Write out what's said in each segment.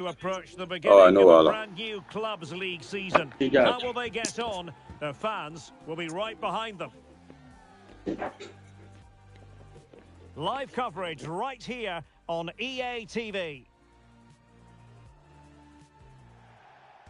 To approach the I beginning know, of a Wala. brand new clubs league season. How will they get on? Their fans will be right behind them. Live coverage right here on EA TV.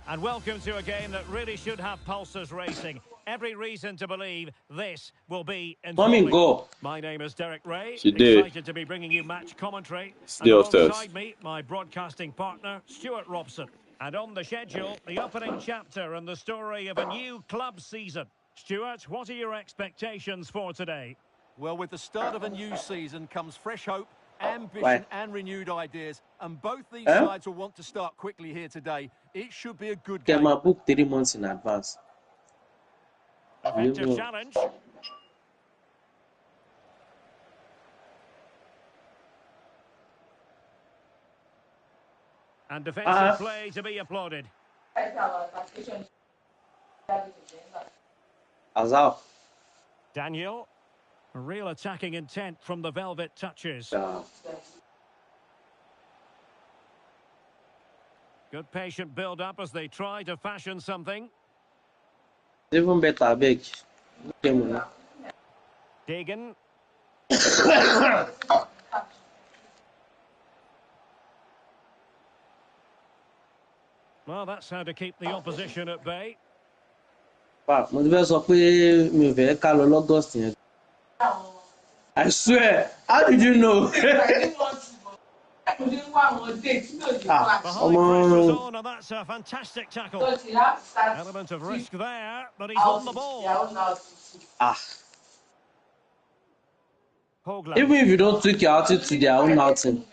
And welcome to a game that really should have pulses racing. Every reason to believe this will be involving. Go. My name is Derek Ray. She did. Excited to be bringing you match commentary. Still and upstairs. alongside me, my broadcasting partner, Stuart Robson. And on the schedule, the opening chapter and the story of a new club season. Stuart, what are your expectations for today? Well, with the start of a new season comes fresh hope, ambition and renewed ideas. And both these sides will want to start quickly here today. It should be a good game. Get my book 3 months in advance. Effective challenge. And defensive play to be applauded. Azal. Daniel. A real attacking intent from the velvet touches. Good patient build-up as they try to fashion something. Even better, big. Deegan. Well, that's how to keep the opposition at bay. I swear, how did you know? Behind pressure's on, and that's a fantastic tackle. Element of risk there, but he's won the ball. Hogland. Even if you don't tweak your attitude to their own outing,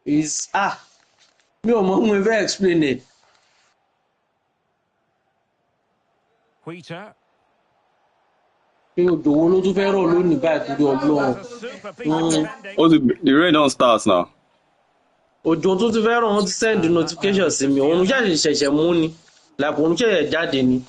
is me or mom will very explain it. Wheater. The rain don't start now. Ojo tó ti fẹ́ràn wọn ti send notification sí mi òun ṣẹ̀ṣẹ̀ mú ni like òun ṣẹ̀ṣẹ̀ jáde ni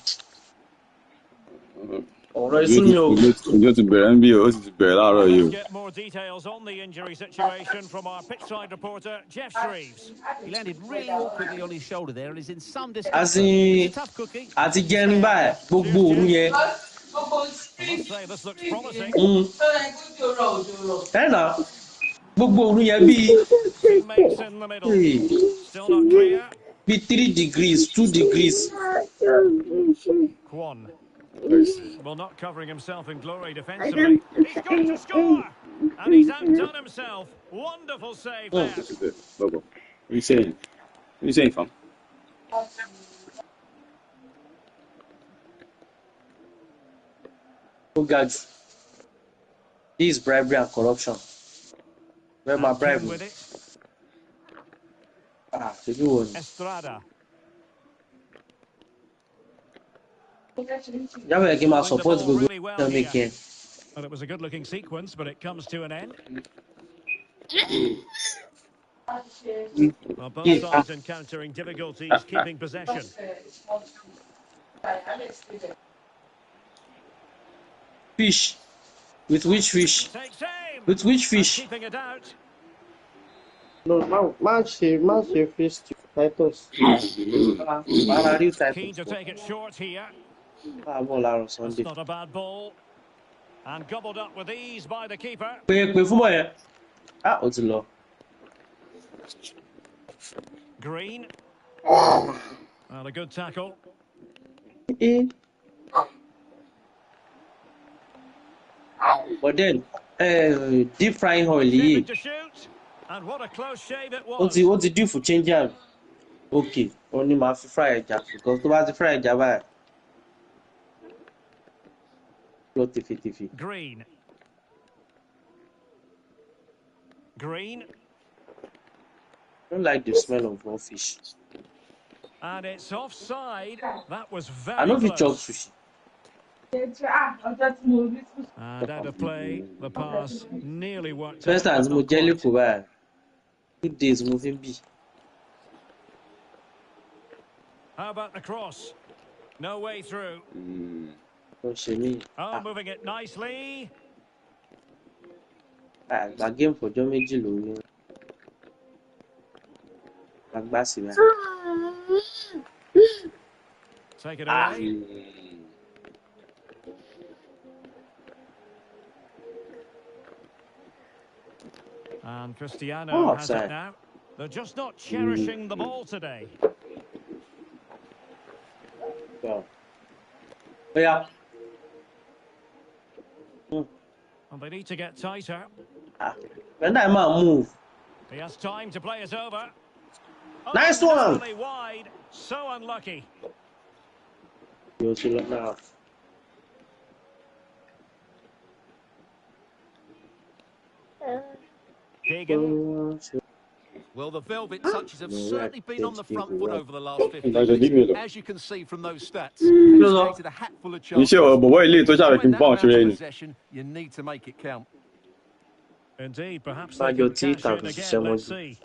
ọ̀rọ̀ ìsún mi ò. Ojo ti bẹ̀rẹ̀ ń bí o ti bẹ̀rẹ̀ láàárọ̀ yìí o. Get more details on the injury situation from our pitchside reporter Jeff Shreves. He landed really awkwardly on his shoulder there and is in some As discomfort. in It's a tough cookie. àti gẹrin báyìí gbogbo òru yẹn. I must say this looks promising. Ẹ̀nà gbogbo òru yẹn bíi Teammates in the middle. Still not clear. bíi 3 degrees 2 degrees. Kwon. Well, not covering himself in glory defensively. He's got to score! And he's outdone himself. Wonderful save there. Logo. What are you saying? What are you saying, fam? Oh God, this is bribery and corruption. Where my bribe? With it. To do one. Estrada. Never give my support to go Really well to make here. it. Well, it was a good-looking sequence, but it comes to an end. Well, both sides encountering difficulties keeping possession. Fish. With which fish? Takes aim. With which And fish? keeping it out. No, match fish to Titus. Keen to take it short here. That's That's not a bad ball. And gobbled up with ease by the keeper. What's the law? Green. Well, a good tackle. But then, deep frying oil. Shooting to shoot. And what a close shave it was. What's the do for change jam? Okay, only my fry jam because to buy the fry jam. Green. Green. I don't like the smell of raw fish. And it's offside. That was very I know if you chop close. sushi. And out of play, the pass nearly worked First out. time, but I'm not jelly quite. for 2 days moving be. How about the cross? No way through. Don't shame me. Oh, moving it nicely. That game for John Meji Loni. Agbasi rẹ̀. Take it Ah. away. And Cristiano Oh, has offside. it now. They're just not cherishing the ball today. So. Yeah. And they need to get tighter. Ah. When that man move. He has time to play it over. Oh, Nice one. narrowly wide. So unlucky. You see it now. Keegan. Well, the Velvet touches have certainly been on the front foot over the last 15 That's a minutes, deal. as you can see from those stats. They've created a hatful of chances. Michel, but what ele to já When que that bom amount of tirei. possession, you need to make it count. Indeed, perhaps But they your can teeth cash are in again. so Let's much. see.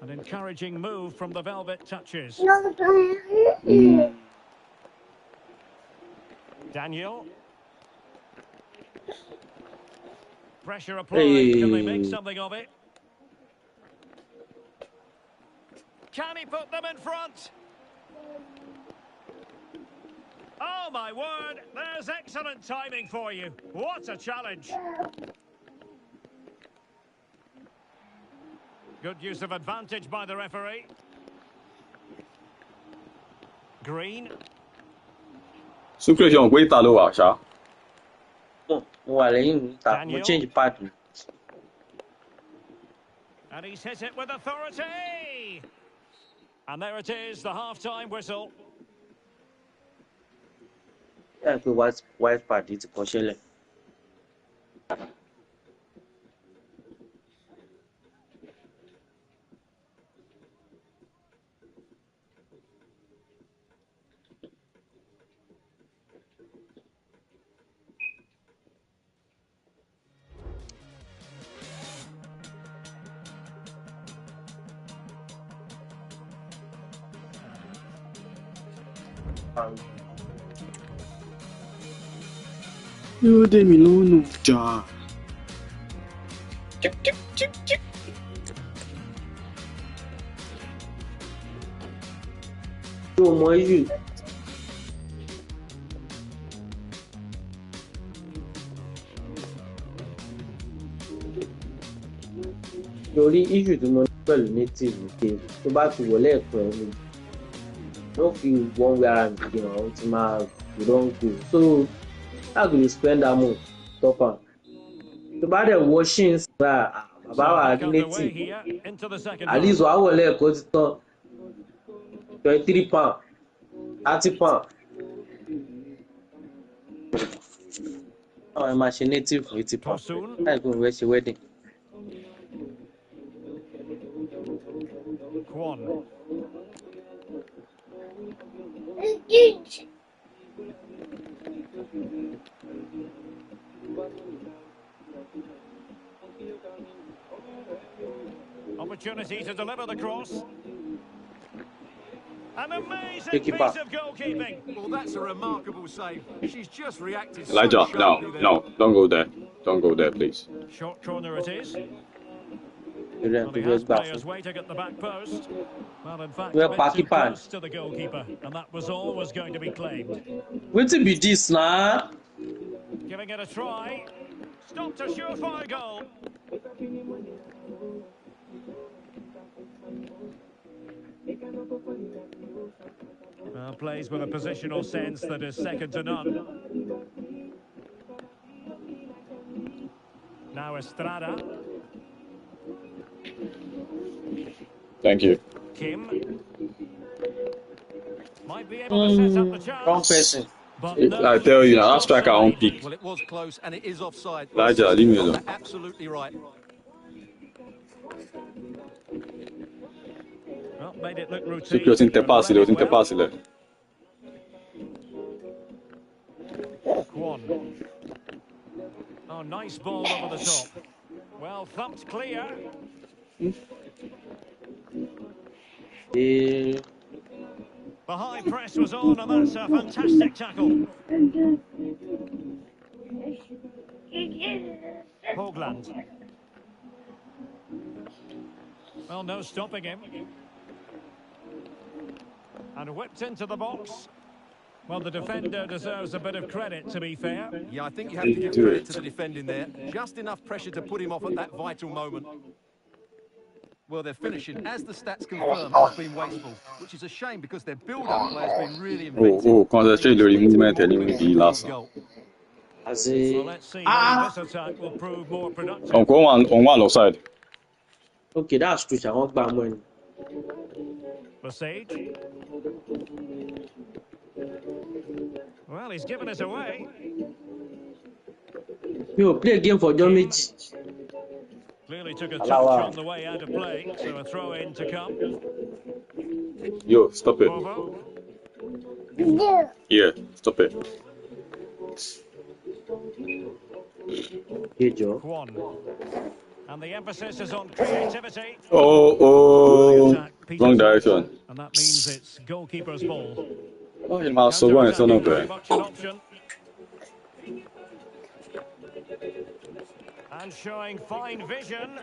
An encouraging move from the Velvet touches. Daniel. Pressure applied. Can they make Hey. something of it? Can he put them in front? Oh, my word. There's excellent timing for you. What a challenge. Good use of advantage by the referee. Green. Sucre Jean, wait a little while, Mo change part. And he's hit it with authority. And there it is, the half-time whistle. Yeah, pé white part ti kọ ṣẹlẹ̀. Yóò dé mi lọ́nà jà. Ṣé o mọ issue? Torí issue tí mo ní pẹ̀lú native ni pé tó bá ti wọlé ẹ̀kọ́ ẹ̀ mi no feel one way around again àwọn tí máa you don go so how go you spend that money top am tó bá dẹ̀ washing síra bàbá wa Back underway native here into the second at least half. wàá wọlé ẹ̀kọ́ ti tán £23 £30. Àwọn ẹ̀ máa ṣe native for £80 Tosun. láì pé mo fẹ́ ṣe wedding. Kwon. Opportunity to deliver the cross. An amazing Good piece keeper. of goalkeeping. Well, that's a remarkable save. She's just reacted so Elijah, no, sharply there. no, don't go there. Don't go there, please. Short corner it is. Torí ẹ̀ Well, tó he fẹ́ has gbà players fún. waiting at the back post. Well, in fact, Well, a bit Paki too Pan. close to the goalkeeper, and that was always going to be claimed. Wetin be dis na? Giving it a try. Stopped a surefire goal. Plays with a positional sense that is second to none. Now Estrada. Thank you. Kim. Might be able to set up the Wrong chance. person. But I tell you, that striker on peak. Well, it was close, and it is offside. Elijah, leave me alone. Got that absolutely right. Well, made it look routine. Sucre tem que ter passe, ele tem que ter passe, ele. Kwon. Oh, nice ball over the top. Well, thumped clear. Eh, The high press was on, and that's a fantastic tackle. Hogland. Well, no stopping him. And whipped into the box. Well, the defender deserves a bit of credit, to be fair. Yeah, I think you have to give credit to the defending there. Just enough pressure to put him off at that vital moment. Well, their finishing, as the stats confirm, has been wasteful, which is a shame because their build-up play has been really inventive. Concentrate the movement and the last Well, let's see whether this attack will prove more productive. on one offside. Okay, that's true. I want back money. Sage. Well, he's given it away. You play a game for damage. Clearly took a touch on the way out of play, so a throw in to come. Yo, stop it. Bovo. Yeah, stop it. Hey, Joe. Kwon. And the emphasis is on creativity. Oh, wrong direction. And that means it's goalkeeper's ball. Oh, il m'a sauvé un son Very peu. much an option. And showing fine vision.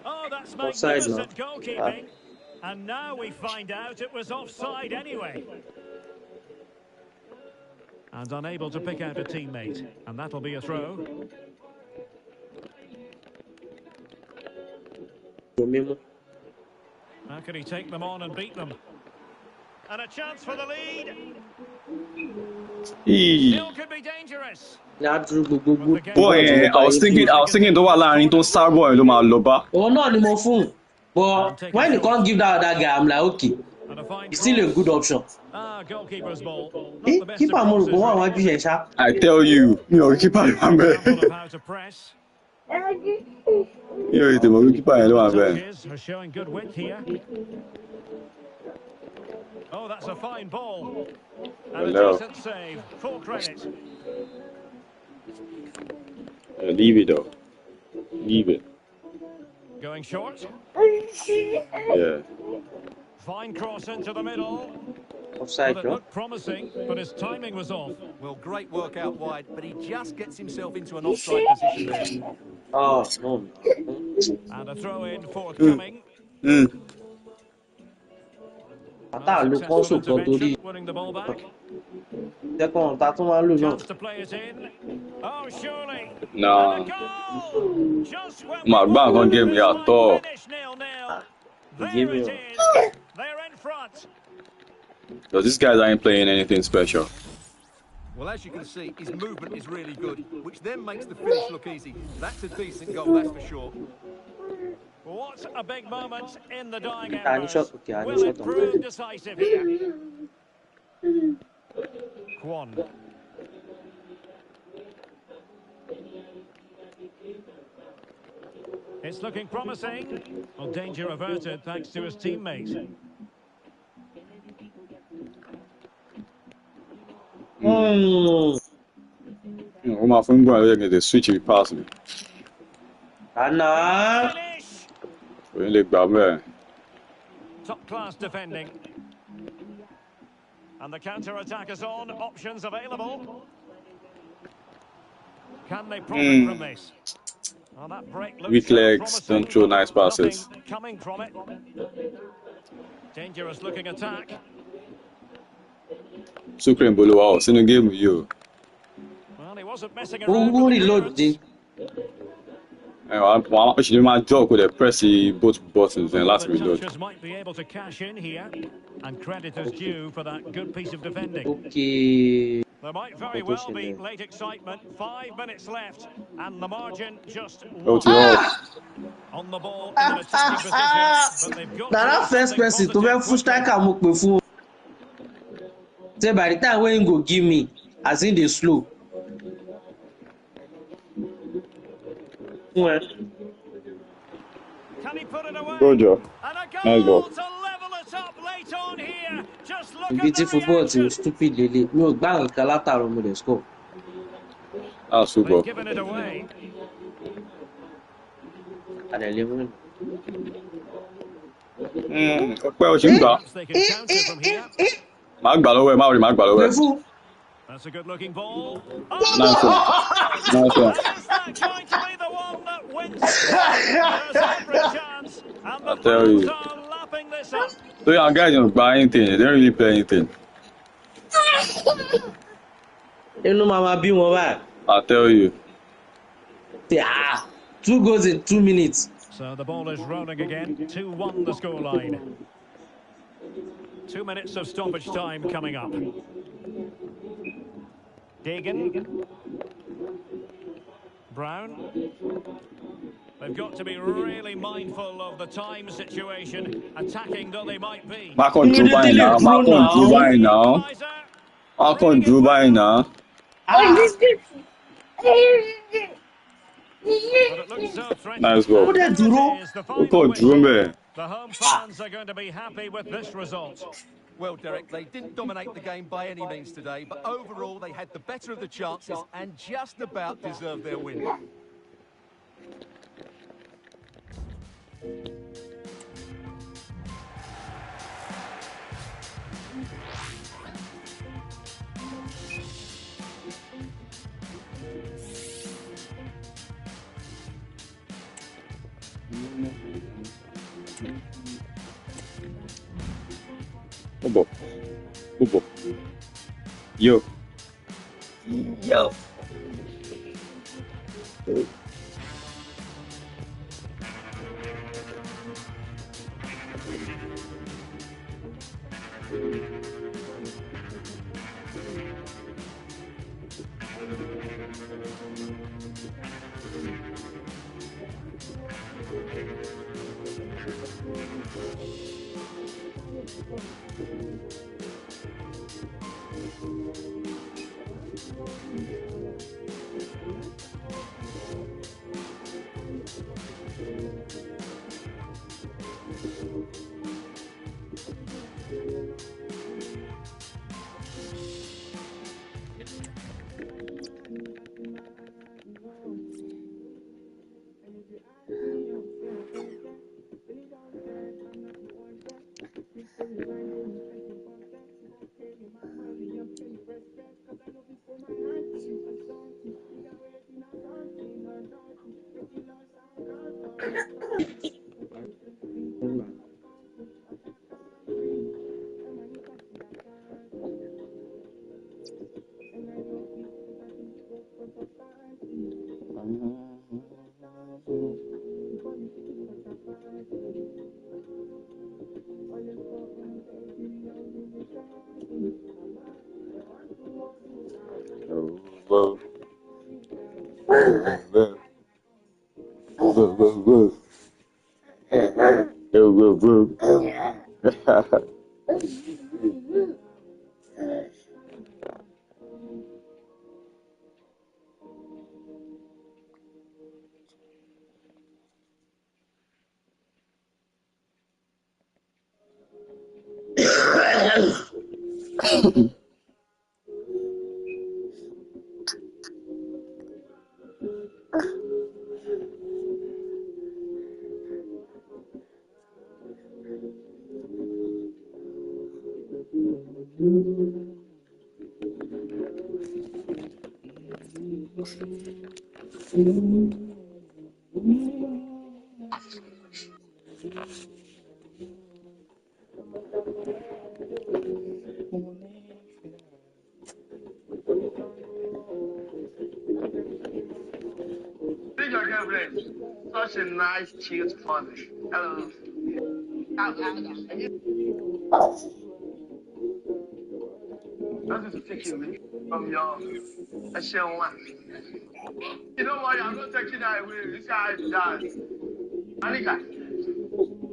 Oh, that's magnificent goalkeeping. And now we find out it was offside anyway. And unable to pick out a teammate. And that'll be a throw. How can he take them on and beat them? And a chance for the lead. Still could be dangerous. Boy, I was thinking the one line into Starboy to my loba. Oh no, ni mo phone. But when you can't give that other guy, I'm like, okay, it's still a good option. Goalkeeper's ball. Keep on moving. Go on, what you say? I tell you, keep on remember. How to press. You keep on remember. Are showing good width here. Oh, that's a fine ball. And a decent save. Full credit. Leave it though. Leave it. Going short. Yeah. Fine cross into the middle. Offside, well, it looked promising, but his timing was off. Well, great work out wide, but he just gets himself into an offside position there. Oh, no. And a throw in forthcoming. Winning the ball back. Chance to play it in. Oh, surely. No. Just My back on game, yeah, though. There it is. They're in front. Because these guys aren't playing anything special. Well, as you can see, his movement is really good, which then makes the finish look easy. That's a decent goal, that's for sure. What a big moment in the dying embers. Will it prove decisive here? Kwon. It's looking promising. Well, danger averted thanks to his teammate. My friend going to switch it past me. Anna. Really bad. Top class defending. And the counter attack is on. Options available. Can they profit from this? Well, that break looks weak legs, don't throw nice passes. Coming from it. Dangerous looking attack. Sucre and Bolo out in the game with you. Well, he wasn't messing around. I'm actually my job with the pressy both buttons and last reload. Might be able to cash in here, and credit is due for that good piece of defending. Okay. There might very well be late excitement. 5 minutes left, and the margin just on the ball in an attacking position. But they've got that first person to be full striker mo pe fun. Say by the time when you go give me, as in the slow. Can he put it away? Good job. And a Nice goal ball. to level it up late on here. Just look Beautiful at the ball reaction. to stupid lily. No, bang Kalata room the score. That's super. They've given it away. And 11. Well, you got. Perhaps they can counter from here. Mark Balloway, Maori Mark Balloway. That's a good-looking ball. Nice one. Nice one. And is that going to be the one that wins it? There's every chance, and I the tell fans you. are lapping this up. So young guys don't buy anything. They don't really play anything. Inú màmá bí wọn báyìí. I tell you. Yeah, 2 goals in 2 minutes. So the ball is rolling again. 2-1 the scoreline. 2 minutes of stoppage time coming up. Deegan. Brown. They've got to be really mindful of the time situation, attacking though they might be. Mark on Drew by now. Mark on Drew by now. Mark on Drew by now. But it looks so threatening. Nice ball. And there it is, the We final call Drew, whistle. man. The home fans are going to be happy with this result. Well, Derek, they didn't dominate the game by any means today, but overall they had the better of the chances and just about deserved their win. Bobo. Bobo. Yo. Yo. Your girlfriend, such a nice, cute, funny. Hello. Nothing to take you away from your one. You know what? I'm not taking that away. This guy does. Anika,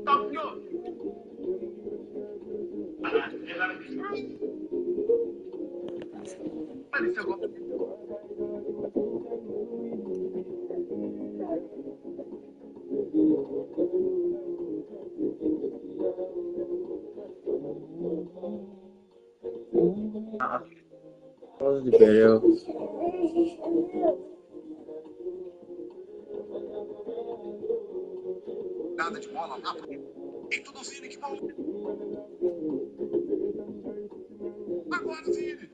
stop you. What is it? What's the burial? Nada de bola lá. E tudo Vini, que bom. Agora Vini.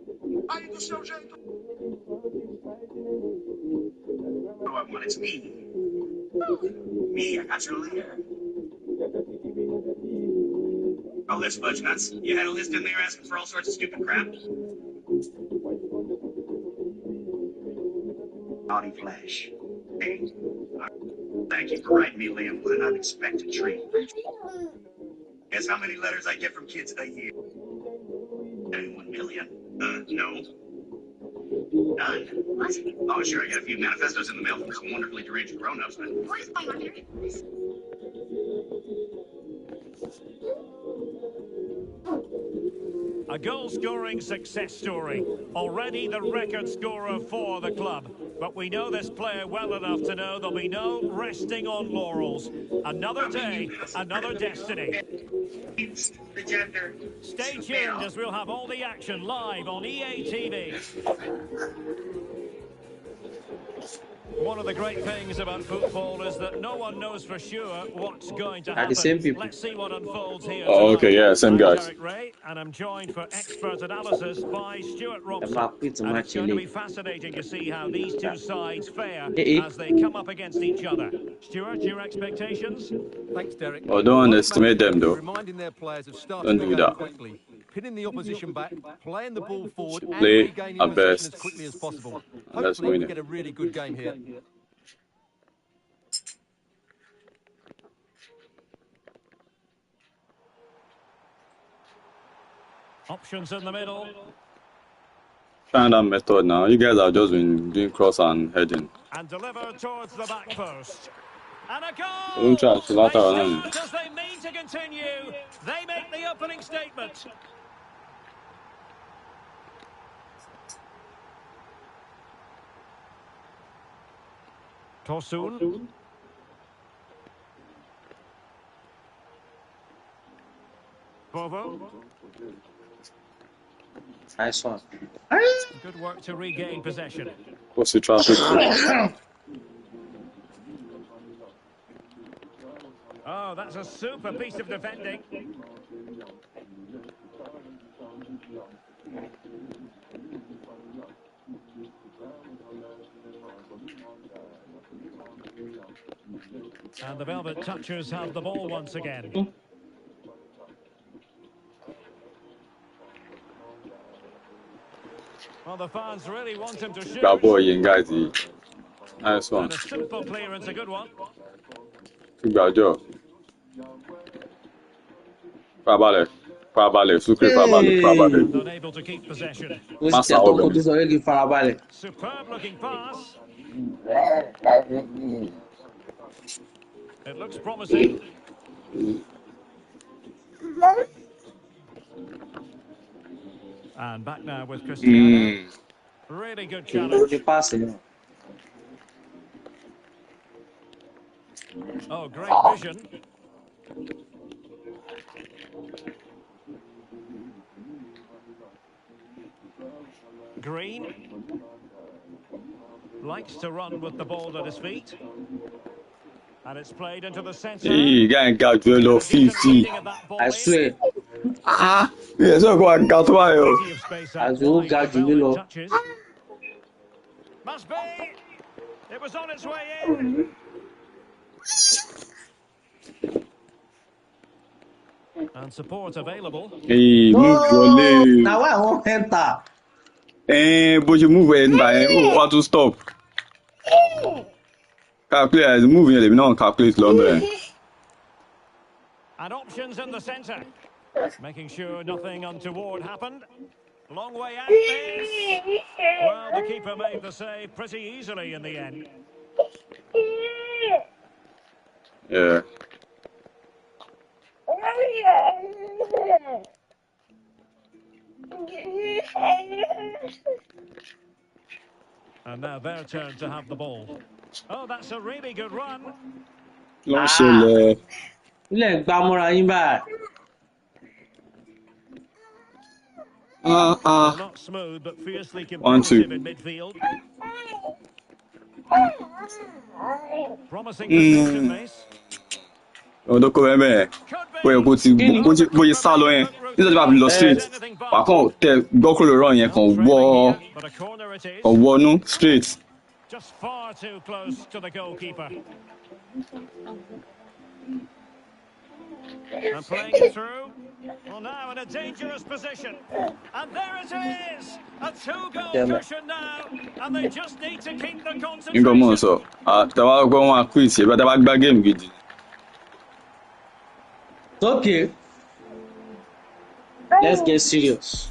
Aí do seu jeito. Oh, I want it's me. Me, I got your letter. Oh, this fudge nuts. You had a list in there asking for all sorts of stupid crap. Naughty Flash. Hey, thank you for writing me, Liam, with an unexpected treat. Guess how many letters I get from kids a year? 1 million. No. None. What? Oh, sure, I get a few manifestos in the mail from some wonderfully deranged grown-ups, but... What is going on here? A goal-scoring success story. Already the record scorer for the club. But we know this player well enough to know there'll be no resting on laurels. Another day, another destiny. Stay tuned as we'll have all the action live on EA TV. One of the great things about football is that no one knows for sure what's going to Are the same happen. people. Let's see what unfolds here Oh, tonight. okay, yeah, same I'm guys. Derek Ray, and I'm joined for expert analysis by Stuart Robson. máa pín tí And máa it's ṣe going to lé. be fascinating to see how these two sides fare Eh, eh. as they come up against each other. Stuart, your expectations? Thanks, Derek. Oh, don't underestimate them, though. Reminding their players of Don't starting the do game that. quickly, pinning the opposition back, playing the ball forward, and Play regaining our possession best. as quickly as possible. And let's Hopefully, win we it. get a really good game here. Options in the middle. Find that method now. You guys have just been doing cross and heading. And delivered towards the back post. And a Don't try goal! to They laugh around. start as they mean to continue. They make the opening statement. Tosun. Bovo. Nice one. Good work to regain possession. What's the traffic? Oh, that's a super piece of defending. And the Velvet Touchers have the ball once again. Well, the fans really want him to shoot. That boy, you guys. Nice one. And a simple clearance, a good one. Good job. Farabalẹ̀, Sucre, farabalẹ̀. And unable to keep possession. Ó sì Massa tẹ̀ tó kó ọbẹ̀. tó sọ pé kí n farabalẹ̀. Superb looking pass. It looks promising. And back now with Cristiano. Really good Ó challenge. ní páàsì náà. Oh, great vision. Green likes to run with the ball at his feet. And it's played into the centre. Hey, guy got you low 50. I swear. Yeah, so go and got why. Plenty of space out As you wide got for you Velvet know. touches. Must be. It was on its way in. And support available. Hey, move your leg. Na why I wan enter? But you move in by what to stop. Calculate as moving, they don't calculate longer. And options in the centre. Making sure nothing untoward happened. Long way out this. Well, the keeper made the save pretty easily in the end. Yeah. And now their turn to have the ball. Oh, that's a really good run. Long shell. Ilé ń gbá mọ́ra yín báyìí. Well, not smooth, but fiercely 1, 2. competitive in midfield. Promising possession, Mace. Oh, don't come here. Could be. Wait, go to sá lọ yẹn. nígbà tí wàá fi lọ straight wà kàn tẹ gbọ́kúrò lọ́rọ̀ yẹn kàn But a corner it is. kàn wọnú straight. Just far too close to the goalkeeper. And playing it through. Well, now in a dangerous position. And there it is! A two-goal cushion now. And they just need to keep the nǹkan mọ̀ concentration. sọ tàwa gbọ́ wọn quit ẹ̀ bá tàwa gbá game gidi. Okay. Let's get serious.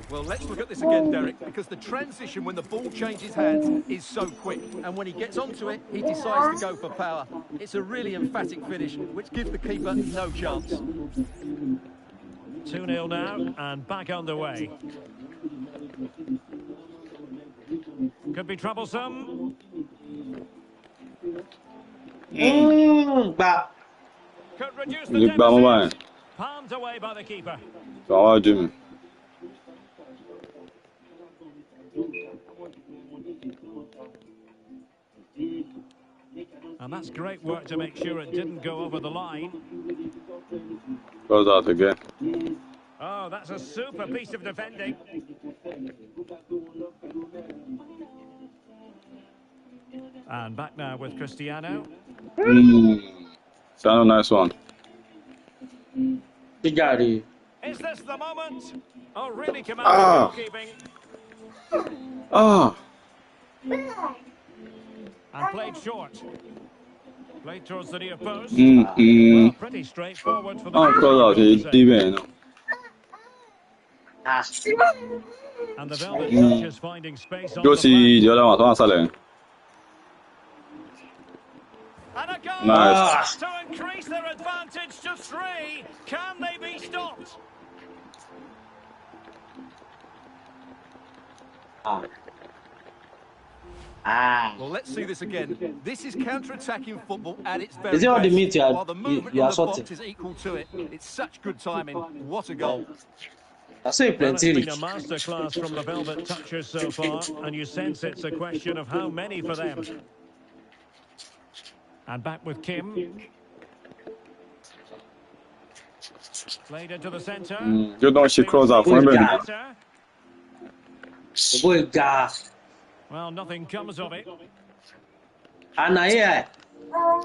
Well, let's look at this again, Derek, because the transition when the ball changes hands is so quick. And when he gets onto it, he decides to go for power. It's a really emphatic finish, which gives the keeper no chance. 2-0 now, and back underway. Could be troublesome. Could reduce the Gbà mọ́ báyìí. deficit. Palmed away by the keeper. Àwọn wájú mi. And that's great work to make sure it didn't go over the line. Goes out again. Oh, that's a super piece of defending. And back now with Cristiano. Cristiano, nice one. Is this the moment? Oh, really commanding goalkeeping. And played short. Played towards the near post. Well, pretty straightforward for the Goes out even. And the Velvet Touch is finding space on Go the see flank. the other one. Someone selling. And a goal Nice. to increase their advantage to 3. Can they be stopped? Well, let's see this again. This is counter-attacking football at its very Is it all the best. meat you are- While the movement you are in the box sorting? is equal to it. It's such good timing. What a goal. That's a Well, it's plenty been rich. a masterclass from the Velvet Touchers so far, and you sense it's a question of how many for them. And back with Kim. Played into the centre. You know she cross out for me. Boy, gas. Well, nothing comes of it. And I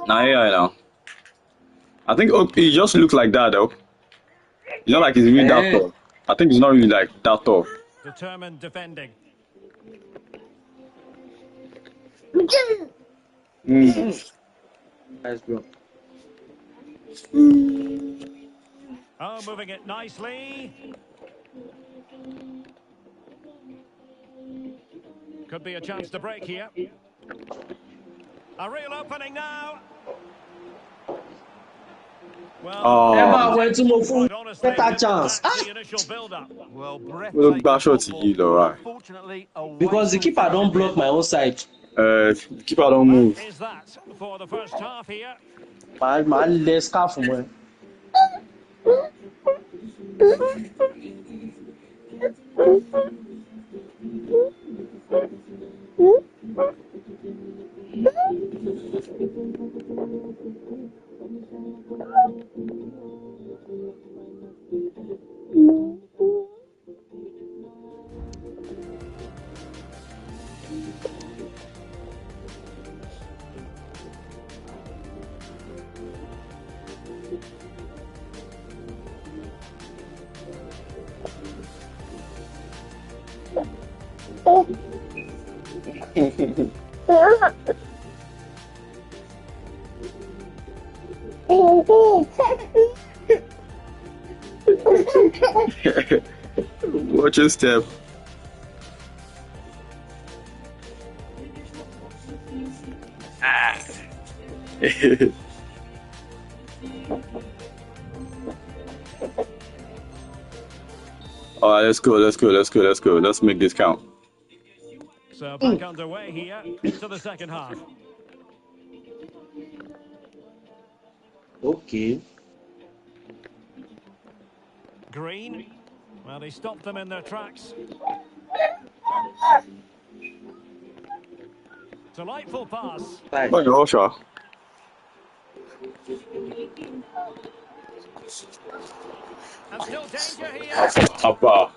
Nah, yeah, now. I think he just looks like that though. It's not like he's really that tall. I think he's not really like that tall. Determined defending. Nice, bro. Oh, moving it nicely. Could be a chance to break here. A real opening now. Well, Emma went to move quite honestly, better didn't chance. match the initial build-up. Well, Look, breathtaking back shot to football. you, though, right? Unfortunately, a Because the wasteful keeper don't finish block my own side. Keeper don't move. Is that for the first half here? My less scarf from where. Watch your step. All right, let's go. Let's make this count. So back underway here into the second half. Okay. Green. Well, he stopped them in their tracks. Delightful pass. Right. Oh, you're all sure. And still danger here. Upper.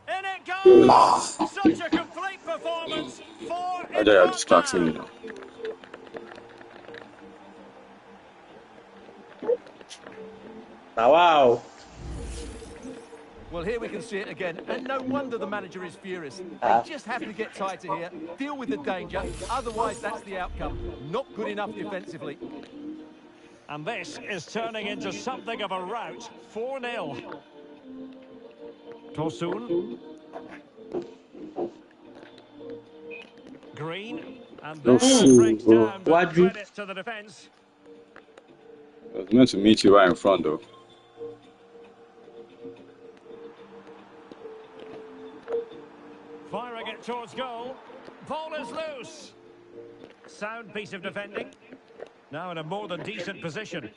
In it goes! Such a complete performance. 4 in They are front distracting me now. now. Wow. Well, here we can see it again, and no wonder the manager is furious. They Ah. just have to get tighter here, deal with the danger, otherwise that's the outcome. Not good enough defensively. And this is turning into something of a rout. 4-0. Tosun. Green. And there it breaks down, but What do? credit to the defence. I was meant to meet you right in front though. Firing it towards goal. Ball is loose. Sound piece of defending. Now in a more than decent position.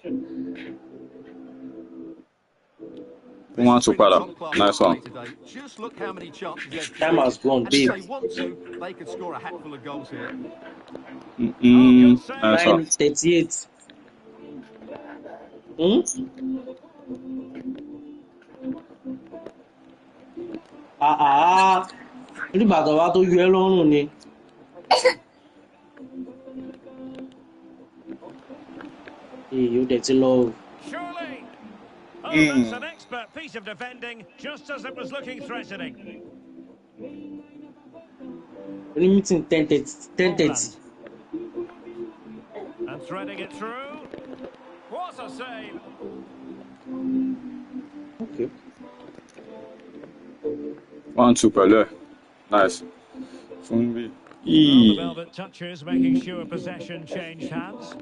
Who wants to This has put been a up? top-class Nice one. play today. Just look how many chances they've Time has created. gone, And if babe. they want to, they could score a hatful of goals here. Oh, good save. Nice one. 9:38. Hmm? Nígbà tó wá tó yọ ẹ́ lọ́rùn ni. Èyí ó dẹ̀ ti lọ o. Surely. Oh, that's an expert piece of defending, just as it was looking threatening. Oní meeting 10:30. And threading it through. What a save. Okay. 1-2 pẹ̀lú. Nice. Fún mi. Well, the velvet touches, making sure possession changed hands.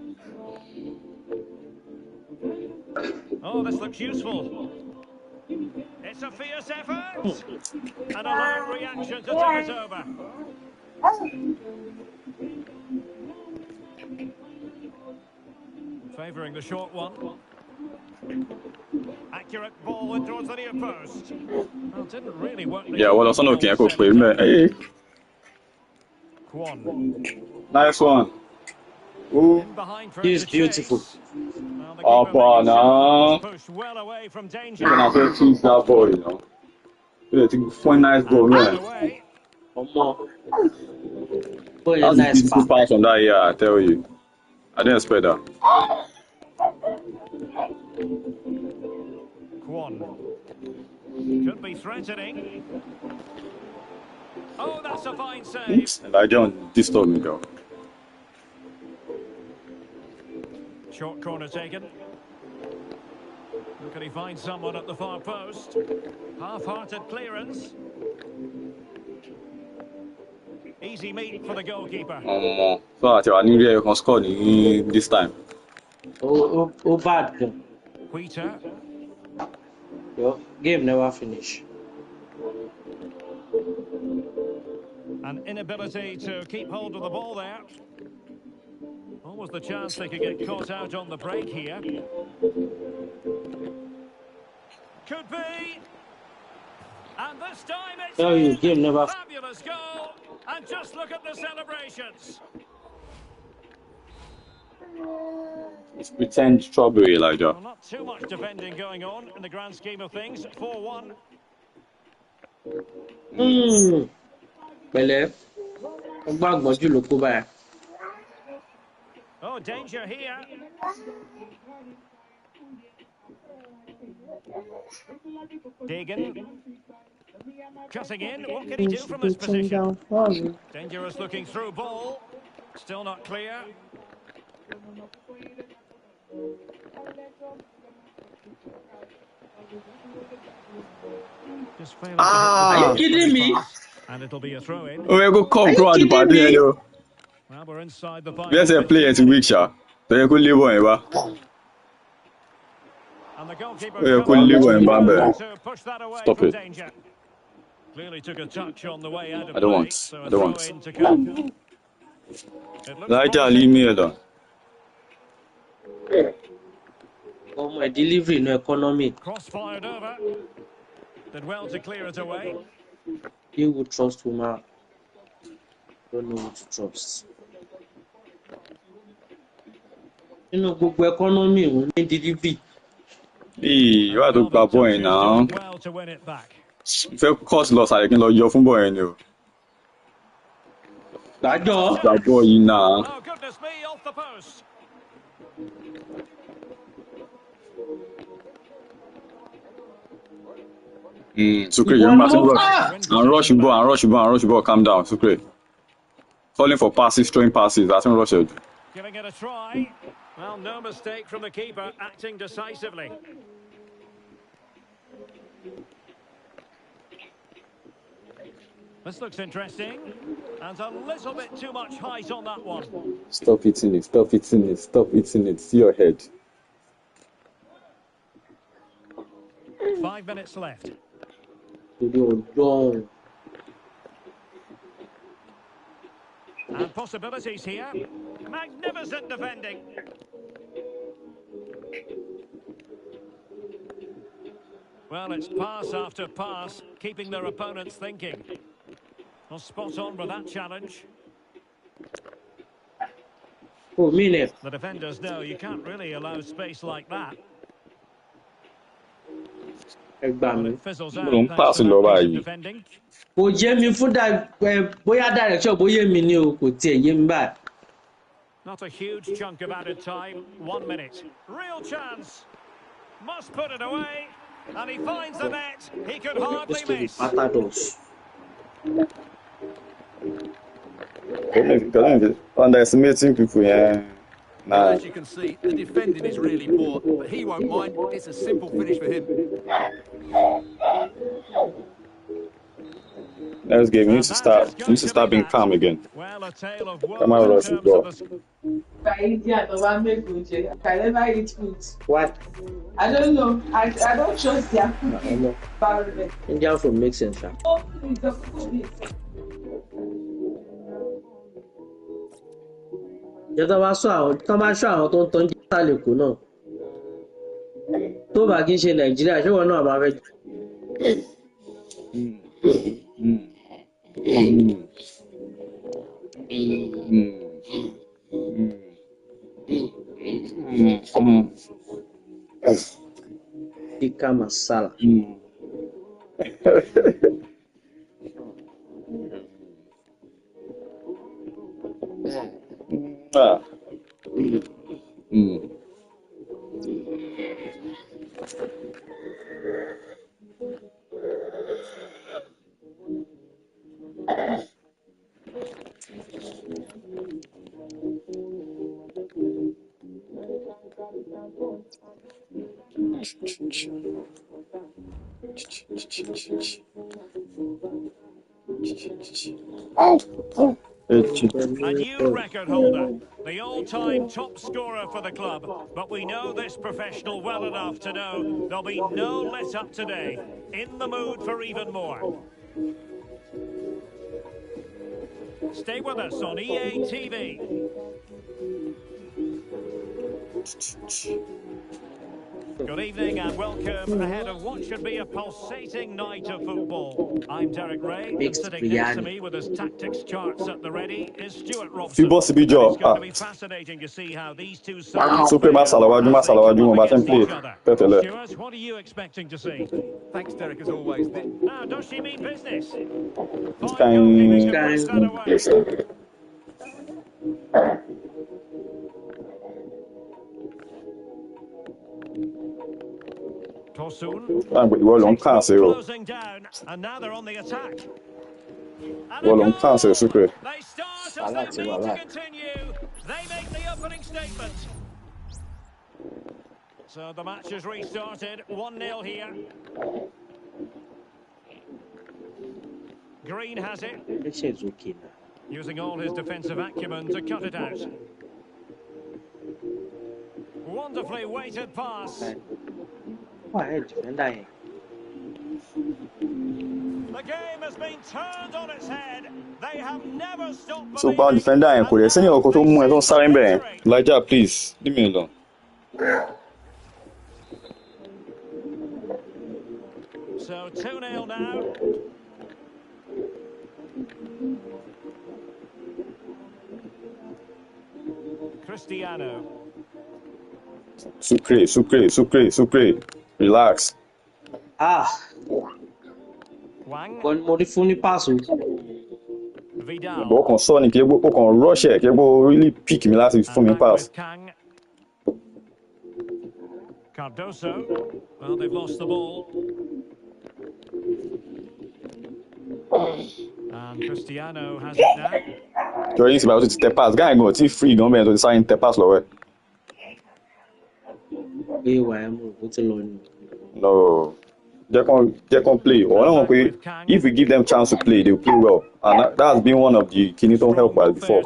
Oh, this looks useful. It's a fierce effort. An alert reaction to take it over. Favouring the short one. Accurate ball in towards the near post. Well, didn't really work. Yeah, well, that's not okay. I could play, man. Hey. Kwon. Nice one. Ooh. In behind for He is the beautiful. chase. Well, the Oh, keeper making sure no. it's pushed well away from danger. You can have to choose that ball, you know. Yeah, it's a nice ball, And man. away. Ọmọ. Boy, That's a nice beautiful pass. pass from that, yeah, I tell you. I didn't expect that. Kwon. Could be threatening. Oh, that's a fine save. And I don't disturb me, though. Short corner taken. Can he find someone at the far post? Half-hearted clearance. Easy meet for the goalkeeper. So I tell you, I can score this time. Oh, bad gan. Wheater. Your game never finish. An inability to keep hold of the ball there. Almost the chance they could get caught out on the break here. Could be. And this time it's Tell you, game never. fabulous goal. And just look at the celebrations. It's pretend strawberry, Elijah. Well, not too much defending going on in the grand scheme of things. 4-1. Pẹ̀lẹ́. Ọgbọ́n àgbọ̀njú ló kó báyà. Oh, danger here. Dagan. Cutting in. What can he do from this position? Dangerous looking through ball. Still not clear. Just failing to hit the Are you ball. kidding me? And it'll be a throw in. Oh, we go come you crowd the kidding party, me? yo. Well, we're inside the Let's final. play it in week, sha. So you could live on, And the goalkeeper Yeah, could live on Mbappe. to push that away Stop from it. danger. Clearly took a touch on the way out of I don't play, want. so a I don't throw want. in to come. It looks Elijah, promising. leave me alone. Ọmọ ẹ̀ delivery no economy. Cross fired over. Did well to clear it away. You would trust woman. Don't know who to trust. Nínú gbogbo economy òun ní delivery. Hey, why And do Melvin bad boy touches now? doing well to win it back. Fẹ́ cause loss àyẹ̀kí lọ yọ fún boy ni o. Dájọ́. Bad boy yìí náà. Oh, goodness me, off the post. Sukre, Ìwọ you ni remember mo and rush ball, calm down, Sukre. Calling for passes, throwing passes, I think rush it. Giving it a try. Well, no mistake from the keeper, acting decisively. This looks interesting. And a little bit too much height on that one. Stop eating it, stop eating it, stop eating it. See your head. 5 minutes left. Don't. And possibilities here. Magnificent defending. Well, it's pass after pass, keeping their opponents thinking. Well, spot on with that challenge. Oh, minute. The defenders know you can't really allow space like that. Well, it fizzles out Don't thanks pass to it that over piece of you. defending. Kò yé mi fún bóyá direction bóyá mi ni o, kò tiẹ̀ yé mi báyìí. Not a huge chunk of added time. 1 minute. Real chance. Must put it away. And he finds the net. He could hardly miss. Matados. Underestimating people, yeah. Well, Nah. as you can see, the defending is really poor, but he won't mind. It's a simple finish for him. Next game, we need to And that is going start to be being that. calm again. Well, a tale of Come on, woes in Russell, terms go. of the... If I eat it, I don't make food. I never eat food. What? I don't know. I don't trust their cooking environment. Indian food makes sense, sha. Oh, please, the food is. Ìjọba bá sọ àwọn tó bá sọ àwọn tó ń tọ́jú sálẹ̀kù náà. Tó bá kí ń ṣe Nàìjíríà, ṣé wọn náà bá fẹ́ tikka masala? Ah. A new record holder, the all-time top scorer for the club. But we know this professional well enough to know there'll be no let-up today. In the mood for even more. Stay with us on EA TV. Good evening and welcome ahead of what should be a pulsating night of football. I'm Derek Ray, and Mixed sitting next to biryani. me with his tactics charts at the ready is Stuart Robson. Fi boss bi jo. It's going to be fascinating to see how these two Sukre ma salawaju mo ba ten play. Tẹ́tẹ́lẹ̀. Stuart, what are you expecting to see? Thanks, Derek, as always. Now, does she mean business? This Fine kind- goalkeeping to push that away. Yes, sir. Tosun. Ìwọ ló ń kàn sí o. Closing down, and now they're on the attack. And Ìwọ a ló ń kàn sí o, goal! Sukre. They start as Relax, they mean to relax. continue. They make the opening statement. So the match has restarted. 1-0 here. Green has it, Election is okay now. using all his defensive acumen to cut it out. Wonderfully weighted pass. Why are defender yẹn? The game has been turned on its head. They have never stopped So bá defender yẹn kò dẹ̀ sẹ́ni ọkọ̀ tó mú ẹ tó ń sáré bẹ́ẹ̀. Elijah, please, leave me alone. So 2-0 now. Cristiano. Sukre. Relax. Wang. One more funny pass. Vidal. But on Sonic, you go rush it. You go really pick me last for And me back pass. with Kang. Cardoso. Well, they've lost the ball. And Cristiano has it now. You're used to step pass. Guy go see free government to sign step pass lower. No. They can play. If we give them chance to play, they'll play well. And that's been one of the Kiniton help by before.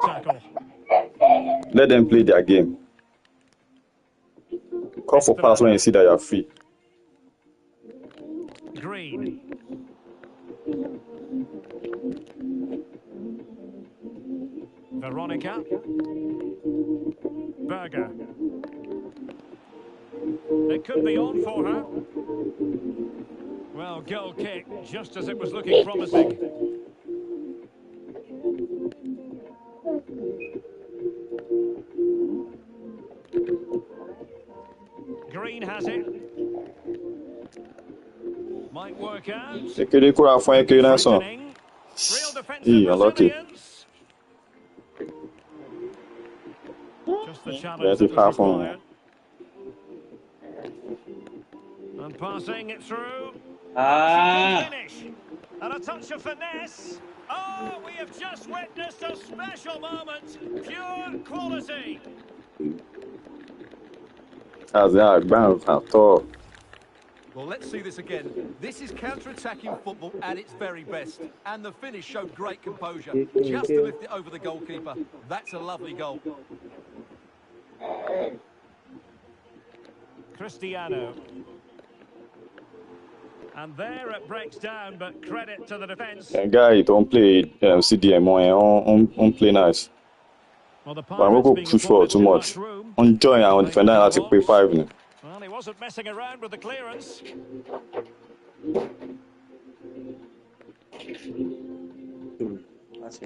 Let them play their game. Call for pass when you see that you're free. Green. Veronica. Berger. It could be on for her. Well, goal kick, just as it was looking promising. Green has it. Might work out. Real defensive resilience. Just the challenge that was required. And passing it through. Finish. And a touch of finesse. Oh, we have just witnessed a special moment. Pure quality. Well, let's see this again. This is counter-attacking football at its very best. And the finish showed great composure. Just to lift it over the goalkeeper. That's a lovely goal. Cristiano. And there it breaks down, but credit to the defence. Guy, don't play CDM on play nice. Well, but I'm going to push forward too much. On join and defender and to play 5. Well, he wasn't messing around with the clearance.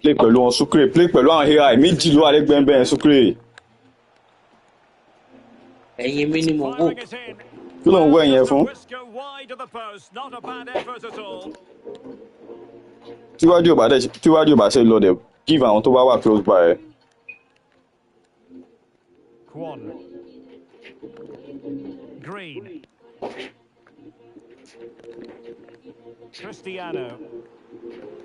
Play pẹ̀lú on Sucre, play pẹ̀lú on AI. Méjì ló wà lẹ́gbẹ̀ẹ́ bẹ́ẹ̀ Sucre. Ẹ̀yin mi ni mo wò. Kí ló ń wọ ẹ̀yẹn fún? Tíwájú ò bá ṣe lọ dẹ̀ give àwọn tó bá wà close by. Kwon. Green. Cristiano.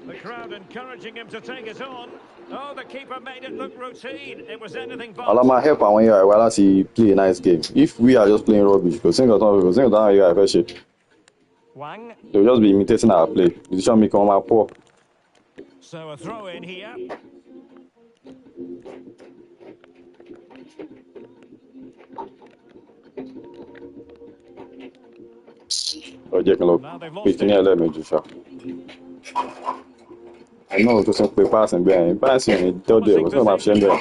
The crowd encouraging him to take it on. Oh, the keeper made it look routine. It was anything but. Alama help àwọn yàrá wa láti play a nice game. If we are just playing rubbish, because single time you are first. Wang. They'll just be imitating our play. Decision making on my poor. So a throw in here. Oh, Jack, look. Let me just I know to some play passing behind. Passing, tell them what's not option there.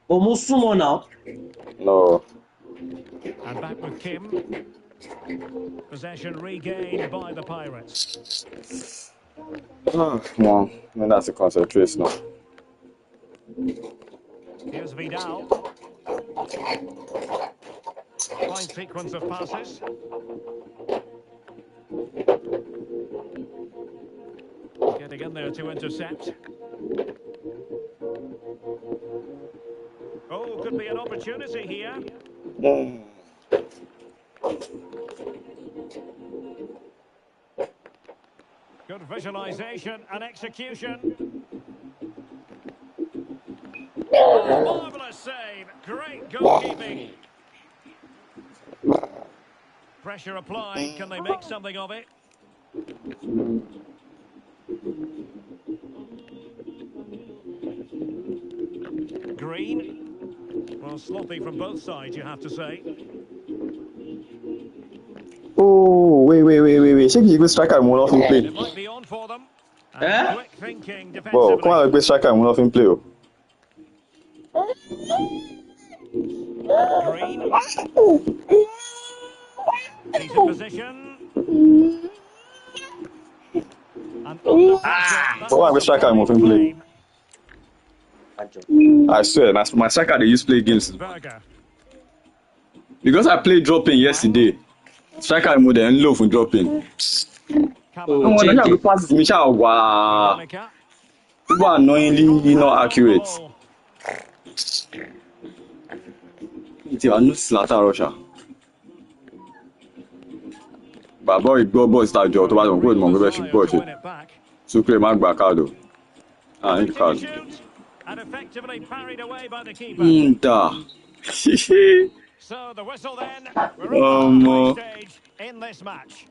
Almost someone now. No. And back with Kim. Possession regained by the Pirates. Come on, man, that's a concentration now. Here's Vidal. Fine sequence of passes. Getting in there to intercept. Oh, could be an opportunity here. Good visualization and execution. Oh, marvellous save. Great goalkeeping. Pressure applied. Can they make something of it? Green. Well, sloppy from both sides, you have to say. Oh, wait. Check the striker and off in play. It might be on for them. Quick thinking defensively. Well, come on, good striker and off in play. Green. He's in position. And come on, good striker and off in play. I swear, my striker they used to play games. Berger. Because I played dropping yesterday. Striker mo dẹ̀ ń lò fún dropping. Àwọn ọ̀nà yàgò passes mi ṣáà wà. People are annoyingly not accurate. Ìtì wà ní látàárọ̀ ṣá. Bàbá ìgbọ́ bọ́ọ̀ síta jọ tó bá lọ kó ìmọ̀ pé bẹ́ẹ̀ ṣe bọ́ọ̀ ṣe. Sucre má gba káàdù. Ní káàdù. Da. So the whistle then. We're in the stage in this match.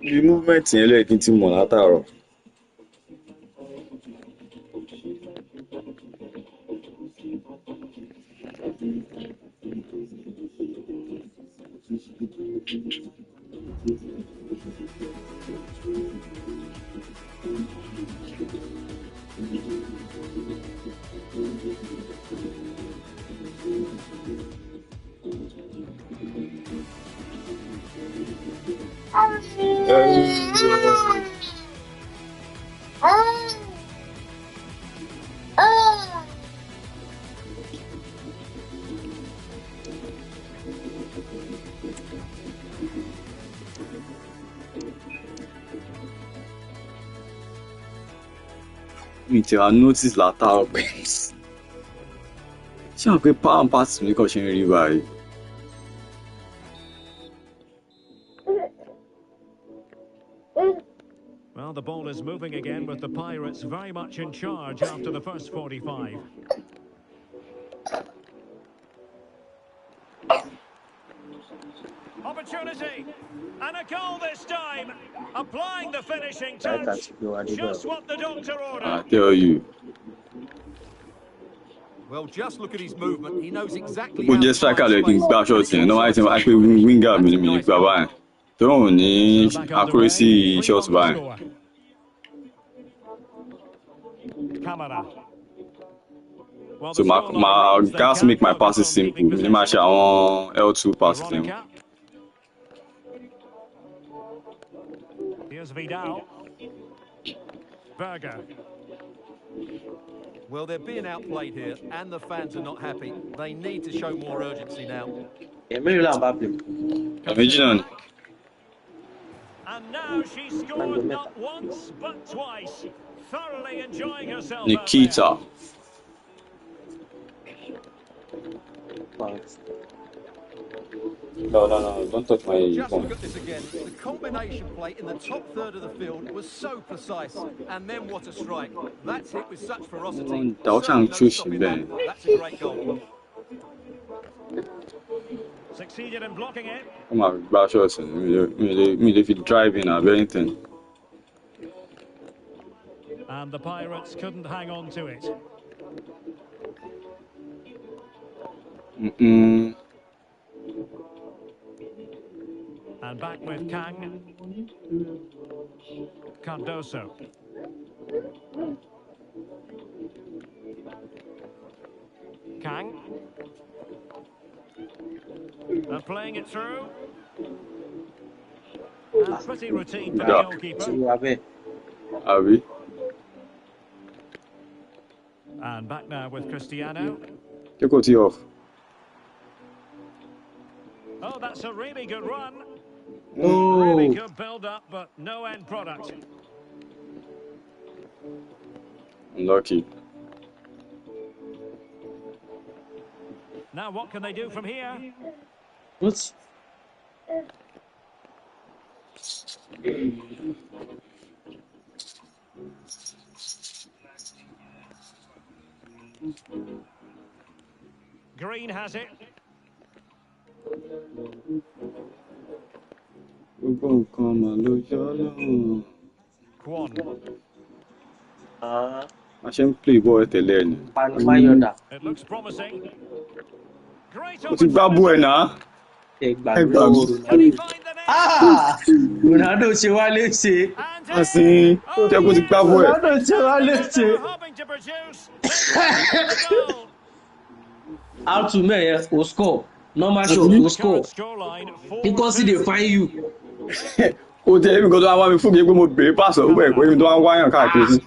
The movement yẹn lẹ́ẹ̀kí tí mọ̀ látàárọ̀. Mi ti wá notice látàárọ̀ pé ṣé àwọn pé power and pass mi kàn ṣe ń rí báyìí. Well, the ball is moving again with the Pirates very much in charge after the first 45. Opportunity, and a goal this time, applying the finishing touch, just what the doctor ordered. I tell you. Well, just look at his movement. He knows exactly. Bó jẹ́ striker lè kí n gbá shots yẹn, náà àìsàn àìpé winger mi ní gbà báyìí. Tó rọrùn ní accuracy shots báyìí. So my gas make my passes simple. Ní máa ṣe àwọn L2 passes yẹn. Here's Vidal. Berger. Well, they're being outplayed here, and the fans are not happy. They need to show more urgency now. And now she scored not once but twice, thoroughly enjoying herself. Nikita. No, don't touch my Just phone. look at this again. The combination play in the top third of the field was so precise. And then what a strike. That's hit with such ferocity. Certainly no stopping that. That's a great goal. Succeeded in blocking it. Come on, back shots. Me, if you drive in or anything. And the Pirates couldn't hang on to it. And back with Kang. Cardoso. Kang. And playing it through. And pretty routine for the goalkeeper. Are we? And back now with Cristiano. Take it off. Oh, that's a really good run. Oh. Really good build-up, but no end product. Unlucky. Now what can they do from here? What? Green has it. Kwon. I shouldn't play ball at the lane. It looks promising. Great Ronaldo ṣe wá léṣe. Assim, já consegui gbá ball. Ronaldo ṣe wá léṣe. How to make o score? Normal shot o score. Because they find you. O jẹ́ ibi kan tó wá mi fún mi pé mo bèrè pàṣẹ owó ẹ̀kọ́ ibi tó wá wáyàn káàkiri.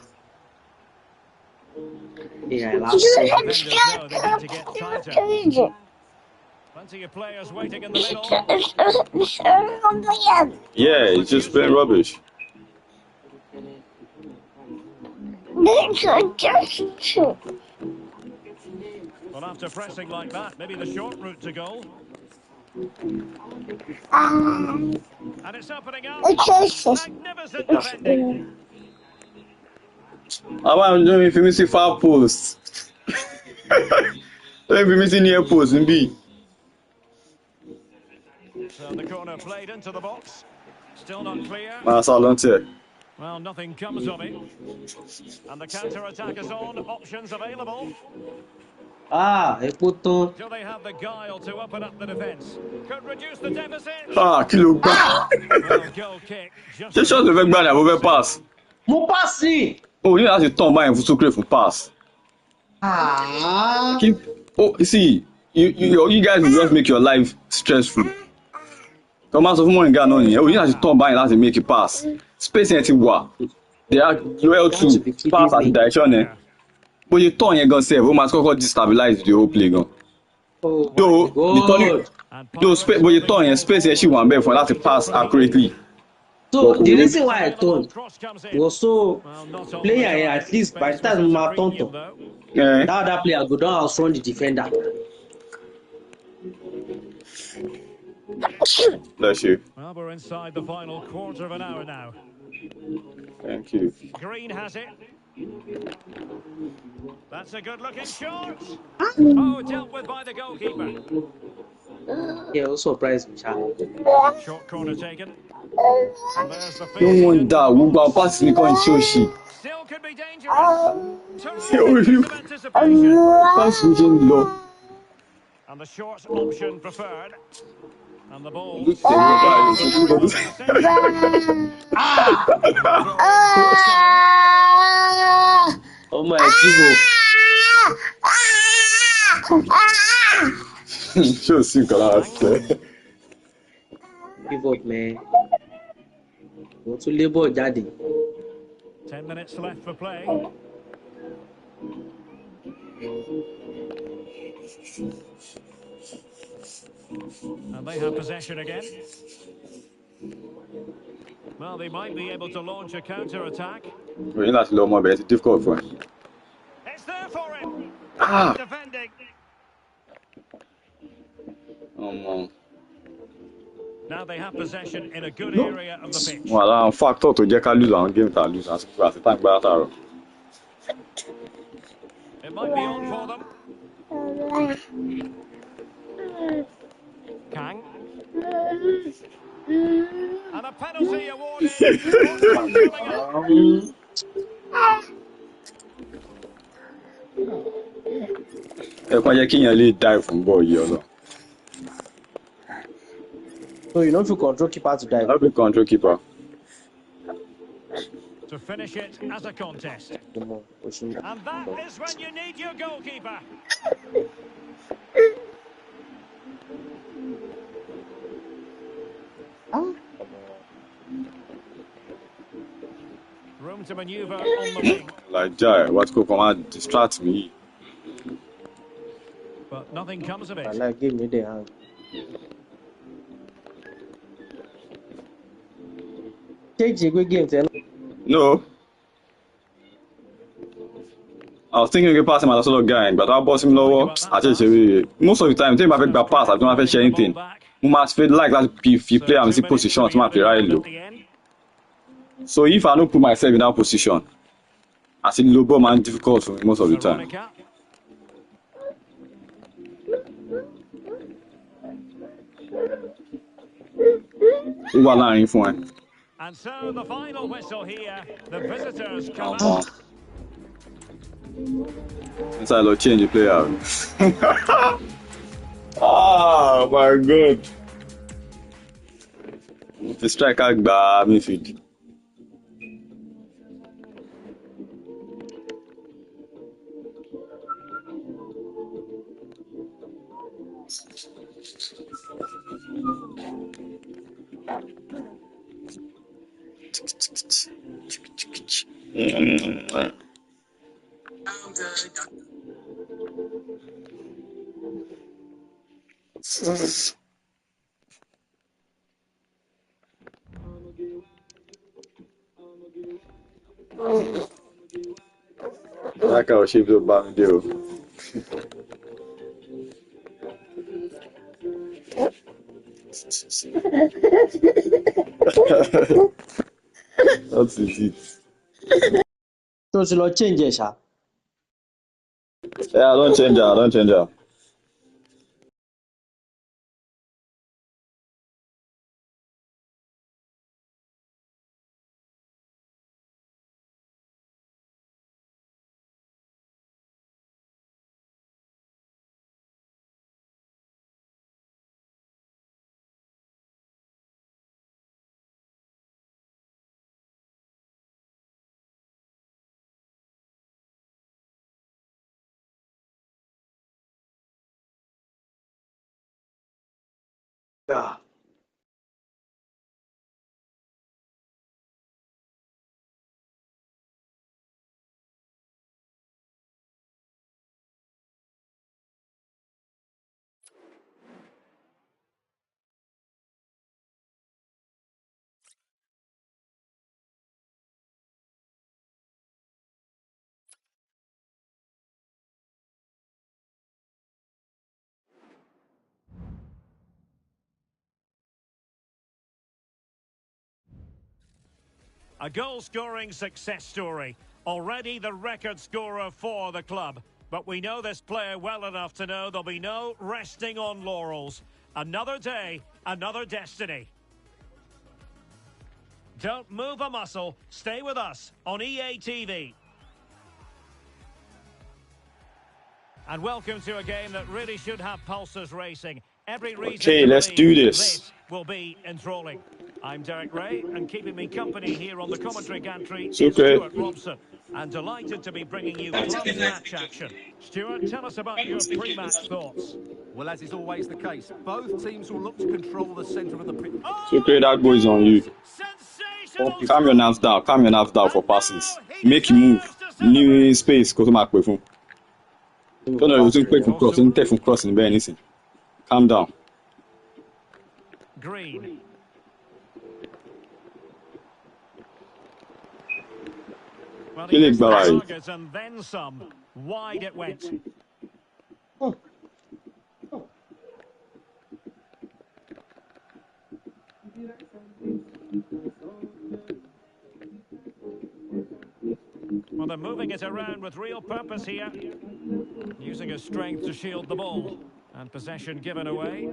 Yeah, last Defenders know they need to get tighter. Plenty of players waiting in the middle. Yeah, he's just playing rubbish. Well, after pressing like that, maybe the short route to goal. And it's opening up. Magnificent defending. How am I doing if you miss far post? Don't be missing near post and be. So the corner played into the box. Still not clear. That's all I'm saying. Well, nothing comes of it. And the counter-attack is on. Options available. Epoto. Do they have the guile to open up the defence? Could reduce the deficit. Kilo. Well, goal kick. Ṣé ṣọ́ọ̀tì fẹ́ gbá ni àbọ̀ fẹ́ pass? Mo passe. Oh, you have to turn by fún sókè fún pass. Oh, see, you guys will just make your life stressful. Come on, so fún mọ́rin Ghana nìyẹn. Oh, you have to turn by láti make a pass. Space yẹn ti wà. They are loyal to pass àti direction yẹn. But you turn yẹn gan sef, ó máa kọ́kọ́ destabilize the whole play gan. Though the turning, but you turn yẹn space yẹn ṣì wà níbẹ̀ fún ẹ láti pass accurately. So the reason why I turned was so player at least by the time I turned, that other player go down outrun the defender. Bless you. Well, we're inside the final quarter of an hour now. Thank you. Green has it. That's a good-looking shot. Oh, dealt with by the goalkeeper. Yeah, also surprised me. Short corner taken. There's the No wonder gbogbo àwọn pass nìkan ìṣòṣì. Still could be dangerous. Terrific piece of anticipation. Pass mi ṣe ń lọ. And the short option preferred. And the ball. Oh my God. Ṣé o sí nǹkan lára ṣe? Give up, man. Wọ́n tún lé bọ́ọ̀ jáde. 10 minutes left for play. And they have possession again. Well, they might be able to launch a counter-attack. Òyìn láti lọ ọmọ bẹ̀rẹ̀ ti difficult fún ẹ. It's there for him. Defending. Now they have possession in a good area of the pitch. Wọ́n àlọ́ àwọn factor tó jẹ́ ká lose àwọn game tá lose àti tá gbá látàrọ̀. It might be on for them. Kang. And a penalty awarded. Ẹ̀kan jẹ́ kíyàn lè dive fún bọ́ọ̀ yìí ọlọ. So you don't feel control keeper to dive. I'll be control keeper. To finish it as a contest. And that is when you need your goalkeeper. Room to manoeuvre on the wing. Like Jai, what's going on? Distract me. But nothing comes of it. I like give me the hand. Take a good game, tell. No. I was thinking we pass him as a solo guy, but I'll boss him lower. Most of the time, take my back pass, I don't have to share anything. You must feel like that if you play I'm in position to play right low. So if I don't put myself in that position, I see low ball man difficult for me most of the time. And so the final whistle here, the visitors come out. Inside I'll change the player. Oh my god. The striker gba midfield. That guy was shaped up by me, deal. That's it. tó ti lọ change ẹ̀ ṣá. Yeah, don't change her, don't change her. Yeah. A goal-scoring success story. Already the record scorer for the club. But we know this player well enough to know there'll be no resting on laurels. Another day, another destiny. Don't move a muscle. Stay with us on EA TV. And welcome to a game that really should have pulses racing. Every reason Okay, to let's believe do this. will be enthralling. I'm Derek Ray, and keeping me company here on the commentary gantry is Super. Stuart Robson. And delighted to be bringing you club match action. Stuart, tell us about your pre-match thoughts. Well, as is always the case, both teams will look to control the centre of the pitch. Super, that boy is on you. Sensational! Calm your nerves down, calm your nerves down for passes. Make you move. New space, go to my quick phone. Don't know, you quick from cross, you take from crossing, bear anything. Calm down. Green. Well, he missed the target and then some. Wide it went. Well, they're moving it around with real purpose here. Using his strength to shield the ball. And possession given away.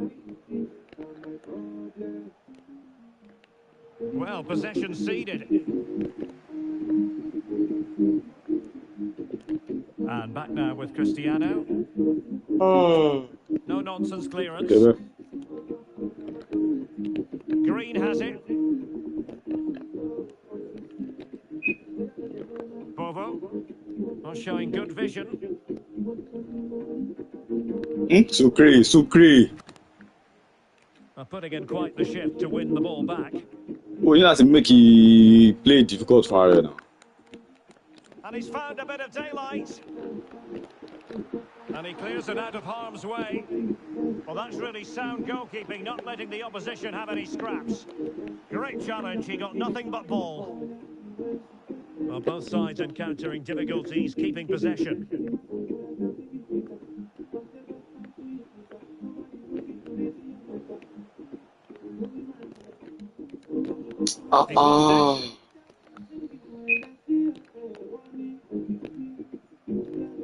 Well, possession ceded. And back now with Cristiano. No nonsense clearance. Okay, Green has it. Bovo. Not showing good vision. Sucre. Putting in quite the shift to win the ball back. Oh, you have to make it play difficult for her now. And he's found a bit of daylight. And he clears it out of harm's way. Well, that's really sound goalkeeping, not letting the opposition have any scraps. Great challenge, he got nothing but ball. Well, both sides encountering difficulties keeping possession.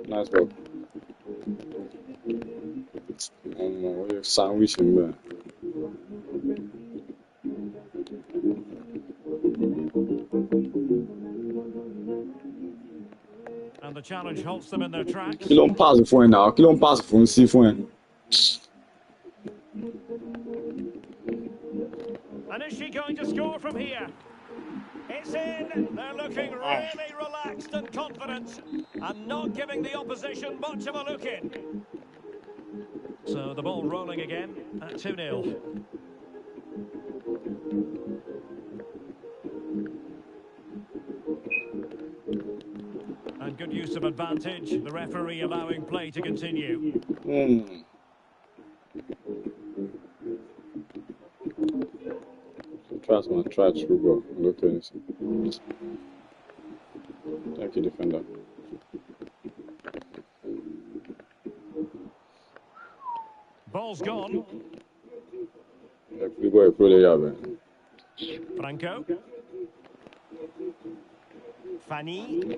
Nice bro. Sandwich him, man. And the challenge halts them in their tracks. Kill on pass before now. Kill on pass before see for him. And is she going to score from here? It's in. They're looking really relaxed and confident and not giving the opposition much of a look in. So the ball rolling again at 2-0. And good use of advantage. The referee allowing play to continue. Trust man, try through ball. Go to anything. Thank you, defender. Ball's gone. We go through the yard, man. Franco. Fanny.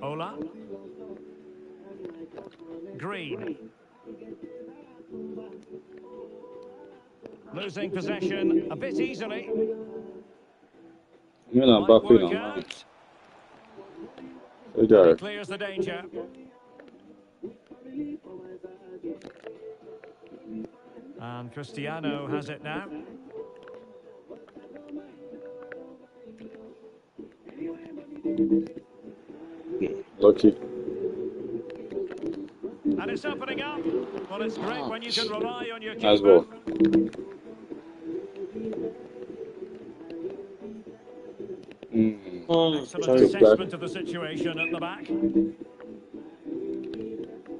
Ola. Green. Losing possession a bit easily. I'm Might back work now. out. Hey, Derek. Clears the danger. And Cristiano has it now. Lucky. And it's opening up. Well, it's great when you can rely on your keeper. Nice ball. Excellent assessment of the situation at the back.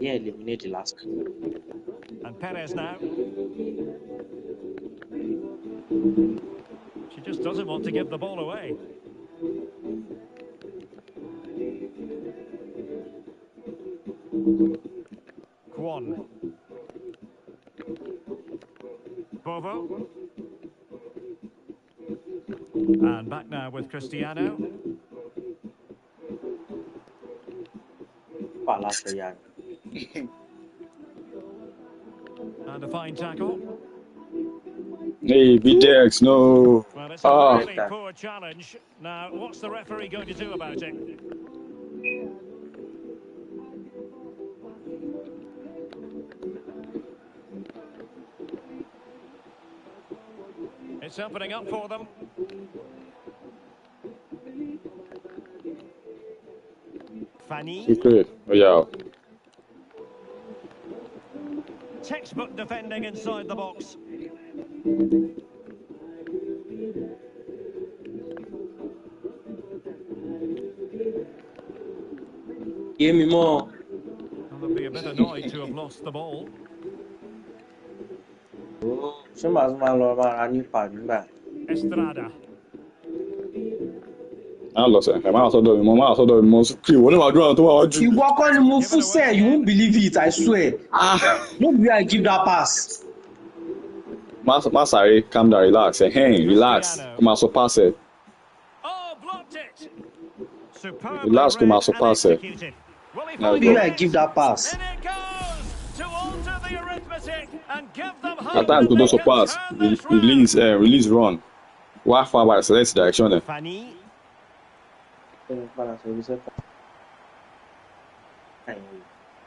Yeah, eliminate the last. And Perez now. She just doesn't want to give the ball away. Kwon. Bovo. And back now with Cristiano. And a fine tackle. Hey, BDX, no. Well, it's a really poor challenge. Now, what's the referee going to do about it? It's opening up for them. Fanny. Oh, yeah. Textbook defending inside the box. Give me more. And they'll be a bit annoyed to have lost the ball. Estrada. I lost it. I also do most. You walk on the move for say you won't believe it, I swear. Nobody I give that pass. Masari, calm down, relax. Hey, relax. Come on, so pass it. Oh, blocked it. Superb. Relax, come on, so pass it. Nobody I give that pass. And it goes to alter the arithmetic and give them hope. At times, to also pass. Release, run. Walk far by select direction. Fanny.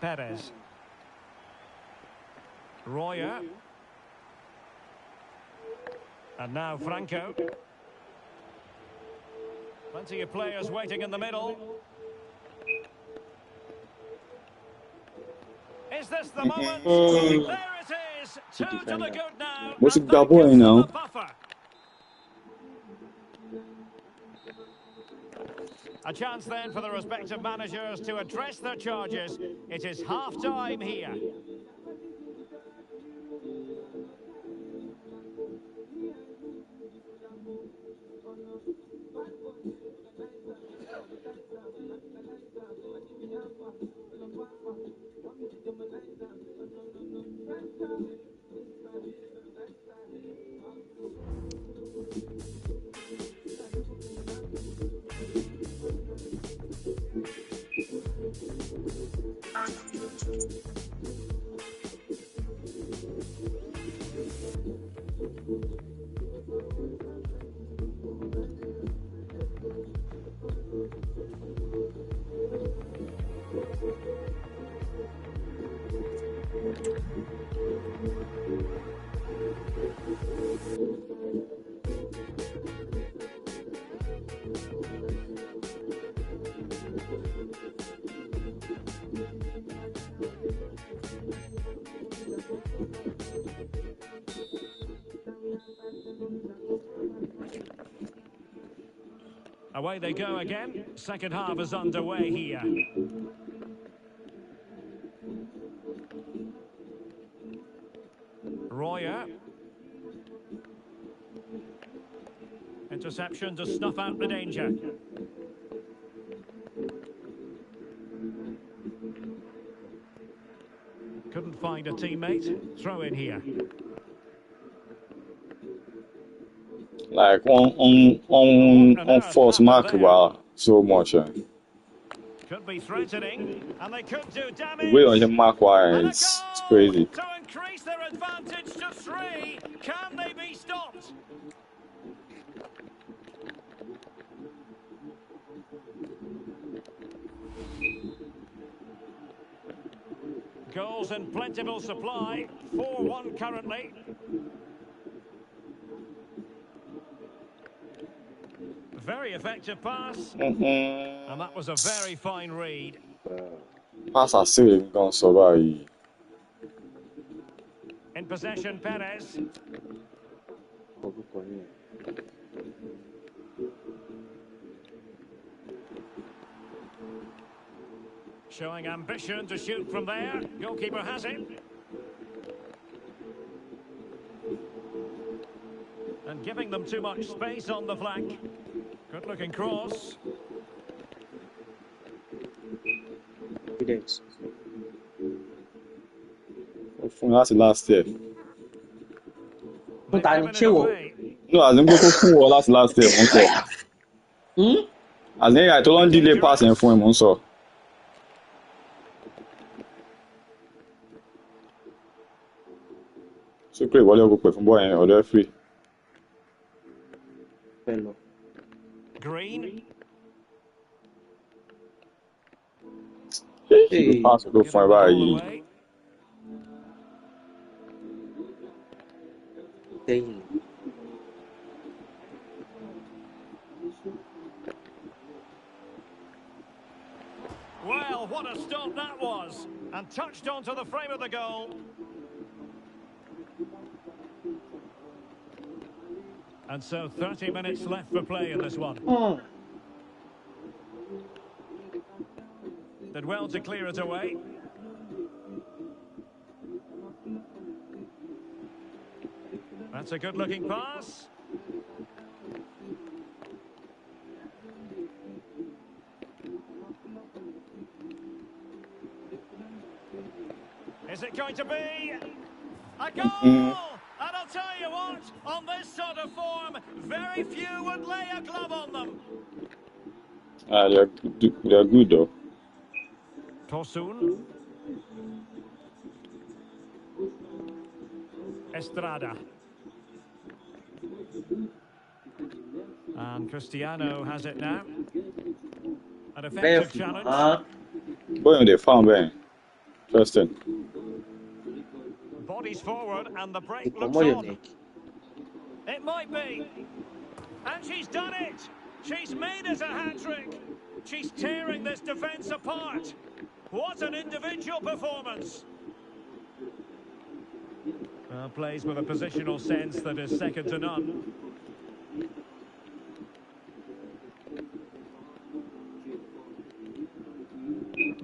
Perez. Royer. And now Franco. Plenty of players waiting in the middle. Is this the moment? There it is. Two to the good now. What's it got boy now? A chance then for the respective managers to address their charges. It is half-time here. Away they go again. Second half is underway here. Royer. Interception to snuff out the danger. Couldn't find a teammate. Throw in here. Like on force mark wow so much. Could be threatening, and they could do damage. Way on your mark wire it's crazy. To increase their advantage to 3. Can they be stopped? Goals in plentiful supply. 4-1 currently. Very effective pass. And that was a very fine read. Pass assim gonna survive. In possession, Perez. Showing ambition to shoot from there. Goalkeeper has it. And giving them too much space on the flank. Good looking cross. That's the last year. They've given it away. No, as in go for last year. As in I told delay passing for him also. So great, what you go from boy and other free. Green. Hey, pass go for away. Well, what a stop that was. And touched onto the frame of the goal. And so 30 minutes left for play in this one. Did well to clear it away. That's a good-looking pass. Is it going to be a goal? And I'll tell you what, on this sort of form, very few would lay a glove on them. They're good though. Tosun. Estrada. And Cristiano has it now. An effective challenge. Boy on the farm, man. Interesting. Bodies forward and the break looks on. It might be. And she's done it. She's made it a hat-trick. She's tearing this defence apart. What an individual performance. Well, plays with a positional sense that is second to none.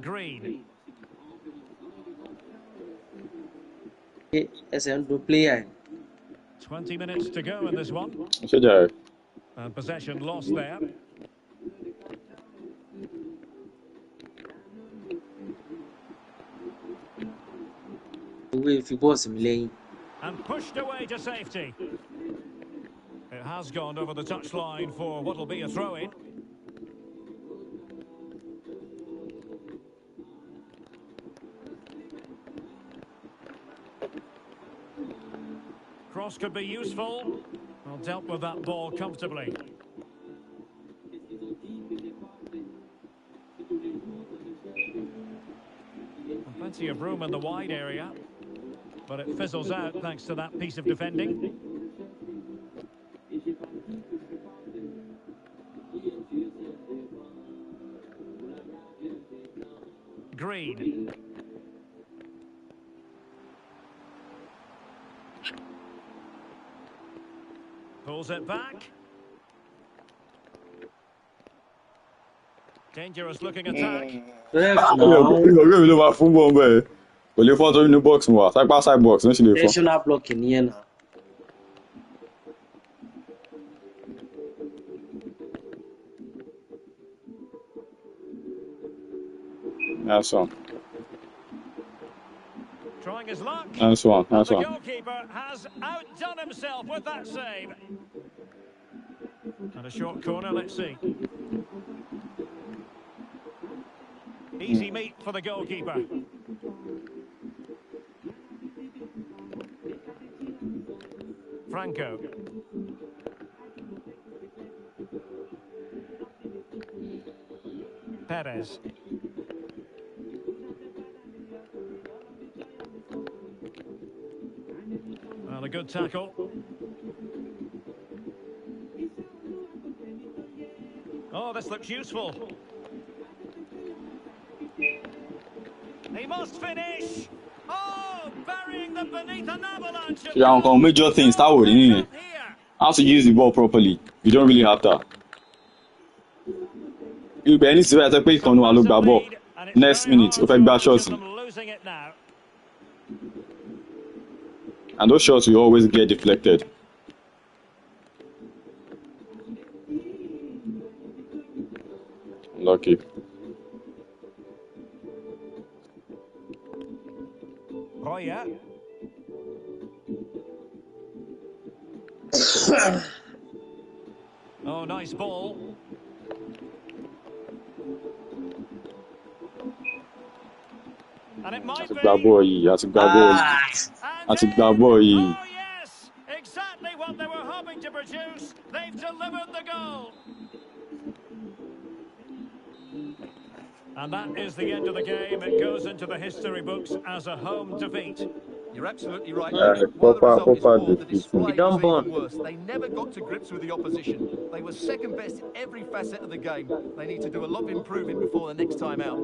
Green. As a player. 20 minutes to go in this one. And possession lost there. And pushed away to safety. It has gone over the touchline for what will be a throw-in. Cross could be useful. Well, dealt with that ball comfortably. And plenty of room in the wide area. But it fizzles out thanks to that piece of defending. Green. Pulls it back. Dangerous looking attack. Ref Ọ̀rẹ́ now. mi ló máa fún bọ́ọ̀ bẹ́ẹ̀. Kò lè fọ́n torí inú box mu wà. Sápá side box ló sì lè fọ́n. Intentional blocking nìyẹn náà. Nice one. Trying his luck. Nice one. Nice The one. goalkeeper has outdone himself with that save. And a short corner, let's see. Easy meat for the goalkeeper. Franco. Perez. Well, a good tackle. Oh, this looks useful. He must finish. Oh, burying them beneath an avalanche. Ṣé àwọn kan major things táwọn ò rí nìyẹn? How to use the ball properly. You don't really have that. Ibẹ̀ ní síbẹ̀ ẹ pé ìkànnì wa ló gba ball. Next minute, ó fẹ́ gbá ṣọ́ọ̀tì. And those shots will always get deflected. Lucky. Roya. Oh, nice ball. And it might Àti be. gba ball yìí, àti gba ball yìí, àti gba ball yìí. Oh, yes! Exactly what they were hoping to produce. They've delivered the goal. And that is the end of the game. It goes into the history books as a home defeat. You're absolutely right. Proper While the result is poor, the defeat. display Don't was bond. even worse. They never got to grips with the opposition. They were second best in every facet of the game. They need to do a lot of improving before the next time out.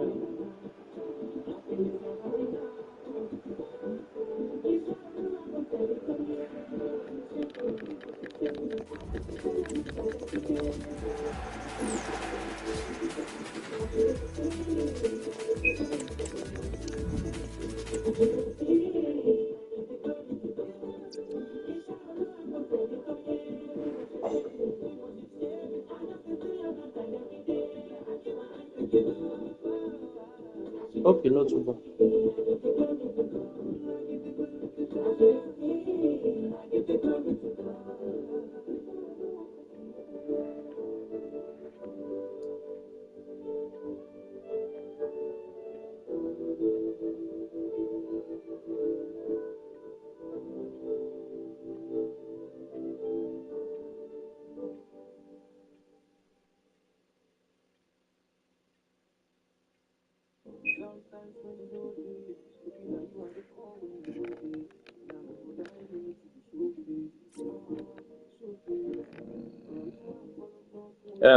Hope you know too bad.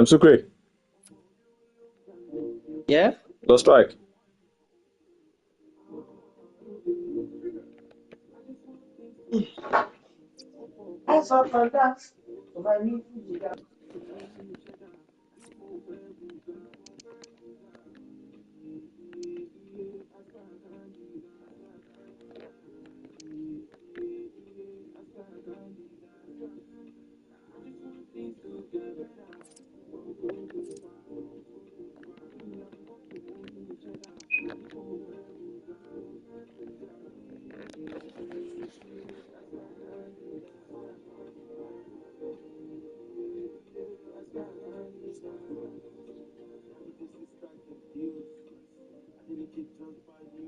Sukre, Yeah? the strike. Hands up on that. So my knee.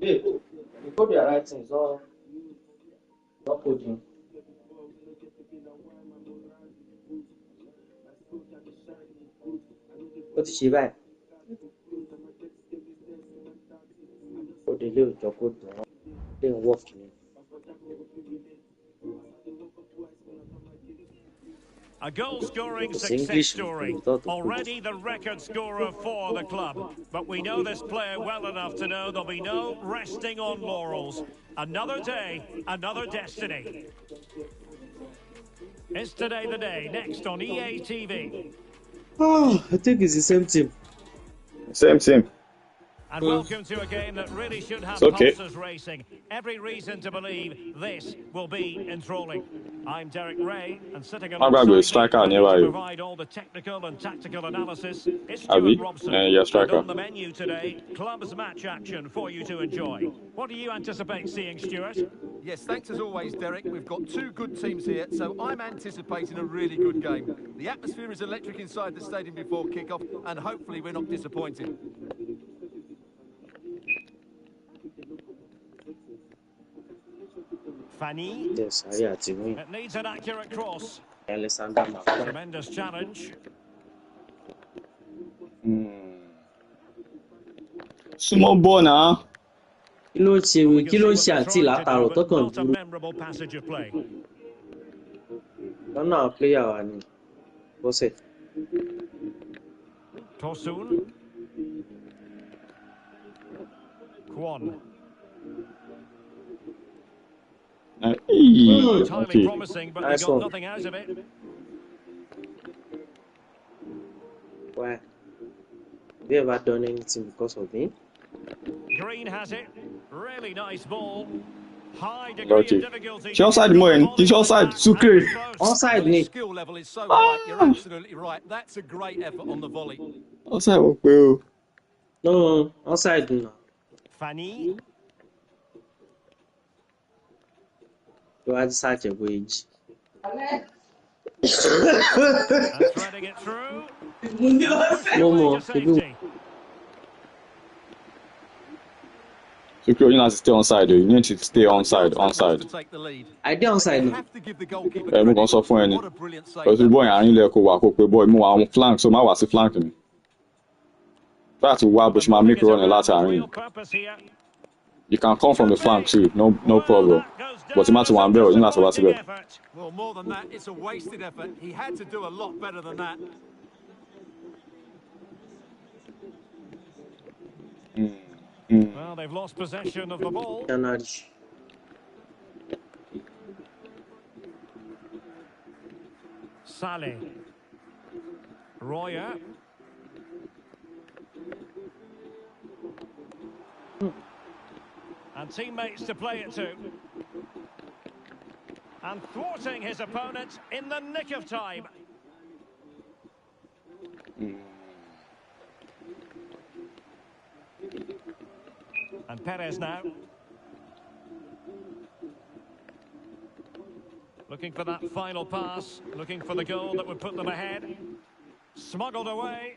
Babe, you put your right things on. Not putting. Ó ti ṣe báyìí. Ó délé òjò kó dùn án. Lè ń wọ́ọ̀kì ni. A goal-scoring It's success English, story. without the Already the record scorer for the club. But we know this player well enough to know there'll be no resting on laurels. Another day, another destiny. Is today the day? Next on EA TV. Oh, I think it's the same team. Same. And welcome to a game that really should have It's okay. pulses racing. Every reason to believe this will be enthralling. I'm Derek Ray, and sitting My bad, alongside striker me, ready nearby to you. provide all the technical and tactical analysis, is Abi, Stuart Robson. yeah, And striker. on the menu today, clubs match action for you to enjoy. What do you anticipate seeing, Stuart? Yes, thanks as always, Derek. We've got two good teams here, so I'm anticipating a really good game. The atmosphere is electric inside the stadium before kick-off, and hopefully we're not disappointed. Fanny. Yes, I had to win. It needs an accurate cross. Alexander McQuarrie. Tremendous challenge. Small ball now. Kí ló ṣe We can kí ló see ṣe what àǹtí they're trying to látàrọ̀ do, tó but kàn not a dúró memorable passage of play. lọ́nà àwọn pléyà wa ni bọ́sẹ̀. Tosun. Kwon. Highly Okay. promising, but they Nice got one. nothing out of it. Why? Have you ever done anything because of me? Green has it. Really nice ball. High degree Lucky. of difficulty. She offside more, she's offside. Sucre. Onside The ni. skill level is so high. You're absolutely right. That's a great effort on the volley. Offside wọ pé o. No, onside na. Fanny. Tó wá ti ṣàjẹ̀bọ̀ èjì. And threading it through. Mo mọ̀, To safety. Sucre, you need to stay onside o. You need to stay onside. To take the lead. I dey onside You na. have to give the goalkeeper Mo kàn credit. sọ fún ẹ ni. What a brilliant save. Because boy àárín ilẹ̀ kò wà kó pé boy mú àwọn flank so má wá sí flank mi. Láti wá bó ṣe máa make run ẹ̀ láti àárín. Real purpose here. You can come from the flank too, no problem. But you must want better, you must want better. Well, more than that, it's a wasted effort. He had to do a lot better than that. Well, they've lost possession of the ball. January. Saleh. Royer. And teammates to play it to. And thwarting his opponent in the nick of time. And Perez now. Looking for that final pass, looking for the goal that would put them ahead. Smuggled away.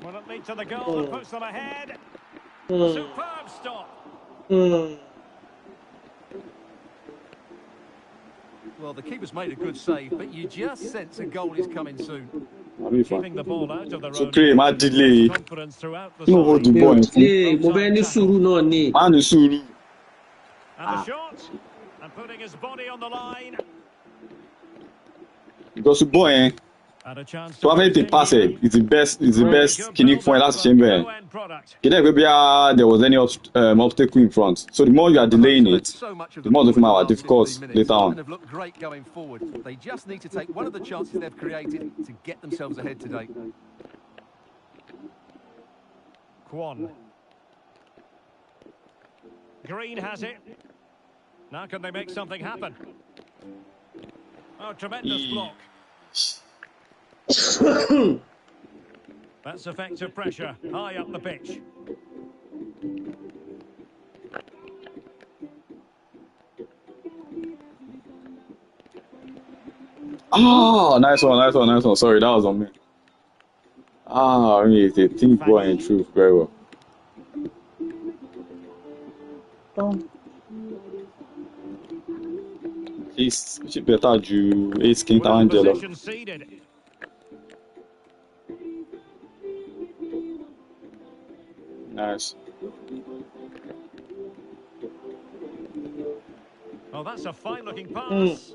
Will it lead to the goal that puts them ahead? Superb stop. Well, the keeper's made a good save, but you just sense a goal is coming soon. Keeping the ball out of the road. Sucre, má delay. Confidence throughout the No hold the side. ball in Ilé mo fẹ́ ní sùúrù náà ni. Má ní sùúrù. And the shot. And putting his body on the line. Because boy And a chance tó bá fẹ́ tè pass ẹ̀ it's the best kìíní fún ẹ láti ṣe ń bẹ̀. Kìí dẹ̀ pé bí there was any obstacle in front. So the more you are delaying it, the more the film are difficult later on. And have looked great going forward. They just need to take one of the chances they've created to get themselves ahead today. Kwon. Green has it. Now can they make something happen? Oh, tremendous block. That's effective pressure, high up the pitch. Oh, nice one. Sorry, that was on me. I mean, it's a team ball in truth very well. It's better ju ace king Well, Angelo. possession ceded. Nice. Oh, that's a fine-looking pass.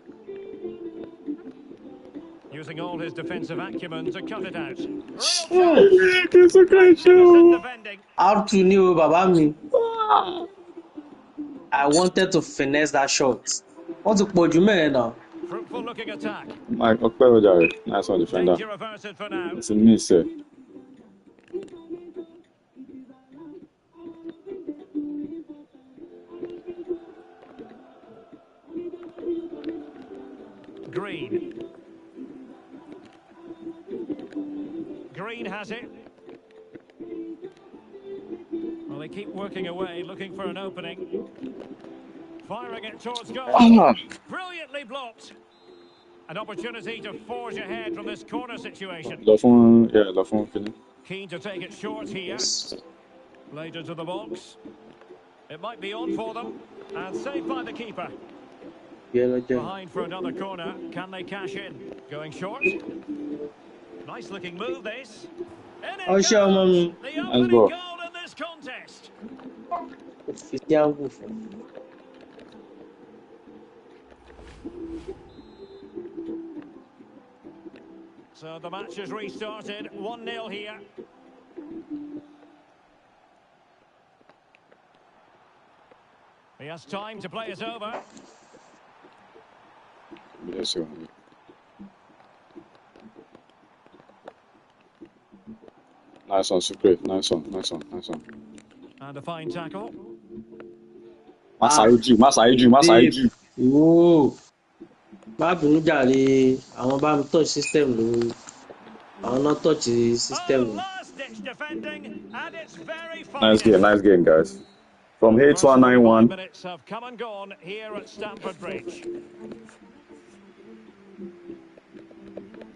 Using all his defensive acumen to cut it out. It's a great show. Defending. R2 ni o bàbá mi. I wanted to finesse that shot. Wọ́n ti pọ̀ jù mẹ́rin náà. Fruitful looking attack. Mike, nice one, defender. Danger averted for now. It's a miss, sir. Green. Green has it. Well, they keep working away, looking for an opening. Firing it towards goal. Brilliantly blocked. An opportunity to forge ahead from this corner situation. Keen to take it short here. Laid into the box. It might be on for them. And saved by the keeper. Behind for another corner. Can they cash in? Going short. Nice looking move, this. In it goes. The opening goal in this contest. So the match has restarted. 1-0 here. He has time to play it over. Yes, sir. Nice one, super. Nice one. And a fine tackle. Masaiju. Whoa. Má bínú jàre, àwọn bá mi touch system lórí. Àwọn náà touch system. Last-ditch defending, and it's very fine. Nice game, guys. From here to 191. Minutes have come and gone here at Stamford Bridge.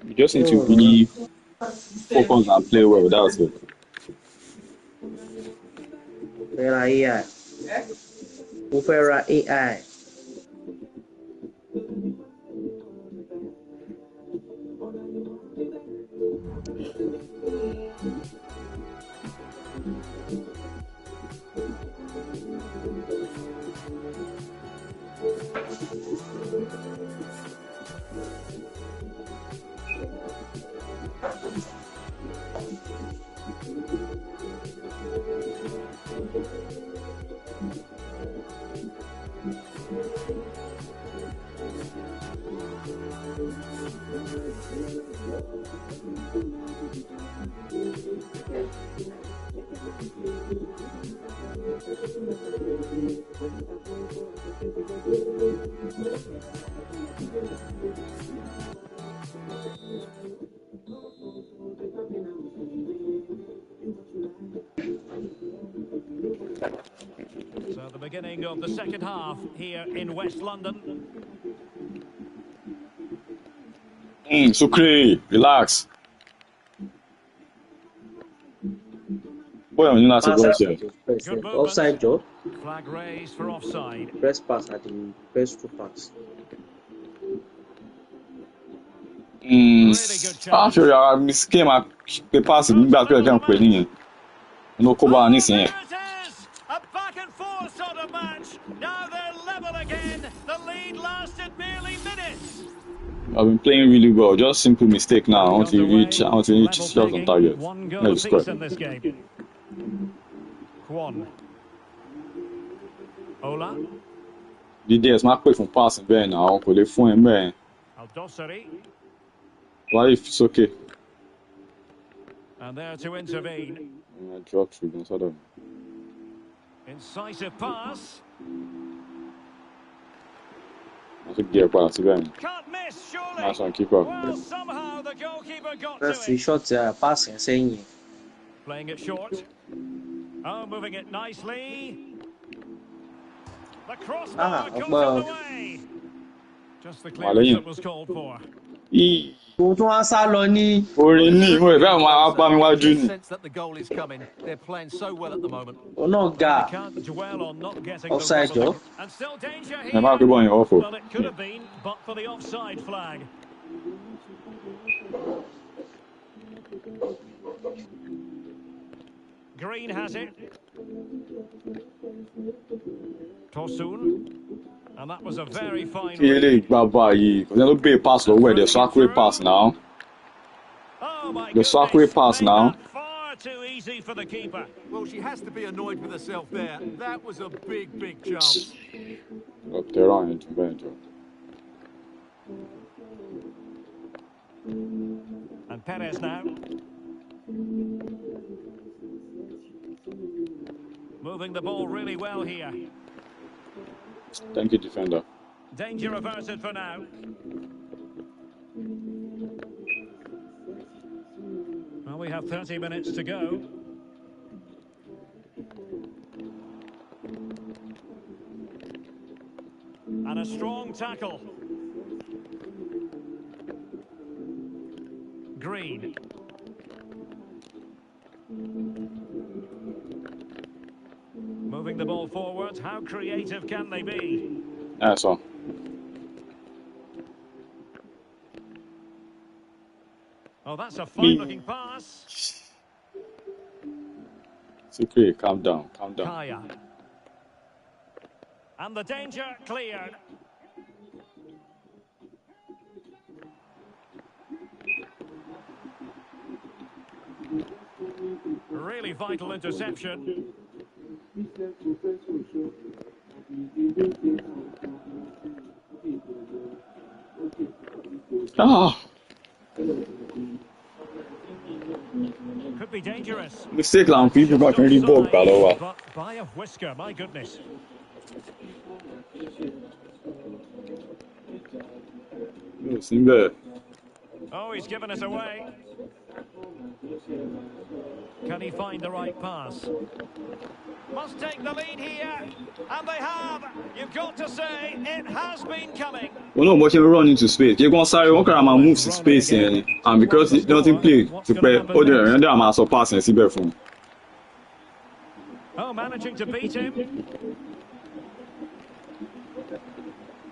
You just need to really focus and play well. That's it. Where are AI? Where are AI? So the beginning of the second half here in West London. Sucre, relax. Boy, I'm not Offside job. Flag raised for offside. Press pass at the first two pass. Really good chance. After you miscame the pass, you back to the play. No cover anything. There it is! A back and forth sort of match. Now they're level again. The lead lasted merely minutes. I've been playing really well. Just simple mistake now. Until you reach shots on target. One goal apiece in this game. Kwon. Ola. The days my play from passing there now. Could they phone him? Al-Dossari. Why if it's okay? And there to intervene. I dropped through them, sort of. Incisive pass. I should get past again. Can't miss, surely. Nice one, keeper. Well, somehow the goalkeeper got That's to the it. shot passing, saying. Playing it short. Oh, moving it nicely. The crossbar goes on the way. Just the clearance that was called for. Sense that the goal is coming. They're playing so well at the moment. They can't dwell on not getting offside the job. And still danger here. Awful. Well, it could have been, but for the offside flag. Green has it. Tosun. And that was a very fine pass where the Sakura pass now. Oh my The Sakura pass now. Far too easy for the keeper. Well, she has to be annoyed with herself there. That was a big chance. Up there on it, And Perez now. Moving the ball really well here. Thank you, defender. Danger averted for now. Well, we have 30 minutes to go. And a strong tackle. Green. Moving the ball forward. How creative can they be? That's all. Oh, that's a fine-looking pass. It's okay. Calm down. Calm down. Kaya. And the danger cleared. Really vital interception. Ah, Could be dangerous. mistake là, people back already ball, But by a whisker, my goodness. Simba. Oh, he's given us away. Can he find the right pass? Must take the lead here. And they have. You've got to say, it has been coming. We know watching run into space. You're going to sorry, one can move to space and because it doesn't play to play other and then I'm surpassing Simba from. Oh, managing to beat him.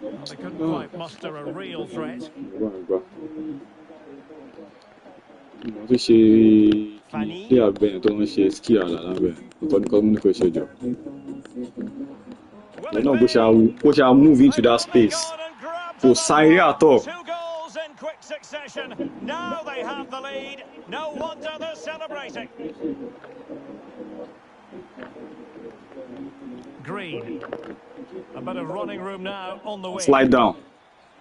Well, they couldn't quite muster a real threat. Fanny. Yeah, Ben, don't share ski on that. We shall move into that space. So, sorry at all. 2 goals in quick succession. Now they have the lead. No wonder they're celebrating. Green. A bit of running room now on the wing. Slide down.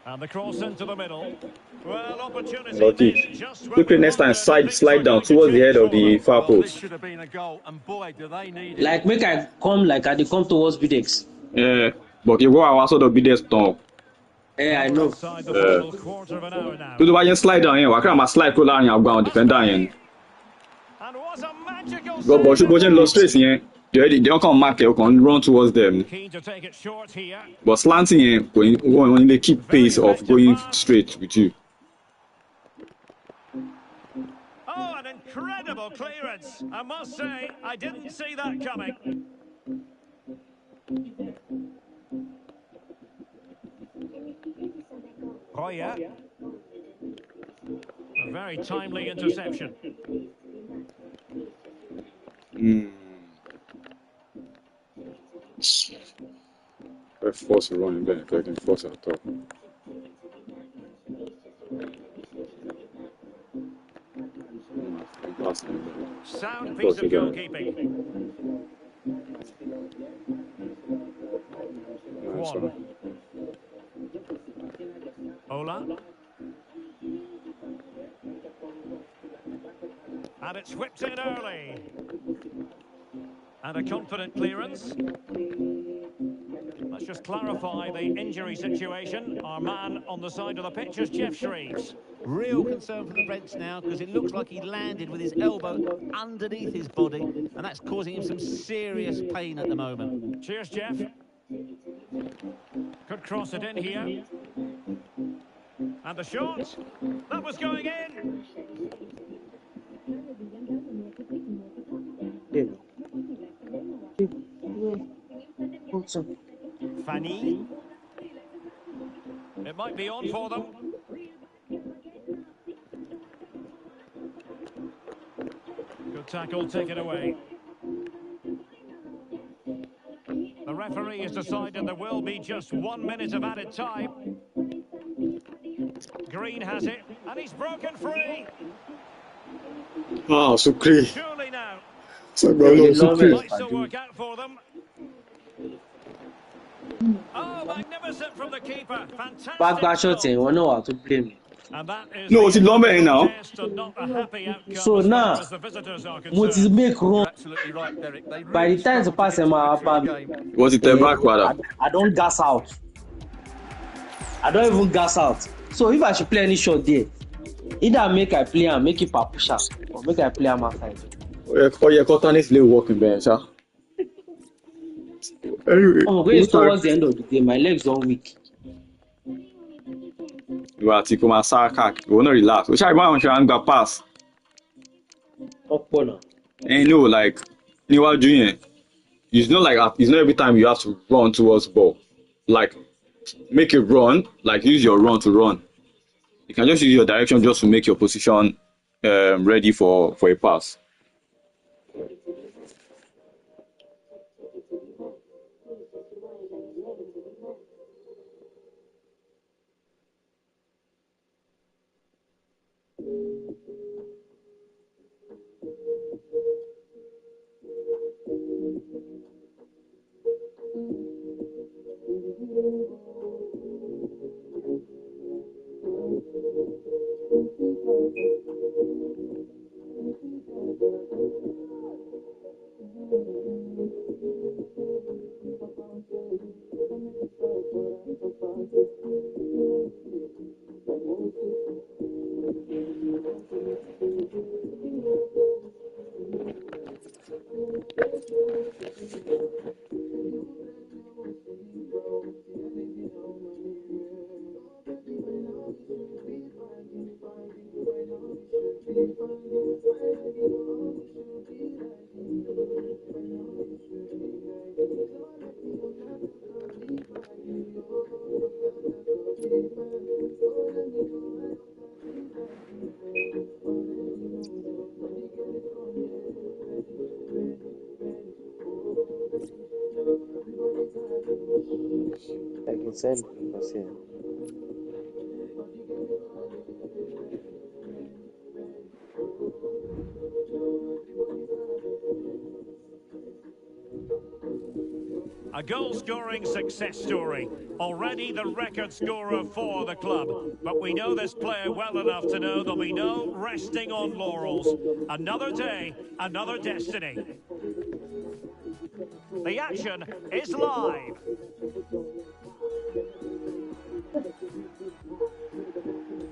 And the cross into the middle. Well, opportunity. Okay. Quickly next time, slide down towards the head of the far post. Should have been a goal, and boy, do they need it. Like make I come like I dey come towards Bidex. Yeah, but you go also the biggest storm. Yeah, I know. Inside the final quarter of an hour now. To the way you slide down here, I can't slide pull down here, go on defender here. And what a magical Go, but you go just lost straight here. They don't come mark it, can run towards them. Keen to take it short here. But slanting here, when they keep pace of going straight with you. Oh, an incredible clearance. I must say, I didn't see that coming. Oh, yeah. A very timely interception. I force a running back, I can force at top. Sound piece of goalkeeping. One. Ola. And it's whipped in early. And a confident clearance. Let's just clarify the injury situation. Our man on the side of the pitch is Jeff Shreves. Real concern for the Reds now because it looks like he landed with his elbow underneath his body and that's causing him some serious pain at the moment. Cheers, Jeff. Could cross it in here. And the shot. That was going in. Fanny. It might be on for them. Good tackle, take it away. The referee has decided there will be just 1 minute of added time. Green has it, and he's broken free. Ah, so clear. Surely now. So clear. Might still work out for them. Oh, magnificent. Magnificent from the keeper. Back Fantastic. shot, you know how to blame me. And that is No, it's the Lombe end of the now. test and not a happy outcome So as far now, as the visitors are what is concerned. make You're wrong? absolutely right, Derek. They By really the time the struggled to pass get him to out, grips with the game. Was it a back, brother? I don't gas out. I don't even gas out. So if I should play any shot there, either make I play and make it per pusher, or make I play him outside. Oh yeah, Cotton play working bench, huh? Anyway, Oh, wait, towards the end of the day, my legs don't weak. you are to come and sack. You wanna relax. Which I want to pass. Up corner. And you know, like you are doing it. It's not like it's not every time you have to run towards ball. Like make a run, like use your run to run. You can just use your direction just to make your position ready for a pass. I can send because yeah. A goal-scoring success story. Already the record scorer for the club. But we know this player well enough to know there'll be no resting on laurels. Another day, another destiny. The action is live.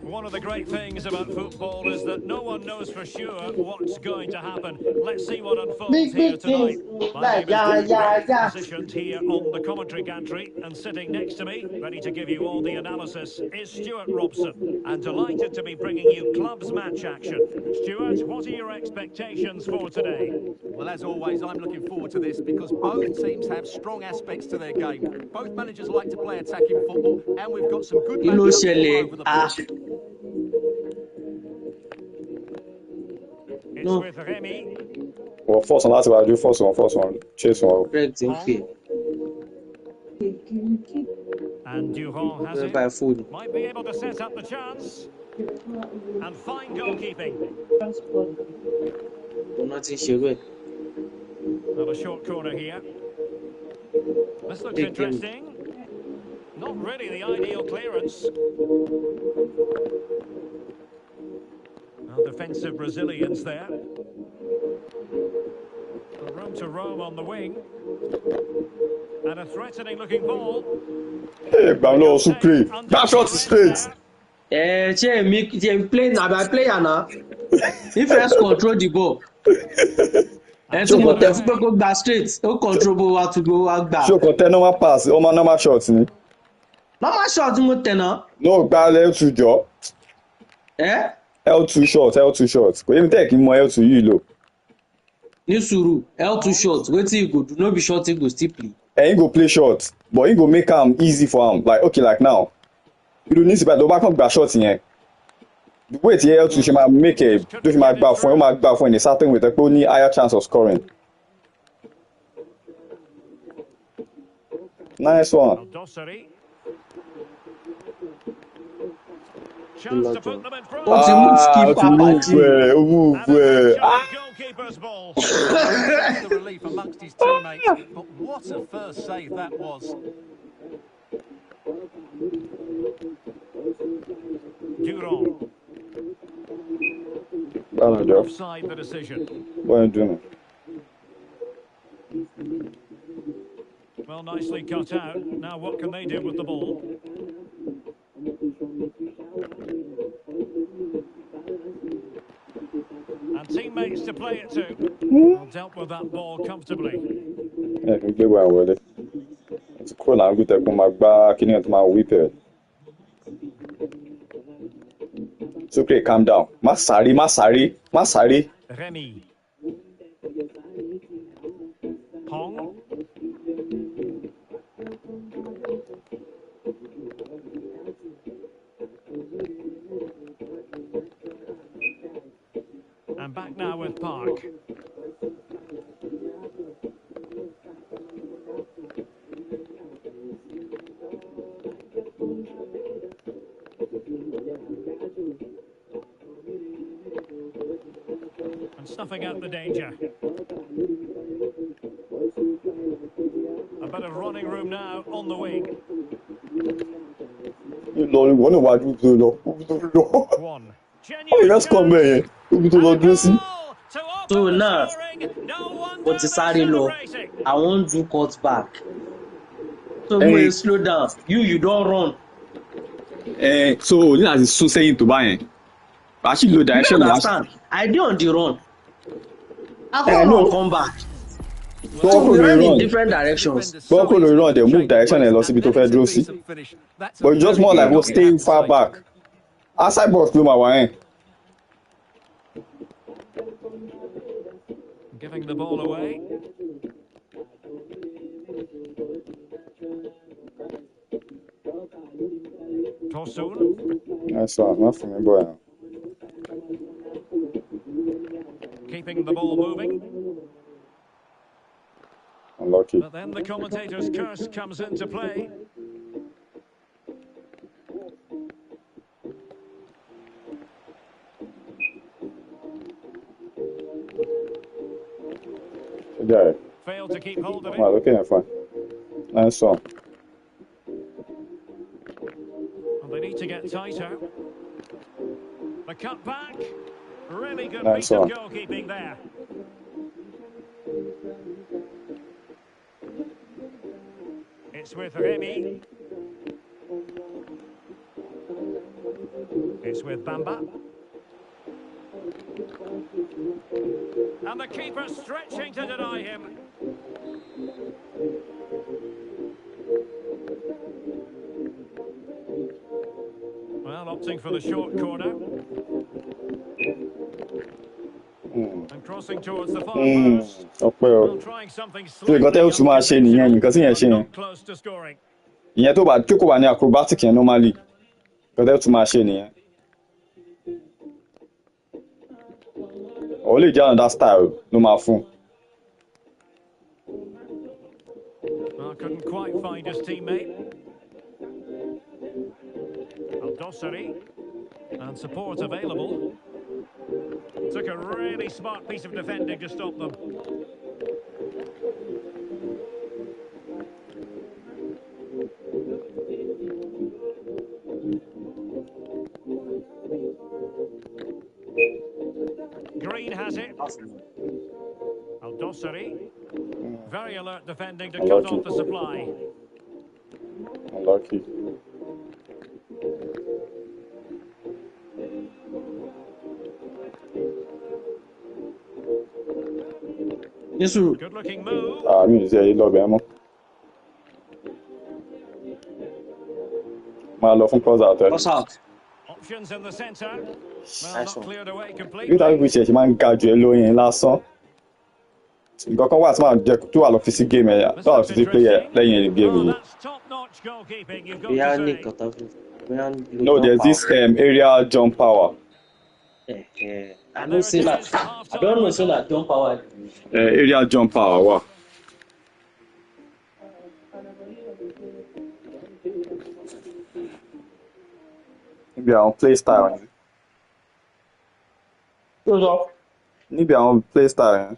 One of the great things about football is that no one knows for sure what's going to happen. Let's see what unfolds here tonight. My name is Dave, positioned here on the commentary gantry, and sitting next to me, ready to give you all the analysis, is Stuart Robson. And delighted to be bringing you clubs match action. Stuart, what are your expectations for today? Well, as always, I'm looking forward to this because both teams have strong aspects to their game. Both managers like to play attacking football, and we've got some good matchups all over the pitch. It's with Remy. Well, first one, that's what I do. First one, chase one. Correct, okay. And Durand has By it. food. Might be able to set up the chance. And fine goalkeeping. But nothing sure. Well, a short corner here. This looks Big game. interesting. Not really the ideal clearance. Well, defensive Brazilians there. The room to roam on the wing. And a threatening looking ball. Hey, Bamlo, Supri. That shot is straight. Play now, by player now. If let's control the ball. And so what if we go back straight? No control ball to go back. Show content normal pass, normal shots ni. Normal shot mo now. No, bad L2 job. L2 shots. Kò yẹ mi tẹ́ kí n mọ L2 yìí lò. Ní sùúrù, L2 shot, wetin you go do? No be short, you go still play. And he go play short, but he go make am easy for him. Like, okay, like now. You don't need to buy the back of the shot yẹn. The way tí L2 ṣe máa make a tó fi máa gbà fún ẹ, ó máa gbà fún ẹ ní certain way tó pé ó ní higher chance of scoring. Nice one. Chance to put them in front. Move. Goalkeeper's ball. The relief amongst his teammates, but what a first save that was. Durand. Joe. Offside the decision. What are you doing? Well, nicely cut out. Now what can they do with the ball? And teammates to play it to. Well, dealt with that ball comfortably. Yeah, we play well with it. It's cool now. We take my back. You know, my whip it. It's okay. Calm down. Masari. Remy. Hong. And back now with Park. And snuffing out the danger. A bit of running room now on the wing. You don't want to watch you do no. One. Oh, let's come here. We do not do see. So now, but the sorry law, I won't do cut back. So Hey. when slow down, you don't run. So this is so saying to buy. Actually, low You direction. don't understand. I did on the run. I I can't know. come back. Go So we ran in run. different directions. Go run. They move direction and lost a bit of draw see. But it's just more like we'll stay far back. Outside box, no matter. Giving the ball away. Tosun. That's all. Not for me, boy. Keeping the ball moving. Unlucky. But then the commentator's curse comes into play. Yeah. Failed to keep hold of it. Well, okay, fine. Nice one. Well, they need to get tighter. The cut back. Really good Nice piece of one. goalkeeping there. It's with Remy. It's with Bamba. And the keeper stretching to deny him. Well, opting for the short corner. And crossing towards the far post. Well, trying something slightly unconventional, not close to scoring. Ìyẹn tó bá jókòó wà ní acrobatic yẹn normally. Kọ́tẹ́ tún máa ṣe nìyẹn. Ó lè jẹ́ another style ló máa fún. Well, couldn't quite find his teammate. Al-Dossari. And support available. Took a really smart piece of defending to stop them. Green has it. Al-Dossari. Very alert defending to cut off the supply. Unlucky. Yes, sir. Good looking move. Mi ò ṣe lọ bẹ́ẹ̀ mọ́. Máa lọ fún cross out ẹ. What's out? Options in the centre. Well, Nice not one. cleared away Bí completely. táwọn ìbí ṣe máa ń ga jù ẹ lóyìn lásán. Nǹkan kan wà tí máa jẹ tó wà lọ fi sí game ẹ̀yà tó wà lọ fi sí player lẹ́yìn game Well, yìí. that's top-notch goalkeeping, you've got We are to Nick say. Kotafi. No, there's this area jump power. I know say that. I don't know say that jump power. Area jump power wà. Níbi àwọn play style yẹn. Níbi àwọn play style yẹn.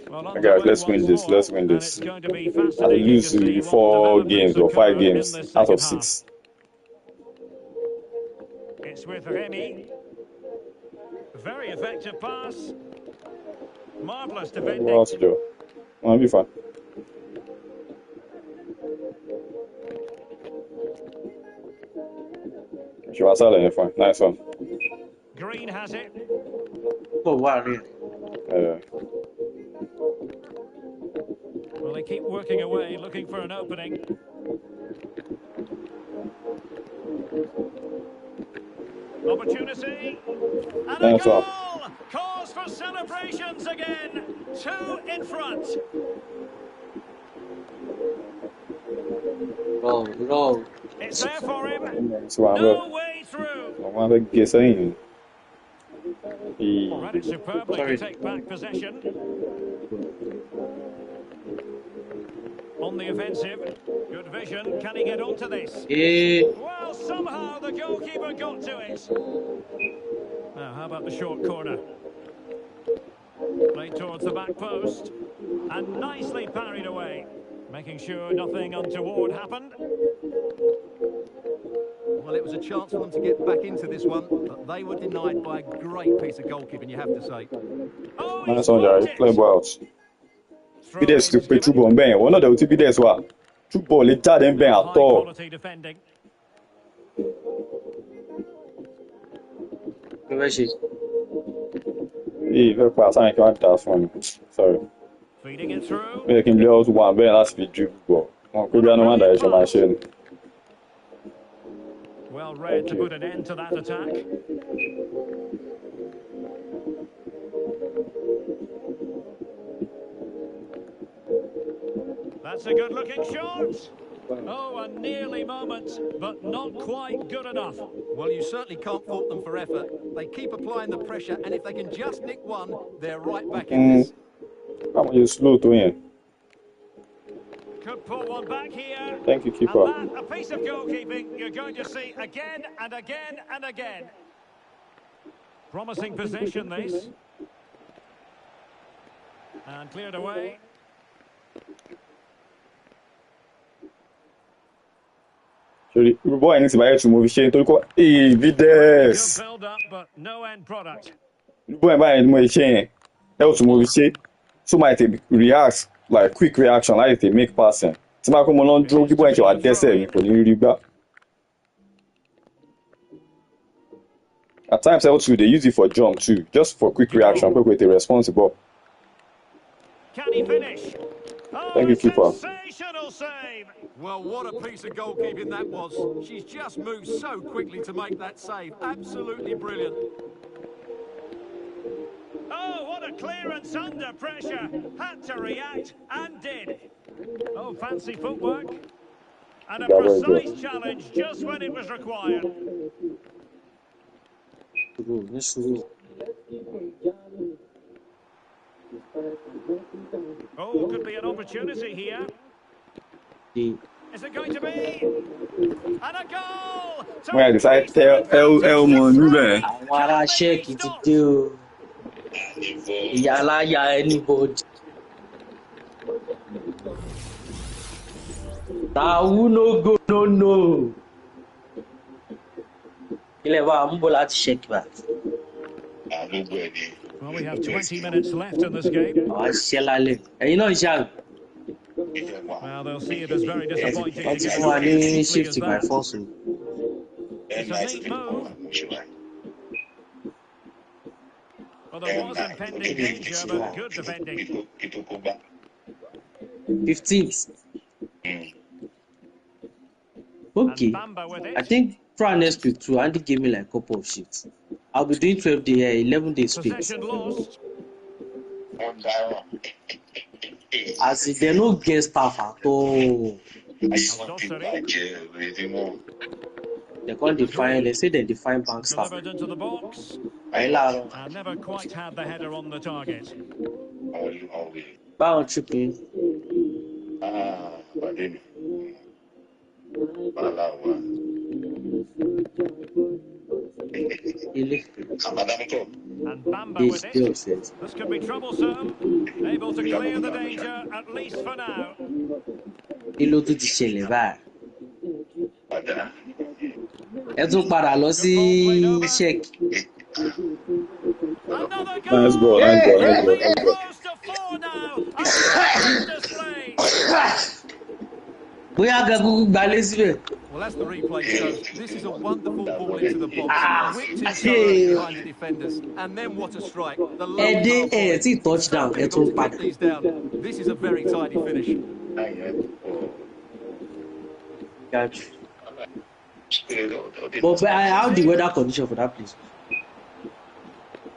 Well, Guys, let's win once this. more, Let's win and this. it's going to be I fascinating to lose see what 4 games developments or 5 occur in games this out of second half. 6. It's with Remy. Very effective pass. Marvellous What defending. else to do? I'll be fine. She was out there, fine. Nice one. Green has it. But worry. Well, they keep working away, looking for an opening. Opportunity. And a Nice goal! one. Cause for celebrations again. 2 in front. No. It's there for him. So I'm No way through. going to get saying. Read it superbly to take back possession. On the offensive. Good vision. Can he get onto this? Well, somehow the goalkeeper got to it. Now, how about the short corner? Played towards the back post. And nicely parried away. Making sure nothing untoward happened. Well, it was a chance for them to get back into this one, but they were denied by a great piece of goalkeeping, you have to say. Oh, Nice one, Jerry. Play ball out. Throw Be there to play true ball. Ben, one of the two be there as well. True ball, it's out and Ben at high all. quality defending. Hey, very fast. I can't pass one. Sorry. Feeding it through. We can play out one Ben last speed dribble ball. Could be another direction machine. Well read to put an end to that attack. That's a good looking shot. Oh, a nearly moment, but not quite good enough. Well, you certainly can't fault them for effort. They keep applying the pressure, and if they can just nick one, they're right back in this. I'm just slow to him. Could pull one back here. Thank you, keeper. And that, a piece of goalkeeping you're going to see again and again and again. Promising possession, this. And cleared away. The boy needs to buy to movie chain to go. Hey, Vides. Good build up, but no end product. The boy buy movie chain. Else movie chain. So might react like quick reaction like they make passing. Tí máa kó mo lọ dúró kí bóyá ṣe wà dẹ́sẹ̀ yìí kò ní rí gbá. At times L2 they use it for jump too, just for quick reaction. Quick with the responsible. Can he finish? Oh, Thank you, keeper. sensational save. Well, what a piece of goalkeeping that was. She's just moved so quickly to make that save. Absolutely brilliant. Oh, what a clearance under pressure. Had to react and did. Oh, fancy footwork. And a precise challenge just when it was required. Oh, could be an opportunity here. Is it going to be? And a goal! Where I decide L Manu. Wala shake it do. Yala ya anybody. Now no go no. I'm going to shake back. Well, we have 20 minutes left in this game. And you know, Jean. Well, they'll see it as very disappointing to get Why away didn't as shift by that. force? It's a neat move. Well, there was impending danger, but good defending. 15th. Okay. I think Fran next week too. Andy gave me like a couple of shifts. I'll be doing 12 day, 11 days straight. Possession lost. As if they're no guest staff at all. They can't define. They say they define bank staff. Delivered into the box. And And never quite had the header on the target. bound tripping. And Bamba with it. This could be troublesome. Able to clear the danger, at least for now. Ìlò tó ti ṣẹlẹ̀ báyìí. Ẹ tún padà lọ sí check. Another goal! Nice ball, nice ball, nice ball, Lead nice ball. close to 4 now. A brilliant display. Bóyá Gagugu gbalé síbẹ̀. Well, as the replay shows, this is a wonderful ball into the box. Whipped in Hey. behind the defenders. And then what a strike. The low Ẹ dé power ẹ̀ tí touchdown ẹ tún to padà. get these down. This is a very tidy finish. Gotcha. But how the weather condition for that place?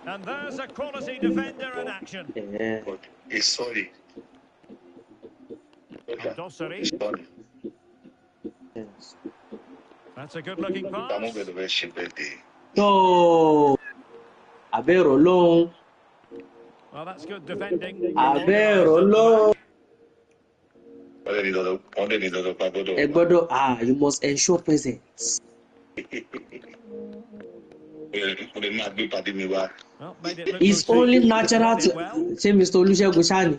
And there's a quality defender in action. Yeah. He's sorry. Dosseri. Yes. That's a good-looking pass. No. Abẹ́rọ̀ lóhun. Well, that's good defending. Abẹ́rọ̀ lóhun. Ẹ gbọ́dọ̀ you must ensure presence. Well, made it look It's routine. only natural to Well. ṣé Mr. Olúṣẹ́gun Ṣáni.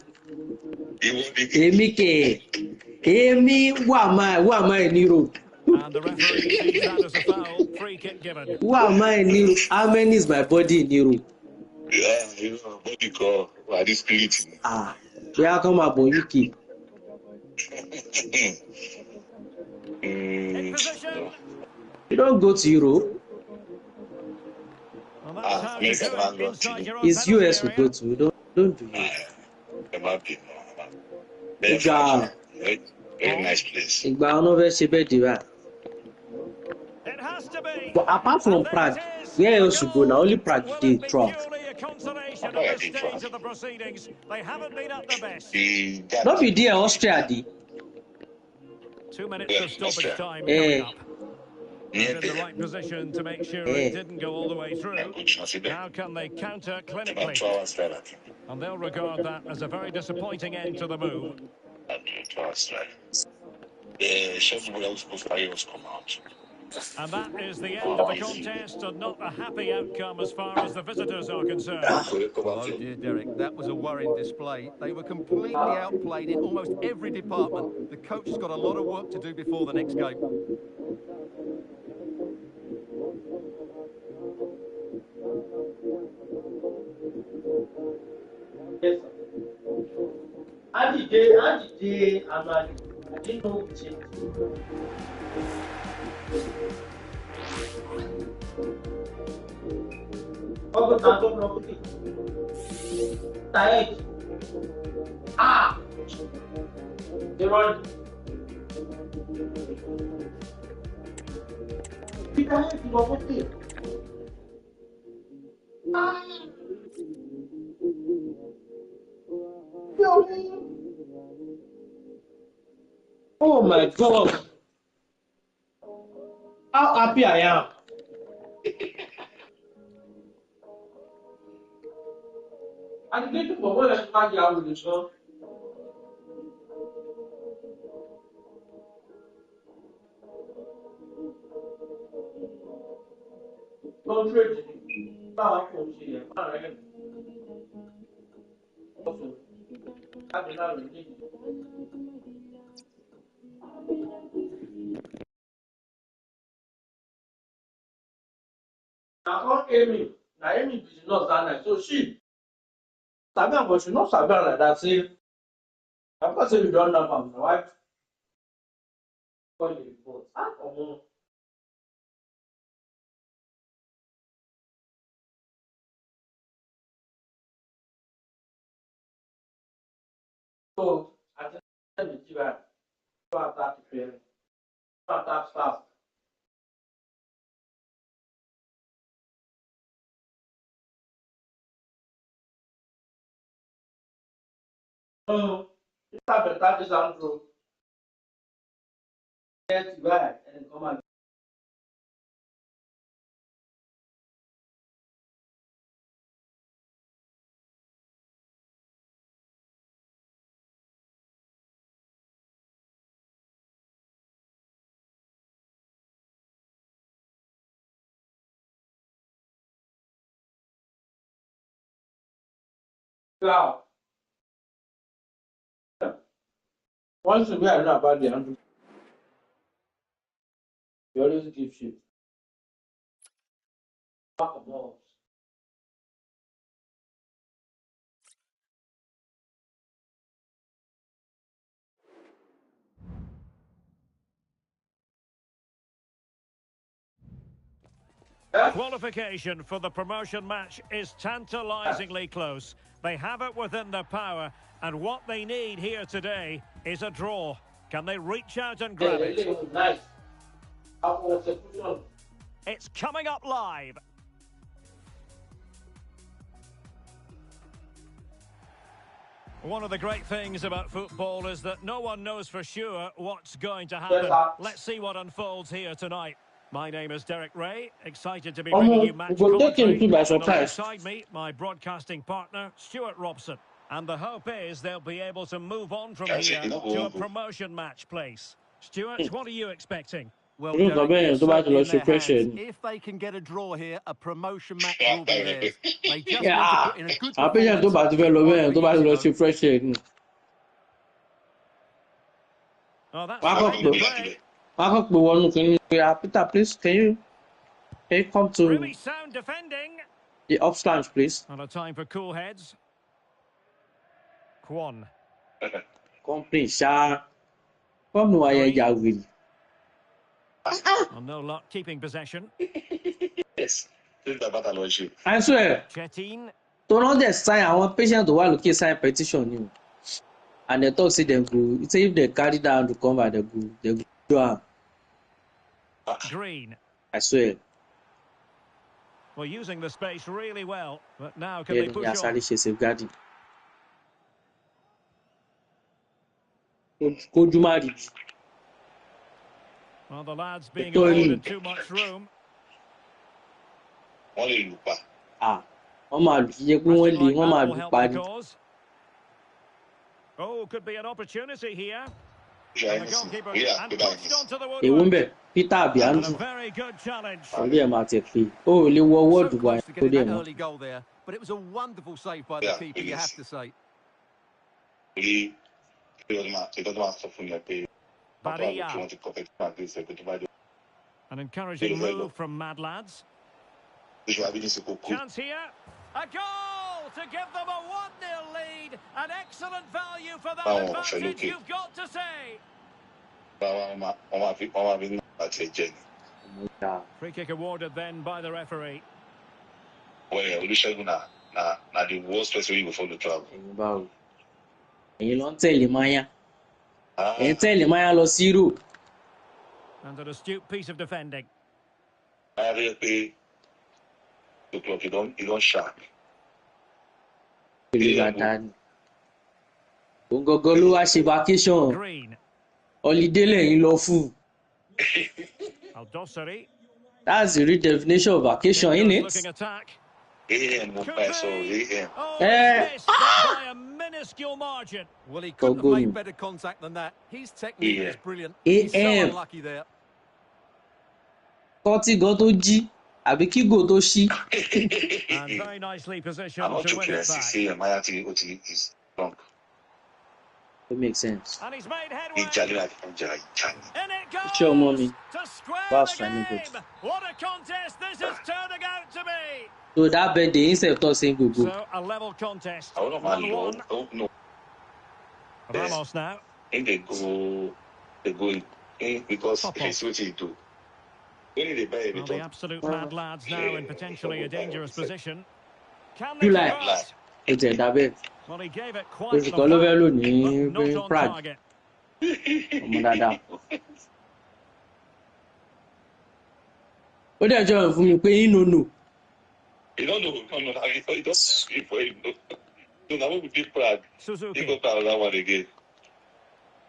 Èmi who am I in Europe? And the referee sees that as a foul. Free kick given. Who am I in Europe? How many is my body in Europe? Yeah, you know, body call. What is spirit? Where come about UK? In position. You don't go to Europe. Well, that's how you do it inside your own It's penalty US we area. go to. We don't do it. Very nice place. Ìgbà ọ̀nà fẹ́ ṣe bẹ́ẹ̀ dé báyìí. It has to be. But apart from And there Prague, it is. where else you go now? Only Prague Will they it be throughout. purely a consolation at this stage of the proceedings? They haven't been at their best. Not be there Austria di. 2 minutes of stoppage time Eh. coming up. He's in the right position to make sure it didn't go all the way through. How can they counter clinically? And they'll regard that as a very disappointing end to the move. And that is the end of the contest, and not a happy outcome as far as the visitors are concerned. Oh dear, Derek, that was a worrying display. They were completely outplayed in almost every department. The coach has got a lot of work to do before the next game. Yes, sir. Andy Day, and I didn't know which it. Ọgbọ́n náà tó lọ kúti. Taek. Irọ́ ni. Bí Taek lọ kúti. Oh my God! How happy I am! And the people for what I have with the show. Don't trade it. Báwa kò ṣe yẹn, báwa rẹ̀ ọ̀sùn láti láàrin ní ìlú. Na all Amy, na Amy be the nurse that night, so she sabi am, but she no sabi am like that. Say, of course, say you don know am, na why call the report. Omo. So, I just tell the chief, go attack the parent, go attack staff. You have better this and go. Get right and come and Wow. Once we are not about the 100, you always give shit. Back of balls. Qualification for the promotion match is tantalisingly close. They have it within their power, and what they need here today is a draw. Can they reach out and grab it? Nice. After execution. It's coming up live. One of the great things about football is that no one knows for sure what's going to happen. Let's see what unfolds here tonight. My name is Derek Ray, excited to be bringing you match commentary. Alongside me, my broadcasting partner, Stuart Robson. And the hope is they'll be able to move on from here to a promotion match place. Stuart, what are you expecting? Well, Derek, it's certainly in their hands. If they can get a draw here, a promotion match will be theirs. They just need to put in a good performance. Oh, that's play. Peter, please, can you come to Really sound defending. the off lounge, please? And a time for cool heads. Kwon. Come, please, sir. Come no I will. Well, no luck keeping possession. Yes. This is about allergy. I swear, Chetin. don't understand. I want patient to want to sign petition. And they talk, say them go. It's if they carry down to come by the go. They go do am. Green. I swear. Well, using the space really well, but now can they push on? Safeguarding. Could you marry? Well, the lads being afforded too much room. Ah, one Will help the cause. Oh, could be an opportunity here. And the goalkeeper and pushed onto the woodwork. And a very good challenge. So close to getting that early goal there, but it was a wonderful save by the keeper, you have to say. Barilla. An encouraging move from Mad Lads. Chance here. A goal to give them a 1-0 lead. An excellent value for that advantage, you've got to say. Free kick awarded then by the referee. The worst person we before the club. You don't tell him, Maya. You tell him, Maya, lo zero. And an astute piece of defending. I really pay the club. You don't sharp. Gogolu a ṣe vacation. Green. Holiday lẹ́yìn lọ fún. Al-Dossari. That's the real definition of vacation, isn't it? Looking attack. Oh, missed by a minuscule margin. Well, he couldn't have made better contact than that. His technique is brilliant. He's so unlucky there. Kọ́tí gan tó jí, àbí kí gò tó ṣí. And very nicely positioned to win it back. That makes sense. And he's made headway. In it goes Show mommy. to square That's the game. good. What a contest this is turning out to be. So that birthday, instead of talking saying go. So a level contest. 1-1. Ramos now. They go because it's what you do. Well, the absolute Mad Lads now in potentially a dangerous position. Can You they like convert? It's a dabe. Well, he gave it quite Oṣù the kan ló fẹ́ lò but ní not on Prague. target. Ọmọ dáadáa. Ó dẹ̀ jọ fún mi pé yín nò nò. You don't know. No, you don't speak for him. So now we be Prague. Suzuki. You go to that one again.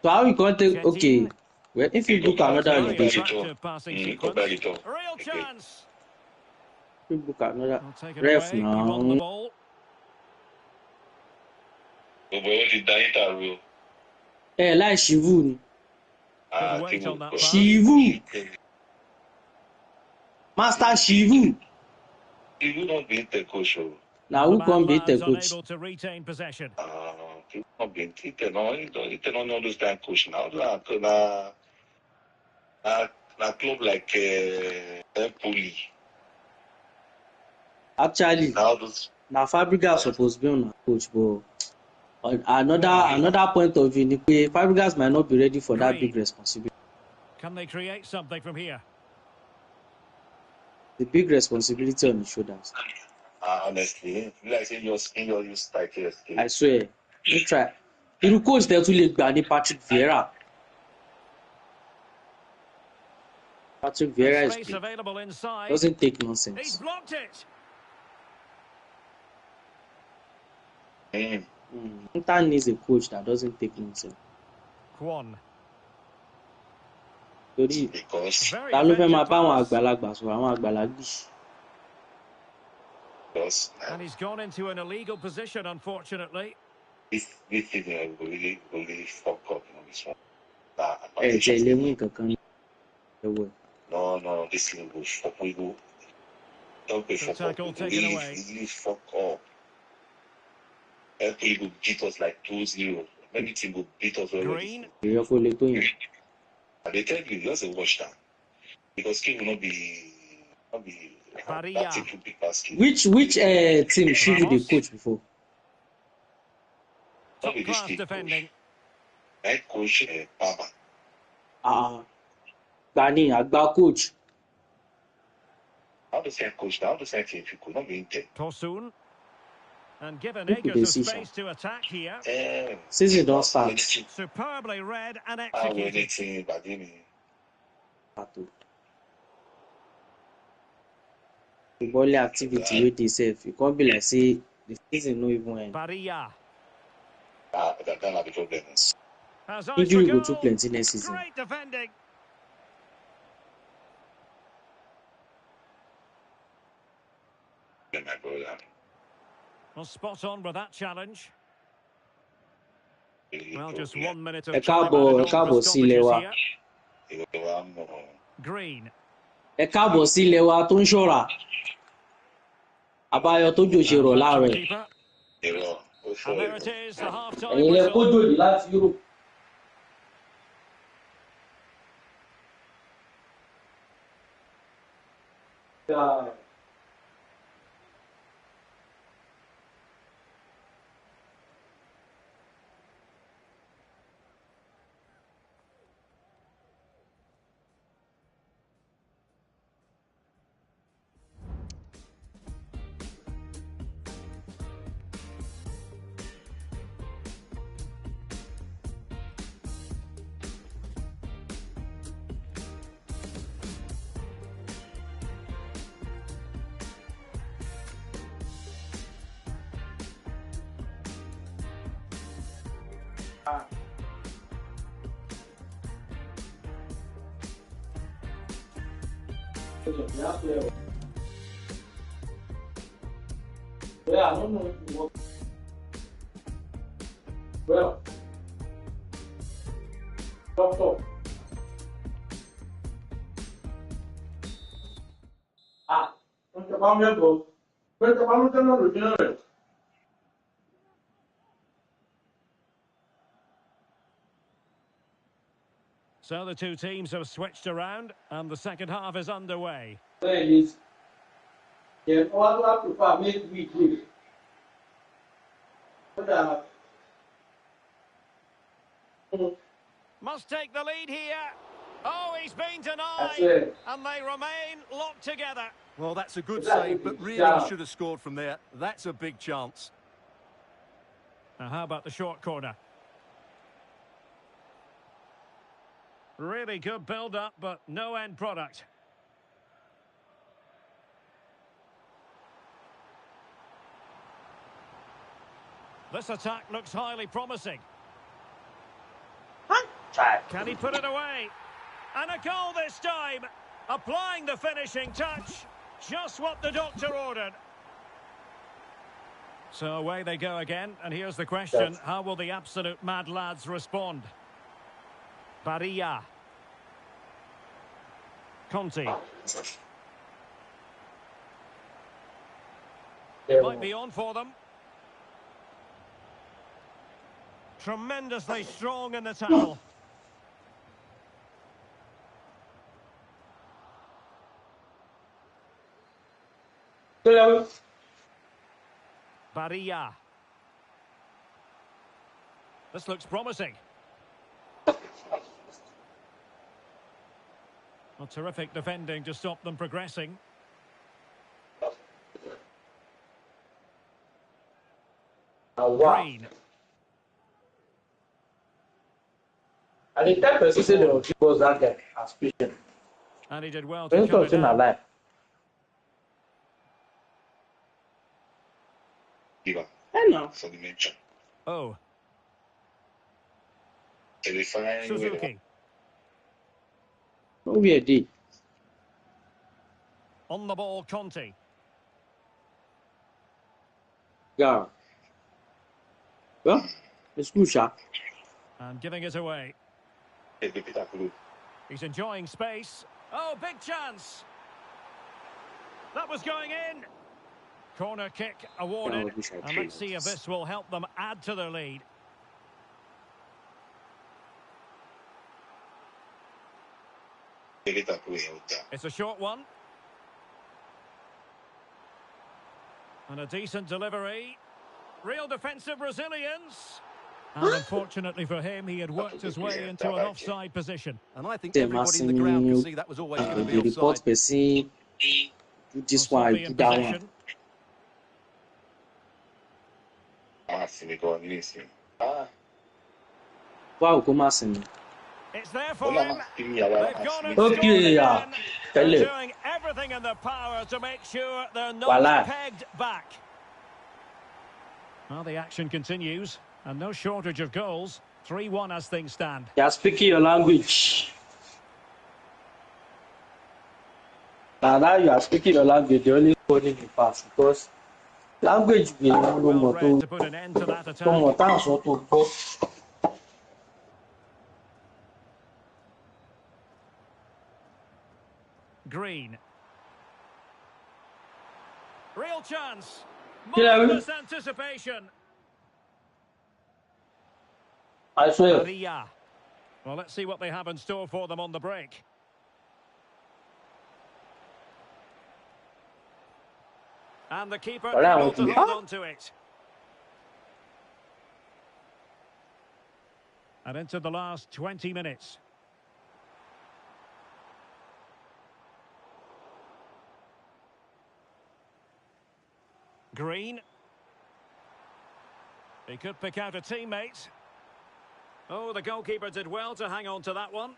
So how we can take, okay, well, if you book another Very location, attractive passing Go back sequence. it Real chance. if you book another I'll take it ref away. He won the now. ball. So we want the interview. Láì ṣìvù ni. Good weight on that pass. Ṣìvù. Master ṣìvù. He will not be the coach. Now The who mad can beat the lads coach? unable to retain possession. People been thinking, no, you don't know those kind of coach now. Na club like Empoli. Actually, Now those now Fabregas supposed to be on a coach, but another point of view, Fabregas might not be ready for that big responsibility. Can they create something from here? The big responsibility on his shoulders. honestly, like say your skin, your strike here. I swear. You try. Irú coach tẹ́ tún lè gbà ní Patrick Vieira. Patrick Vieira is Space great. available inside. Doesn't take He's nonsense. blocked it. Inter needs a coach that doesn't take nonsense. Kwon. Torí Because ta ló fẹ́ máa bá àwọn pass. àgbàlagbà sọ̀rọ̀ àwọn àgbàlagbì. And he's gone into an illegal position, unfortunately. this thing will really fuck up, this one. Ẹ jẹ́ ilé mú nǹkan kan ní ẹ̀wọ̀. No, this thing will fuck. We go. Don't be fuck up. Tackle We taken really, away. really fuck up. LP will beat us like 2-0. Many teams will beat us already. Green. Èèyàn kò lè tó yẹn. And they tell you, just watch that. Because King will not be Barilla. that team will be basket. Which team Shivu dey coach before? Top Not be this class team defending. coach. Head coach Baba. Gbani àgbà coach. How does head coach now? How does head team if you could not be Inter? Tosun. And given People acres dey of see space to attack here. Season don start. Superbly read and I executed. anything, but then Football activity wey dey sef, e come be like say the season no even end. Barilla. that not the problem. Has eyes Injury for go goal. too plenty next season. Great defending. My brother. Well, spot on with that challenge. Really Well, just problem. 1 minute Ẹ of time káàbọ̀ added on for sí ilé stoppages wa. here. Green. Ẹ káàbọ̀ sí ilé wa tó ń ṣọ́ra. Àbáyọ tó jò ṣe rọ̀ láàárọ̀ ẹ̀. Keeper. And there it is, the half-time Ẹ̀yin lẹ kó whistle. jòdì láti Europe. Well, I don't know if you want. Well, doctor. Don't you want me to go? Don't you want me to know the general? So the two teams have switched around and the second half is underway. There it is. Yeah, all I prefer make we do. But Must take the lead here. Oh, he's been that's denied. it. And they remain locked together. Well, that's a good Exactly. save, but really Yeah. he should have scored from there. That's a big chance. Now, how about the short corner? Really good build-up, but no end product. This attack looks highly promising. Can he put it away? And a goal this time. Applying the finishing touch. Just what the doctor ordered. So away they go again. And here's the question. How will the absolute mad lads respond? Barilla. Conti. Might be on for them. Tremendously strong in the tackle. Barilla. This looks promising. Well, terrific defending to stop them progressing. Green. And the type person said they will give us that guy as patient. And he did well to cut it down. Alive. I know. For the mention. Oh, Suzuki. Suzuki. No be a day. On the ball, Conte. Yeah. Well, it's good shot. And giving it away. He's enjoying space. Oh, big chance. That was going in. Corner kick awarded. And let's see if this will help them add to their lead. It's a short one. And a decent delivery. Real defensive resilience. And unfortunately for him, he had worked his way into an offside position. And I think everybody in the ground can see that was always going to be offside. Person, do this one, do that one. Wow, come on, It's there for him. They've gone and Okay, scored yeah. again. Tell They're you. doing everything in their power to make sure they're not pegged back. Well, the action continues, and no shortage of goals. 3-1 as things stand. You are speaking your language. Now you are speaking your language, the only one in the past because language be Well read to put an end to that attack. Green. Real chance. Marvelous anticipation. I swear. Maria. Well, let's see what they have in store for them on the break. And the keeper able to hold on to it. And into the last 20 minutes. Green. He could pick out a teammate. Oh, the goalkeeper did well to hang on to that one.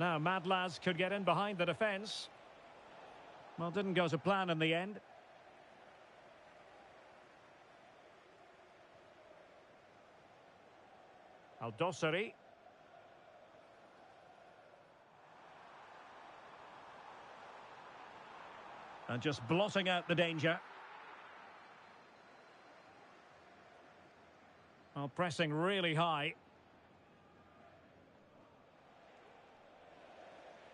Now, Mad Lads could get in behind the defence. Well, didn't go to plan in the end. Al-Dossari. And just blotting out the danger. Well, pressing really high.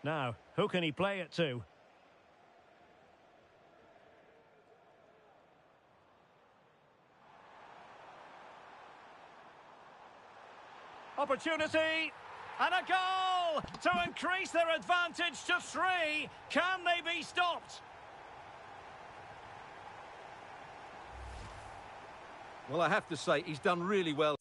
Now, who can he play it to? Opportunity! And a goal! To increase their advantage to 3. Can they be stopped? Well, I have to say, he's done really well.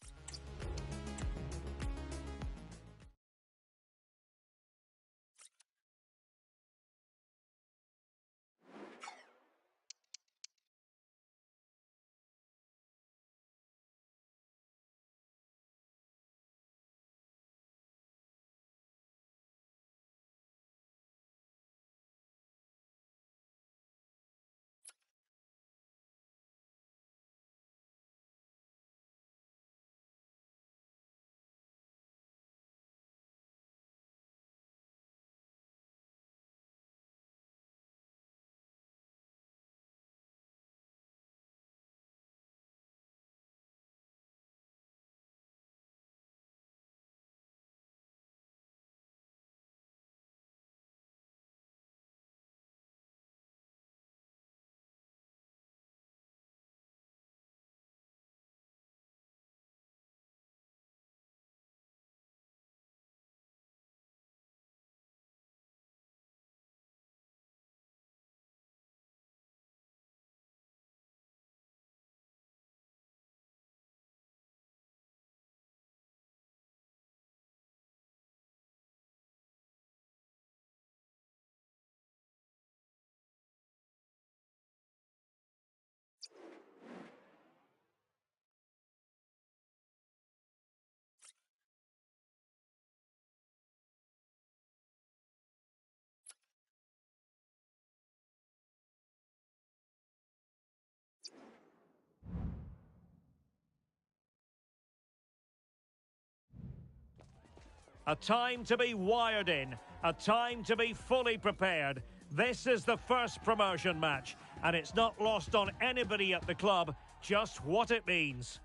A time to be wired in, a time to be fully prepared. This is the first promotion match, and it's not lost on anybody at the club just what it means.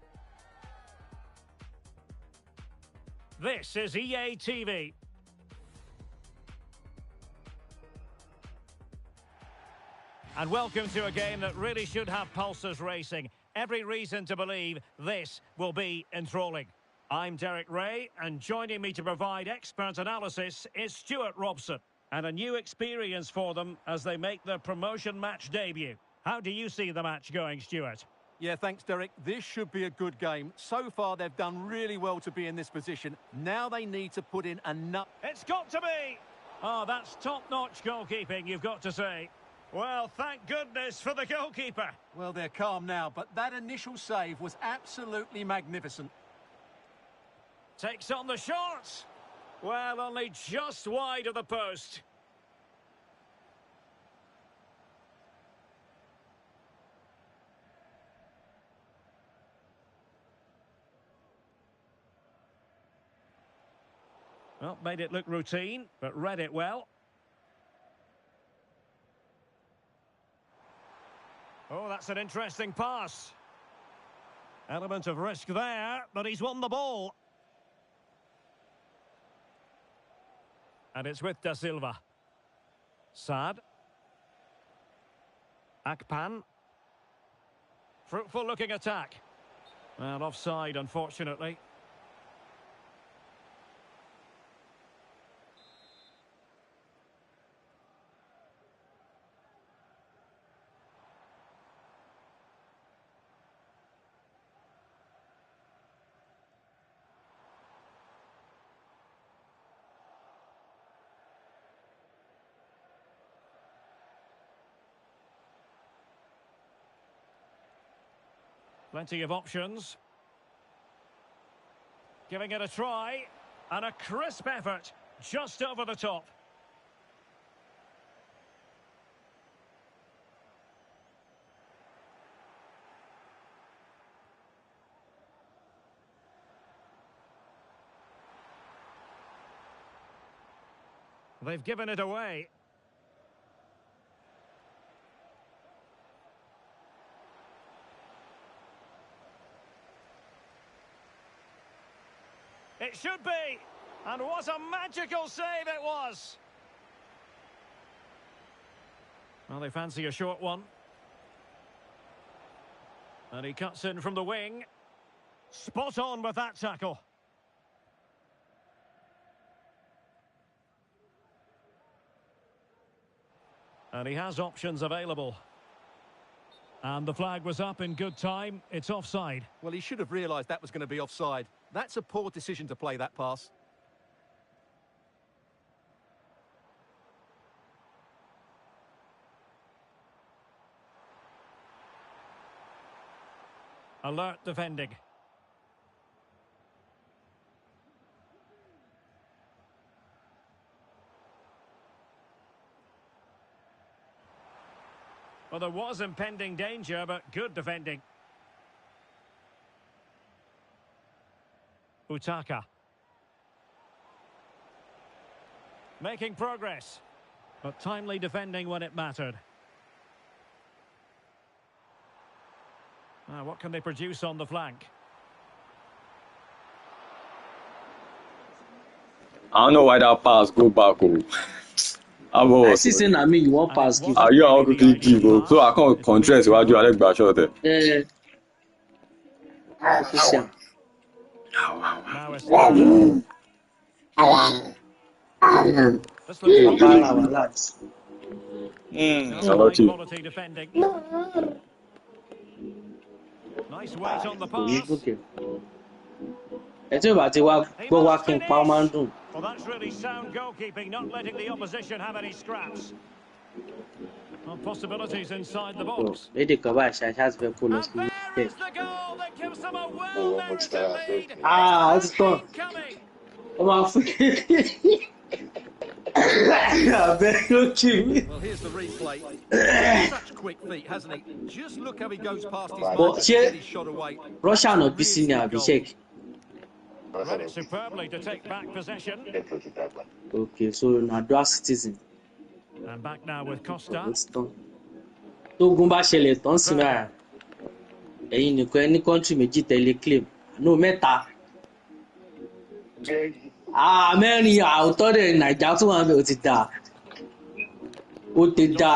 This is EA TV. And welcome to a game that really should have pulses racing. Every reason to believe this will be enthralling. I'm Derek Ray, and joining me to provide expert analysis is Stuart Robson. And a new experience for them as they make their promotion match debut. How do you see the match going, Stuart? Yeah, thanks, Derek. This should be a good game. So far, they've done really well to be in this position. Now they need to put in enough. It's got to be! Oh, that's top-notch goalkeeping, you've got to say. Well, thank goodness for the goalkeeper. Well, they're calm now, but that initial save was absolutely magnificent. Takes on the shot. Well, only just wide of the post. Well, made it look routine, but read it well. Oh, that's an interesting pass. Element of risk there, but he's won the ball. And it's with Da Silva. Sad. Akpan. Fruitful looking attack. Well, offside, unfortunately. Plenty of options. Giving it a try. And a crisp effort. Just over the top. They've given it away. It should be. And what a magical save it was. Well, they fancy a short one. And he cuts in from the wing. Spot on with that tackle. And he has options available. And the flag was up in good time. It's offside. Well, he should have realised that was going to be offside. That's a poor decision to play that pass. Alert defending. Well, there was impending danger, but good defending. Utaka. Making progress, but timely defending when it mattered. What can they produce on the flank? I don't know why that pass go back. I see saying I mean you want pass give. Are you all quickly give? So I can't contrast what you Alex Bashor there. Now it's quality defending. Nice weight on the pass. Well, that's really sound goalkeeping, not letting the opposition have any scraps. Well, possibilities inside the box. And there is the goal that gives them a well-merited lead. It's gone. Coming. Well, here's the replay. Such quick feet, hasn't he? Just look how he goes past his man and get his shot away. Russia not be senior, Abhishek. Read it superbly to take back possession. Okay, so na dual citizen. And back now with Costa. Tógun bá ṣẹlẹ̀ tán sí báyà ẹ̀yin nìkan ẹni kọ́ńtì méjì tẹ̀lé claim no mẹ́ta mẹ́rin àwòtọ́ dẹ̀ nàìjà tó wà bẹ́ẹ̀ ó ti dà ó ti dà.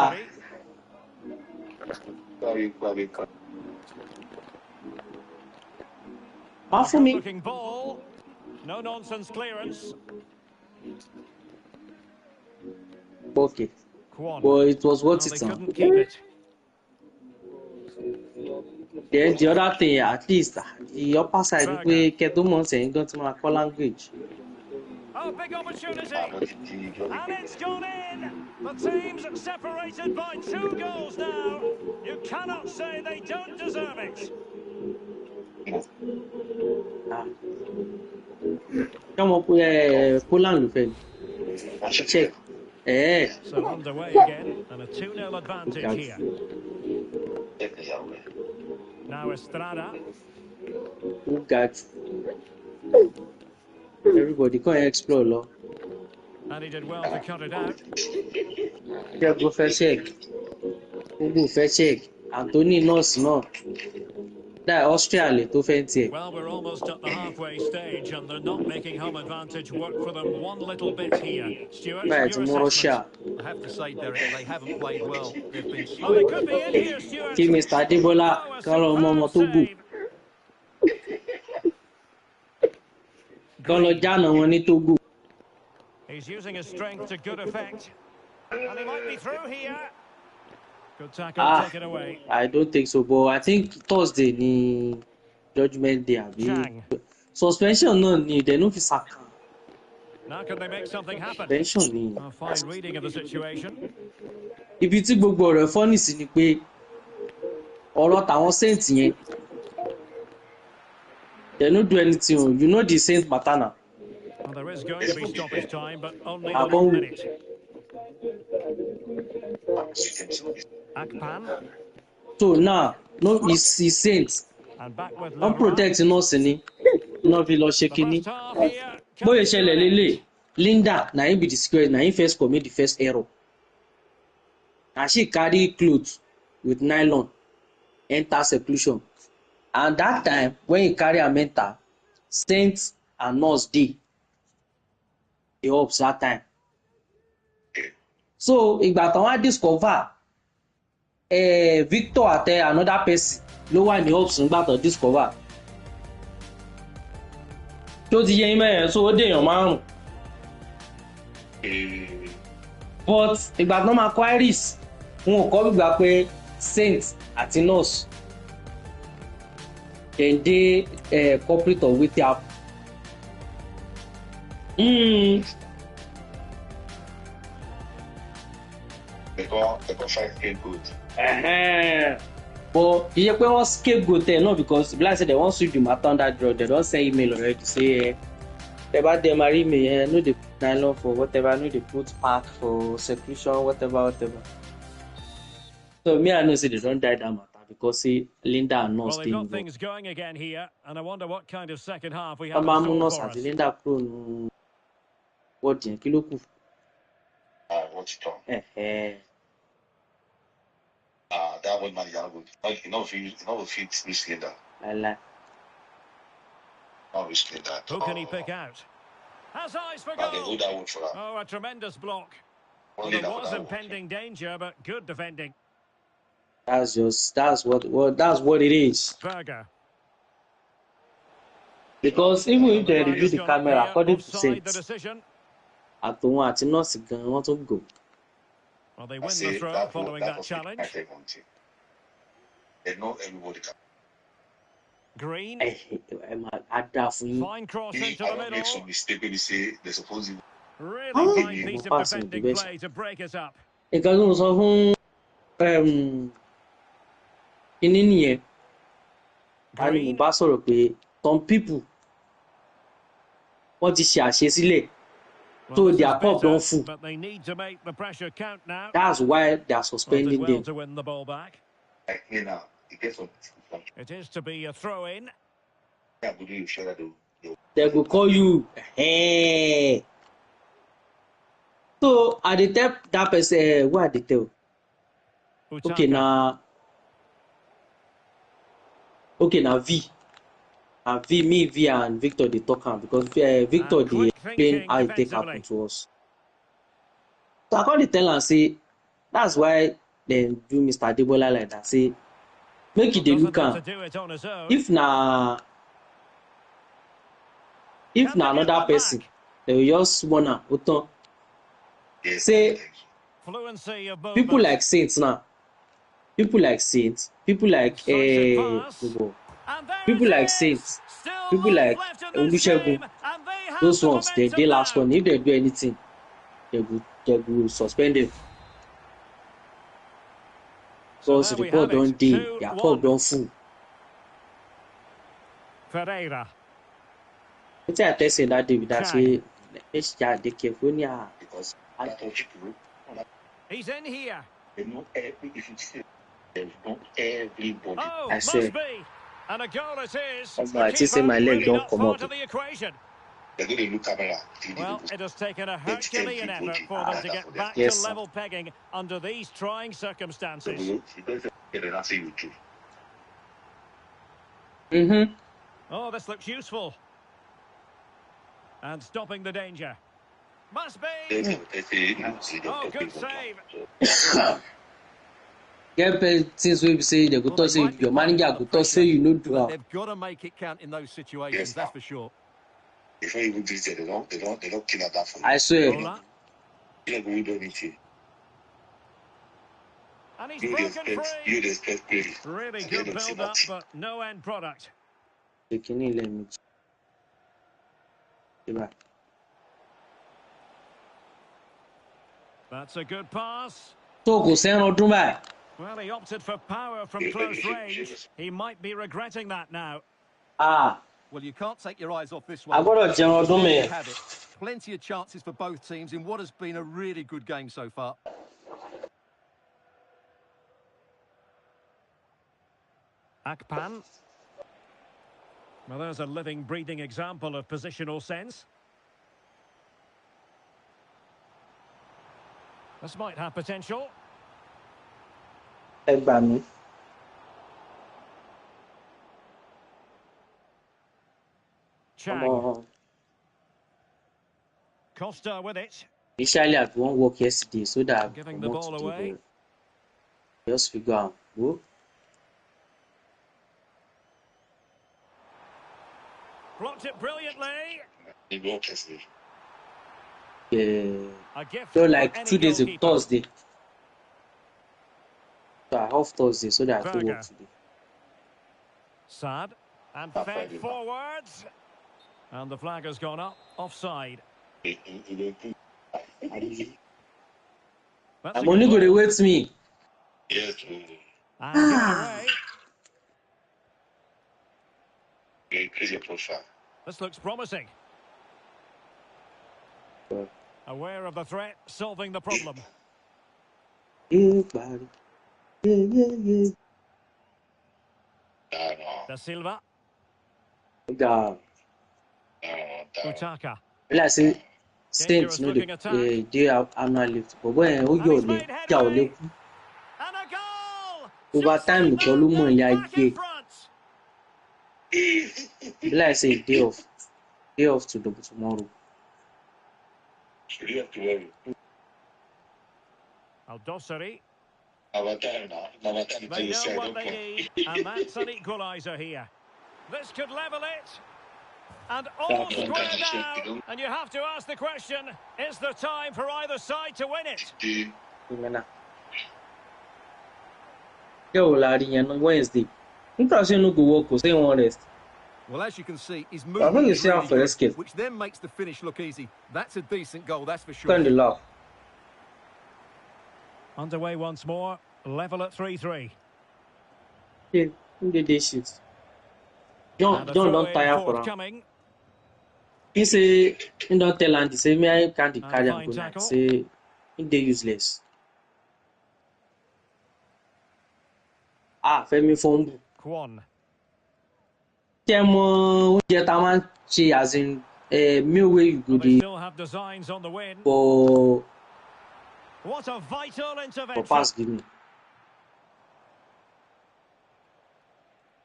Má fún mi. Looking ball. No nonsense clearance. Okay. Kwon. But it was what Well, it's they on. couldn't keep it. Then the other thing, at least, the upper side, we get to months and go to my call language. Oh, big opportunity. And it's gone in. The team's separated by 2 goals now. You cannot say they don't deserve it. Come up with Poland, check. So underway again, and a 2-0 advantage here. Now Estrada. Who got everybody can explore law. And he did well to cut it out. Yeah, go first check. Go first check. Anthony Noss no. That Australia to fancy. Well, we're almost at the halfway stage, and they're not making home advantage work for them one little bit here. Stuart, Right, your assessment. I have to say, Derek, they haven't played well. They've been Oh, they slow. could be in here, Stuart. Team Mr. Adebola, Oh, a Kalo Momo superb Togo. save. Kalo Jana woni Togo. He's using his strength to good effect. And he might be through here. Good tackle, take it away. I don't think so, but I think Thursday ni judgment day abi. Chang. Suspension no ni they no fit sack. Now can they make something happen? Suspension ni. A fine reading of the situation. Ibi tí gbogbo ọ̀rọ̀ funny sí ni pé ọ̀rọ̀ tàwọn Saints yẹn they no do anything o. You know the Saint matter now. Well, there is going to be stoppage time, but only the 1 minute. Akpan. So now, no, he's Saint. And back with Don't protect us ni. No fi lọ ṣe kíní. first half here. Bóyá ṣẹlẹ̀ lélẹ̀, Linda na him be the square, na him first commit the first error. Na she carry cloth with nylon enter seclusion. And that time when he carry am enter, Saint and Nurse dey. Dey ups that time. So ìgbà tán wá discover Victor àti another person ló wà ní ups nígbà tán discover. Tó ti yẹ imẹ́ so ó dèèyàn márùn. But ìgbà tán máa kọ́ Iris wọn ò kọ́ gbígbà pé Saint àti Nurse dem dey culprit of wetin happen. They got 5K good. But you pé wọ́n scapegoat ẹ̀ náà because like say they wan sweep the matter under drug they don send email already say tẹ́ bá dẹ̀ máa rí email no dey put nylon for whatever no dey put pack for seclusion whatever. So me I know say they don die that matter because say Linda and Nurse Well, dey they've got involved. things going again here, and I wonder what kind of second half we have Wọ́n máa in mú store Nurse for àti us. Linda kúrò ní wọ́ọ̀dì yẹn kí ló kù. What's it called? That one man, you know, if you miss Linda, Láíláí. not miss Linda. Who can he pick out? Has eyes for And they goal. do that one for her. Oh, a tremendous block. Well, Only there that was one. impending danger, but good defending. That's what it is. Berger. Because even if they Line review has the gone up camera here, according to offside the Saint decision. àtòun àti Nurse gan wọ́n tún go. Well, they I win say the throw that following that that was challenge. my take on it. They know everybody can. Green. Ẹ máa á dáa fún yín. Fine cross Me, into I the don't make some middle. mistake when they say they're supposed to. Really fine Hey. piece of Passing defending possession. play to break us up. Nǹkan tó ń sọ fún kíní nìyẹn a ní mo Green. bá sọ̀rọ̀ pé some people wọ́n ti ṣe àṣesílẹ̀ Well, so this their is cup don bitter, full. but they need to make the pressure count now. That's why they are Well, did suspending well them. to win the ball back. Like here now, it gets some. It is to be a throw in. Yeah, but you sure that though. They will call you. Hey. So at the tell that person what they tell. Okay, Utaka. now V. Me, V, and Victor they talk am because Victor And they quick explain thinking how it take happen defensively. to us. So I call the tell am say that's why they do Mr. Adebola like that. Say make Well, it dey doesn't look have to am. do it on his own. If na Can they get another that person, back? they will just warn am. Oton say Fluency of people movement. like Saints now. People like Saints. People like Incisive pass. people And there it like is. Saints. Still People life like left in this Olusegun. game, and they have Those the ones they momentum last now. one. If they do anything, they will suspend them. So Because there the we have report it. don't dey, their cup 2-1. don't full. Ferreira. Wetin I tell say that day with that Chang. say let's just dey careful now because He's in here. I Oh, swear. must be. And a goal it is. I The think say keeper my leg really don't not come part out. of the equation. Well, it has taken a Herculean effort for them to get back to Yes, sir. level pegging under these trying circumstances. Oh, this looks useful. And stopping the danger. Must be. Oh, good save. Get things wey be say they go Well, talk they say might be your playing manager under go talk say pressure, you no do but am. they've got to make it count in those situations, that's for sure. Before you even do it, they don't kill out that for you. I swear. Ola. You don't do anything. And he's You broken would free. expect clearly. Really At the end good of the build-up, match. but no end product. Let me. That's a good pass. So kò sẹ́ran ọdún báyìí. Well, he opted for power from close range. He might be regretting that now. Well, you can't take your eyes off this I one. gbọ́dọ̀ jẹun ọdún There you mi. have it. Plenty of chances for both teams in what has been a really good game so far. Akpan. Well, there's a living, breathing example of positional sense. This might have potential. Ẹ gbà mí. Chang. Costa with it. Initially, I won't work yesterday so that I Giving the want ball to away. just figure out. Go. Blocked it brilliantly. You go carefully. A gift So for like any 2 days ago, goalkeeper. Thursday. So I off Thursday so that I can work Berger. today. Sad. And fed forwards. And the flag has gone up. Offside. That's a I'm only good going to ball. wait me. Yes. And given away. Increase your profile. This looks promising. Aware of the threat, solving the problem. Yeah, buddy. Yeah. Da Silva. God. Utaka. Like say, Dangerous Saints no looking attack. they have annual lift. But when ó And yọ̀ he's lé, made ìjà ò lè headway. kú. And a goal! Overtime Just like nìkan ló that, mọ̀ they're ìyá back in gbé. front. Like say day off to tomorrow. You have to worry. Al-Dossari. They They know what they need, and that's an equaliser here. This could level it. And all square now. And you have to ask the question, is there time for either side to win it? Yóò la rí yẹn ní Wednesday. Nígbà tí inú go work kò sí wọn rest. Well, as you can see, his I'm movement going to is see really how for good, escape. which then makes the finish look easy. That's a decent goal, that's for sure. Turn the laugh. Underway once more, level at 3-3. Yeah, who did this shit? And a John throw don't in tire for him. forthcoming. He say he don't tell Andy say me I can't And carry a am fine go night. tackle. Say he dey useless. Femi fumble. Kwon. Ṣé mo oúnjẹ tá a máa ń ṣe as in meal wey you go They dey still have designs on the win. for What a vital intervention. pass give me.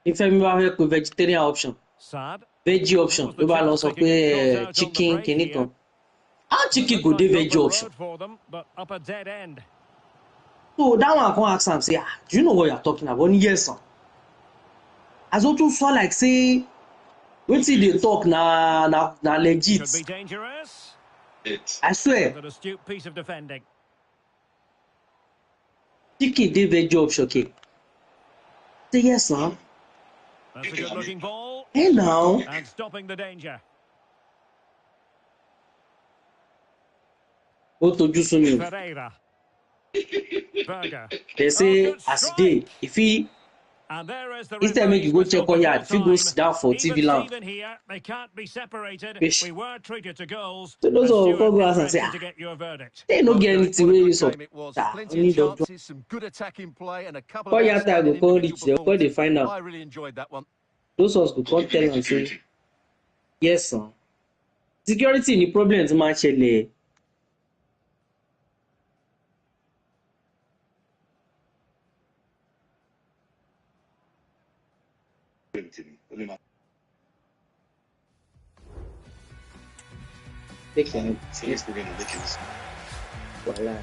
Ifẹ́mi bá fẹ́ pe vegetarian option, Sad. veggie option Was the ló bá lọ chance sọ they pé could get caught out on the chicken break kìíní here. kan. How It chicken looked go like dey an veggie open option? road for them, but up a dead end. So that one come ask am say, do you know what you are talking about? Yes sir. As o tún sọ like say wetin dey talk na legit. Could be dangerous. I swear. And an astute piece of defending. Chicken dey veggie option okay. Say yes sir. That's a good-looking ball. Hey now. And stopping the danger. O tojú sú mi. Pereira. Berger. They say as e dey, e fit And there is the instead make you go check on yard, fit go sit down for TV land. Even here, they can't be separated. Fish. We were treated to goals. So those Stuart, of come go ask and say, interested to get your verdict. they no get anything wey you sup. It was Ah, plenty only of doctor. chances, some good attacking play, and a couple Call of yard time go outstanding come individual reach there, call dey performances. find out. I really enjoyed that one. Those ones go come tell am say, yes sir. Security ni problem ti máa ń ṣẹlẹ̀. Take your wàhálà.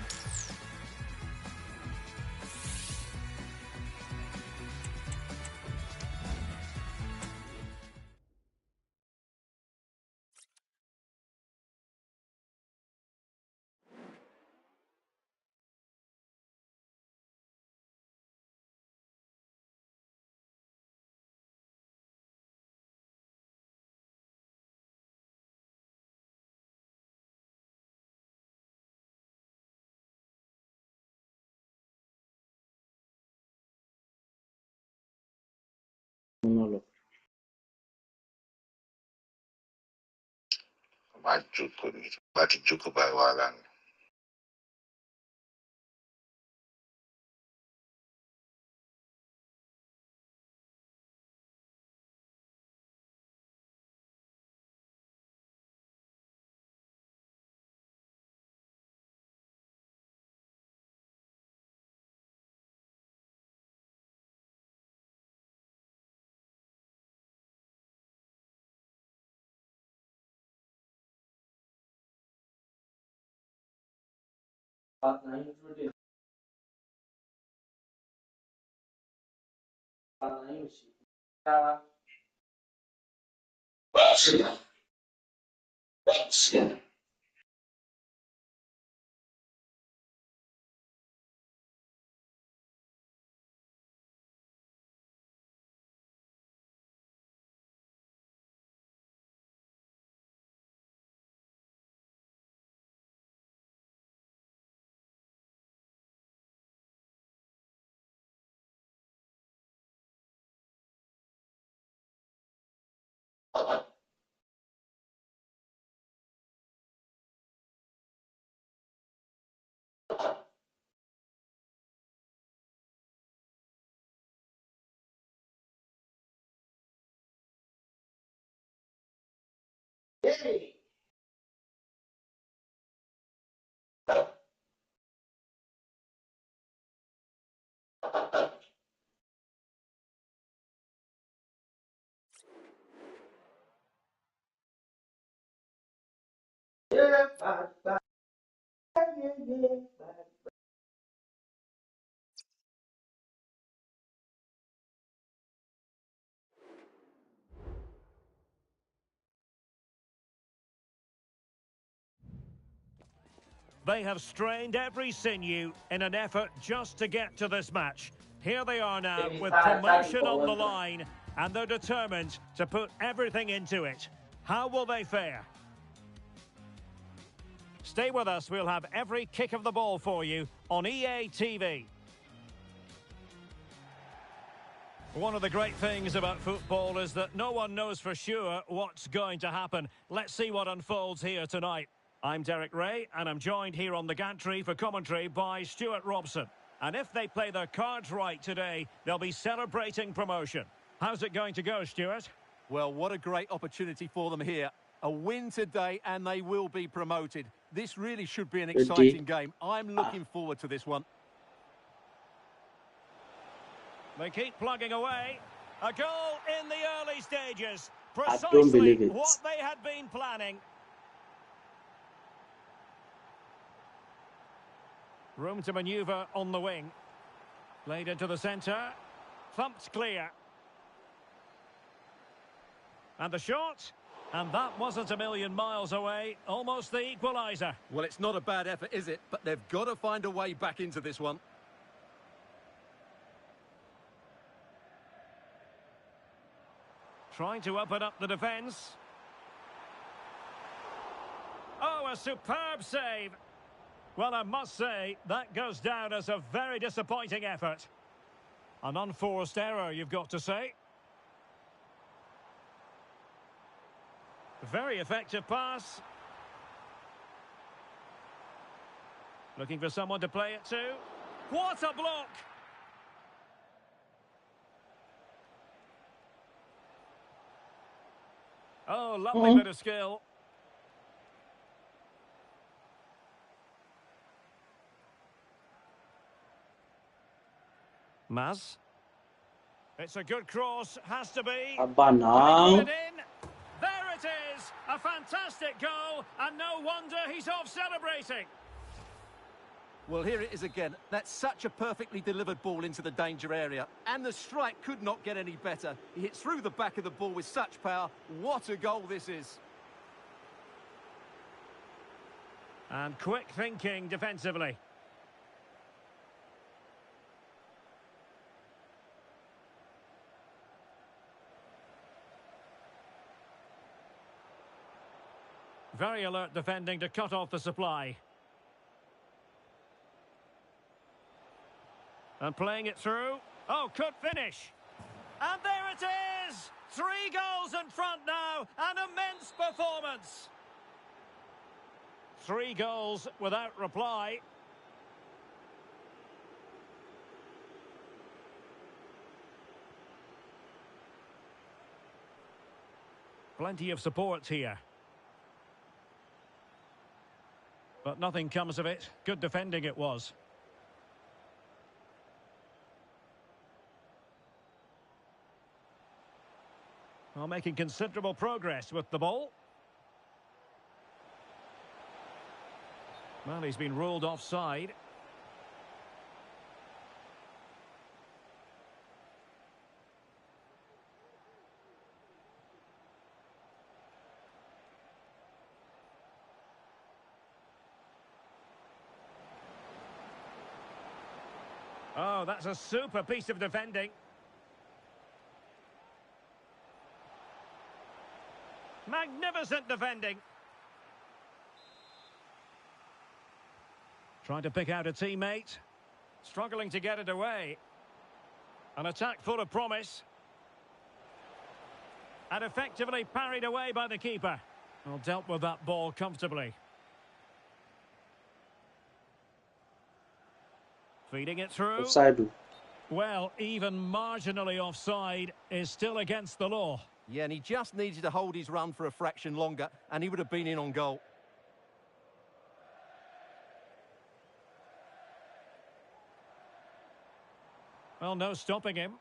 Máa jókòó ni, bá ti jókòó báyìí wàhálà ni. They have strained every sinew in an effort just to get to this match. Here they are now with promotion on the line, and they're determined to put everything into it. How will they fare? Stay with us, we'll have every kick of the ball for you on EA TV. One of the great things about football is that no one knows for sure what's going to happen. Let's see what unfolds here tonight. I'm Derek Ray, and I'm joined here on the gantry for commentary by Stuart Robson. And if they play their cards right today, they'll be celebrating promotion. How's it going to go, Stuart? Well, what a great opportunity for them here. A win today and they will be promoted. This really should be an exciting game. I'm looking forward to this one. They keep plugging away. A goal in the early stages. I don't Precisely believe it. what they had been planning. Room to manoeuvre on the wing. Played into the centre. Thumped clear. And the shot. And that wasn't a million miles away. Almost the equaliser. Well, it's not a bad effort, is it? But they've got to find a way back into this one. Trying to open up the defence. Oh, a superb save. Well, I must say, that goes down as a very disappointing effort. An unforced error, you've got to say. Very effective pass. Looking for someone to play it to. What a block! Oh, lovely bit of skill. Maz. It's a good cross, has to be. Abba Put now. it in. There it is. A fantastic goal, and no wonder he's off celebrating. Well, here it is again. That's such a perfectly delivered ball into the danger area. And the strike could not get any better. He hit through the back of the ball with such power. What a goal this is. And quick thinking defensively. Very alert defending to cut off the supply. And playing it through. Oh, could finish. And there it is! 3 goals in front now. An immense performance. 3 goals without reply. Plenty of support here. But nothing comes of it. Good defending it was. Well, making considerable progress with the ball. Well, he's been ruled offside. Oh, that's a super piece of defending. Magnificent defending. Trying to pick out a teammate. Struggling to get it away. An attack full of promise. And effectively parried away by the keeper. Well, dealt with that ball comfortably. Feeding it through. Offside. Well, even marginally offside is still against the law. Yeah, and he just needed to hold his run for a fraction longer, and he would have been in on goal. Well, no stopping him.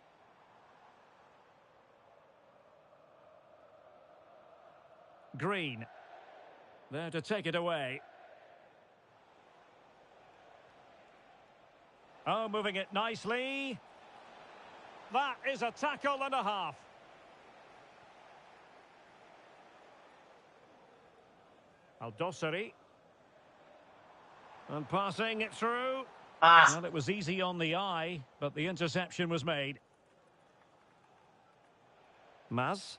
Green. There to take it away. Oh, moving it nicely. That is a tackle and a half. Al-Dossari. And passing it through. Well, it was easy on the eye, but the interception was made. Maz.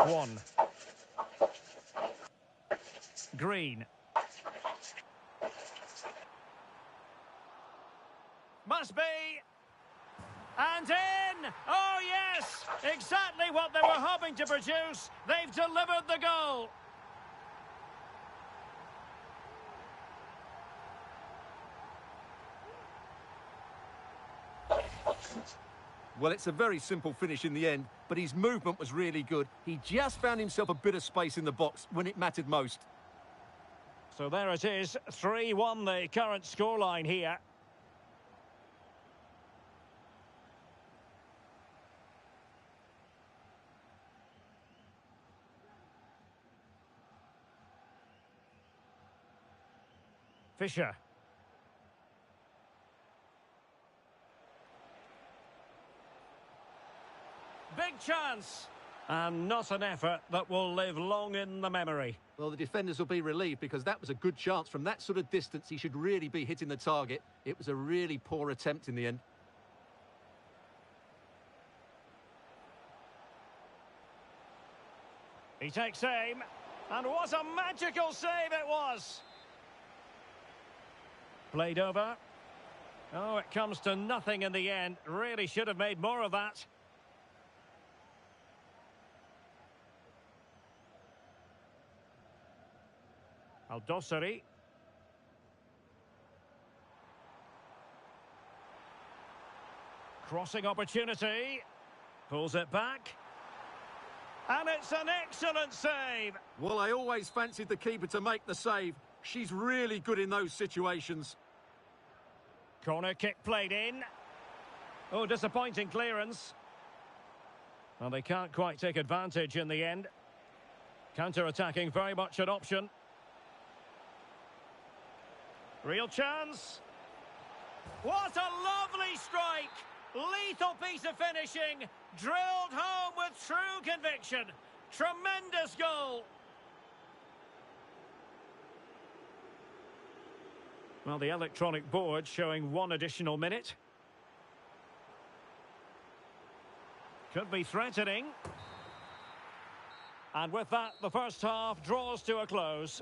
One. Green. Must be. And in! Oh, yes! Exactly what they were hoping to produce. They've delivered the goal. Well, it's a very simple finish in the end, but his movement was really good. He just found himself a bit of space in the box when it mattered most. So there it is, 3-1 the current scoreline here. Fisher. Big chance. And not an effort that will live long in the memory. Well, the defenders will be relieved because that was a good chance. From that sort of distance, he should really be hitting the target. It was a really poor attempt in the end. He takes aim. And what a magical save it was. Played over. Oh, it comes to nothing in the end. Really should have made more of that. Al-Dossari. Crossing opportunity. Pulls it back. And it's an excellent save. Well, I always fancied the keeper to make the save. She's really good in those situations. Corner kick played in. Oh, disappointing clearance. Well, they can't quite take advantage in the end. Counter-attacking very much an option. Real chance. What a lovely strike. Lethal piece of finishing. Drilled home with true conviction. Tremendous goal. Well, the electronic board showing 1 additional minute. Could be threatening. And with that, the first half draws to a close.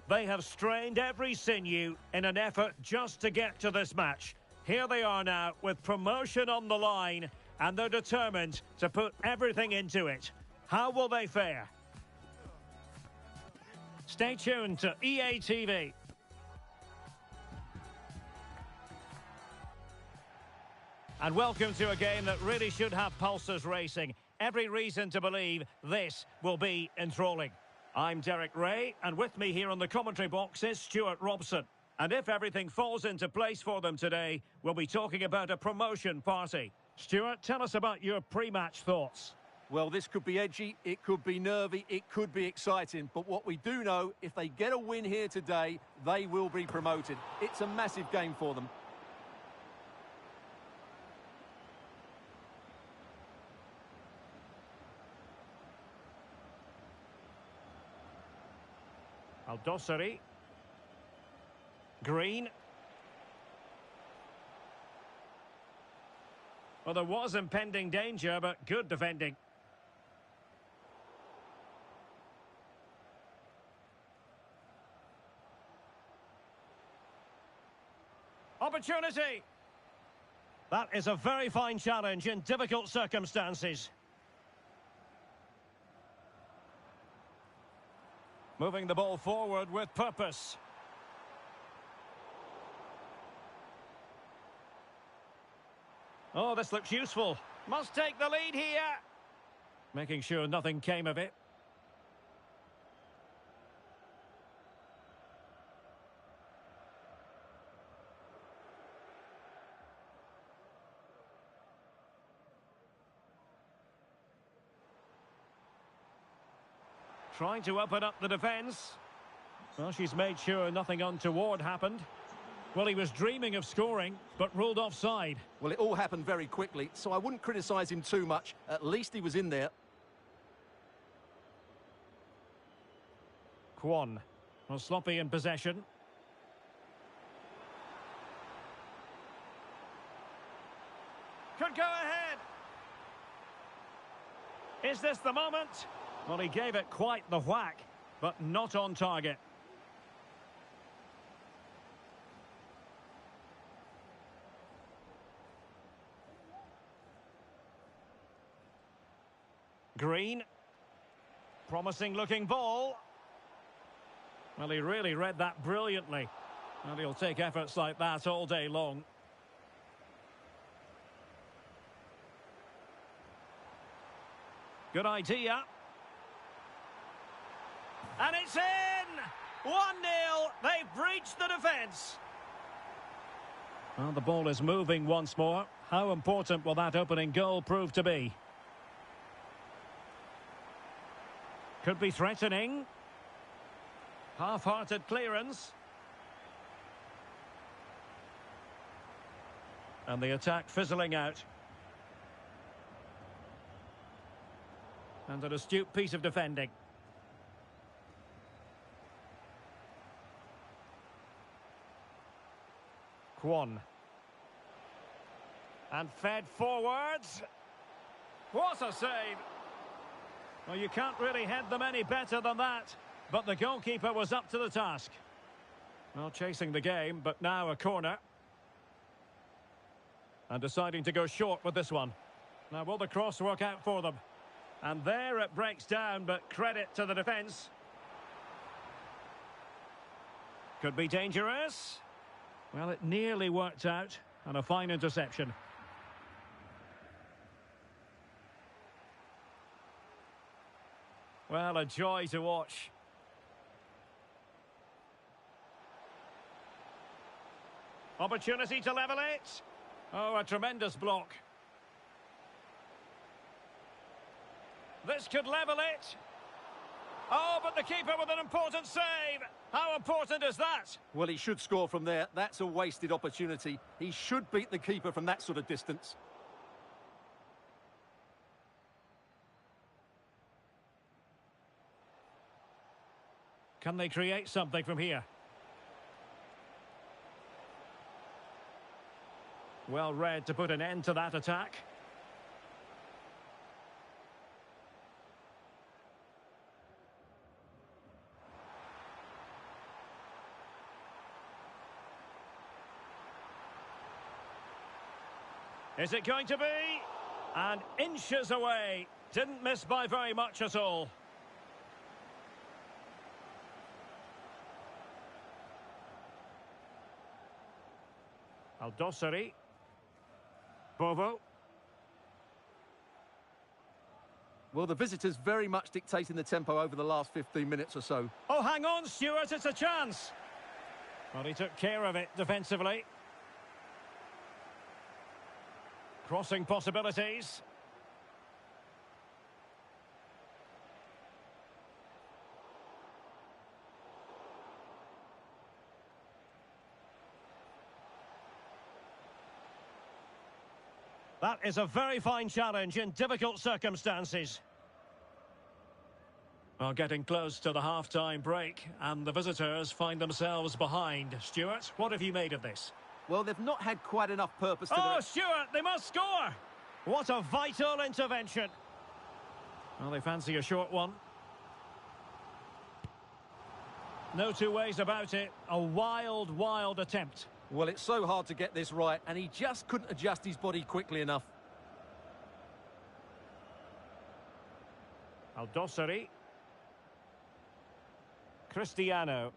They have strained every sinew in an effort just to get to this match. Here they are now with promotion on the line, and they're determined to put everything into it. How will they fare? Stay tuned to EA TV. And welcome to a game that really should have pulses racing. Every reason to believe this will be enthralling. I'm Derek Ray, and with me here on the commentary box is Stuart Robson. And if everything falls into place for them today, we'll be talking about a promotion party. Stuart, tell us about your pre-match thoughts. Well, this could be edgy, it could be nervy, it could be exciting. But what we do know, if they get a win here today, they will be promoted. It's a massive game for them. Al-Dossari. Green. Well, there was impending danger, but good defending. Opportunity! That is a very fine challenge in difficult circumstances. Moving the ball forward with purpose. Oh, this looks useful. Must take the lead here. Making sure nothing came of it. Trying to open up the defence. Well, she's made sure nothing untoward happened. Well, he was dreaming of scoring, but ruled offside. Well, it all happened very quickly, so I wouldn't criticise him too much. At least he was in there. Kwon. Well, sloppy in possession. Could go ahead. Is this the moment? Well, he gave it quite the whack, but not on target. Green. Promising looking ball. Well, he really read that brilliantly. And he'll take efforts like that all day long. Good idea. And it's in! 1-0. They've breached the defence. Well, the ball is moving once more. How important will that opening goal prove to be? Could be threatening. Half-hearted clearance. And the attack fizzling out. And an astute piece of defending. Kwon. And fed forwards. What a save! Well, you can't really head them any better than that. But the goalkeeper was up to the task. Well, chasing the game, but now a corner. And deciding to go short with this one. Now, will the cross work out for them? And there it breaks down, but credit to the defence. Could be dangerous. Well, it nearly worked out, and a fine interception. Well, a joy to watch. Opportunity to level it. Oh, a tremendous block. This could level it. Oh, but the keeper with an important save. How important is that? Well, he should score from there. That's a wasted opportunity. He should beat the keeper from that sort of distance. Can they create something from here? Well read to put an end to that attack. Is it going to be? And inches away. Didn't miss by very much at all. Al-Dossari. Bovo. Well, the visitors very much dictating the tempo over the last 15 minutes or so. Oh, hang on, Stuart, it's a chance. Well, he took care of it defensively. Crossing possibilities. That is a very fine challenge in difficult circumstances. Well, getting close to the half-time break, and the visitors find themselves behind. Stuart, what have you made of this? Well, they've not had quite enough purpose to Oh, Stuart, they must score! What a vital intervention. Well, they fancy a short one. No two ways about it. A wild, wild attempt. Well, it's so hard to get this right, and he just couldn't adjust his body quickly enough. Al-Dossari. Cristiano.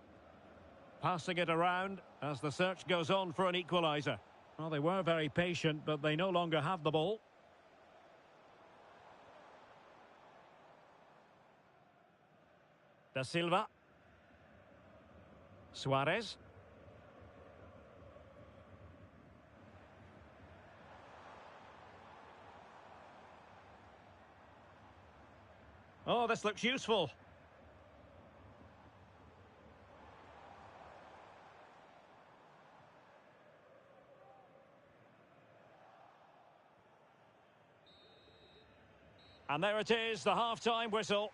Passing it around as the search goes on for an equaliser. Well, they were very patient, but they no longer have the ball. Da Silva. Suarez. Oh, this looks useful. And there it is, the half-time whistle.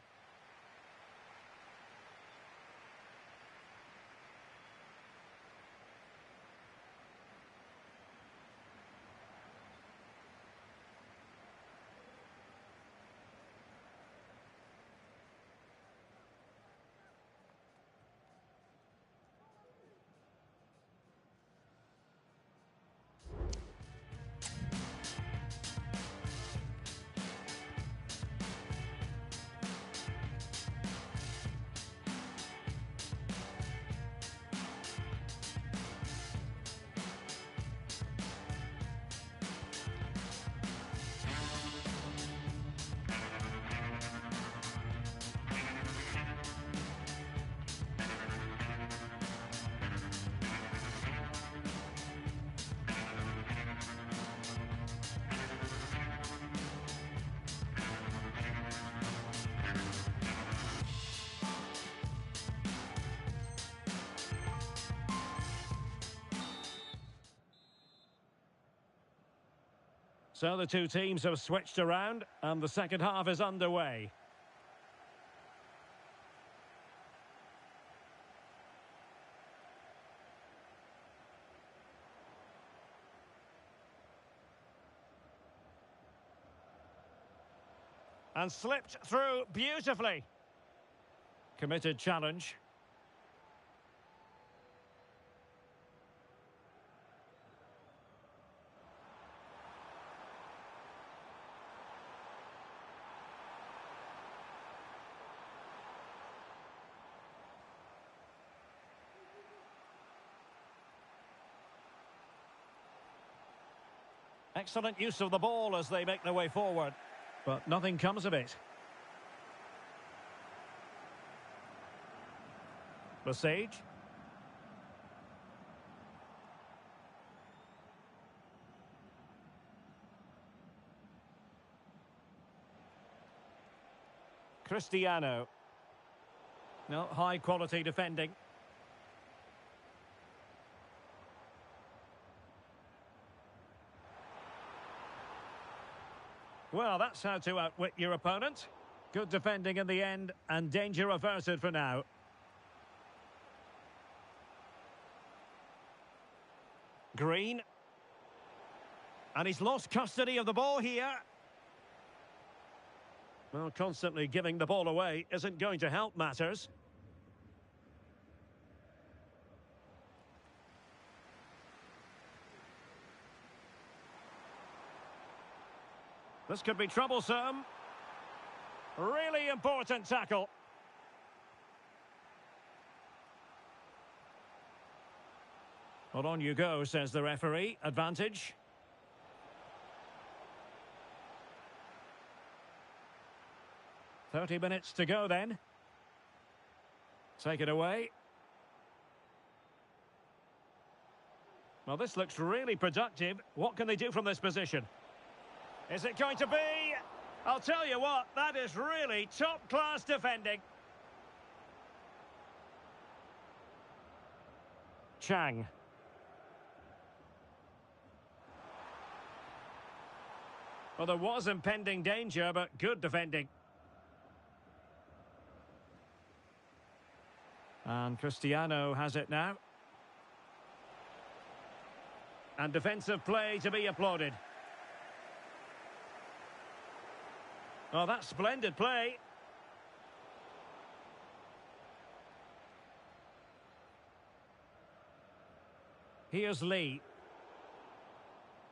So the two teams have switched around and the second half is underway. And slipped through beautifully. Committed challenge. Excellent use of the ball as they make their way forward, but nothing comes of it. Lesage. Cristiano. No, high quality defending. Well, that's how to outwit your opponent. Good defending in the end, and danger averted for now. Green. And he's lost custody of the ball here. Well, constantly giving the ball away isn't going to help matters. This could be troublesome. Really important tackle. Well, on you go, says the referee. Advantage. "30 minutes to go then. Take it away. Well, this looks really productive. What can they do from this position? Is it going to be? I'll tell you what, that is really top-class defending. Chang. Well, there was impending danger, but good defending. And Cristiano has it now. And defensive play to be applauded. Oh, that's splendid play. Here's Lee.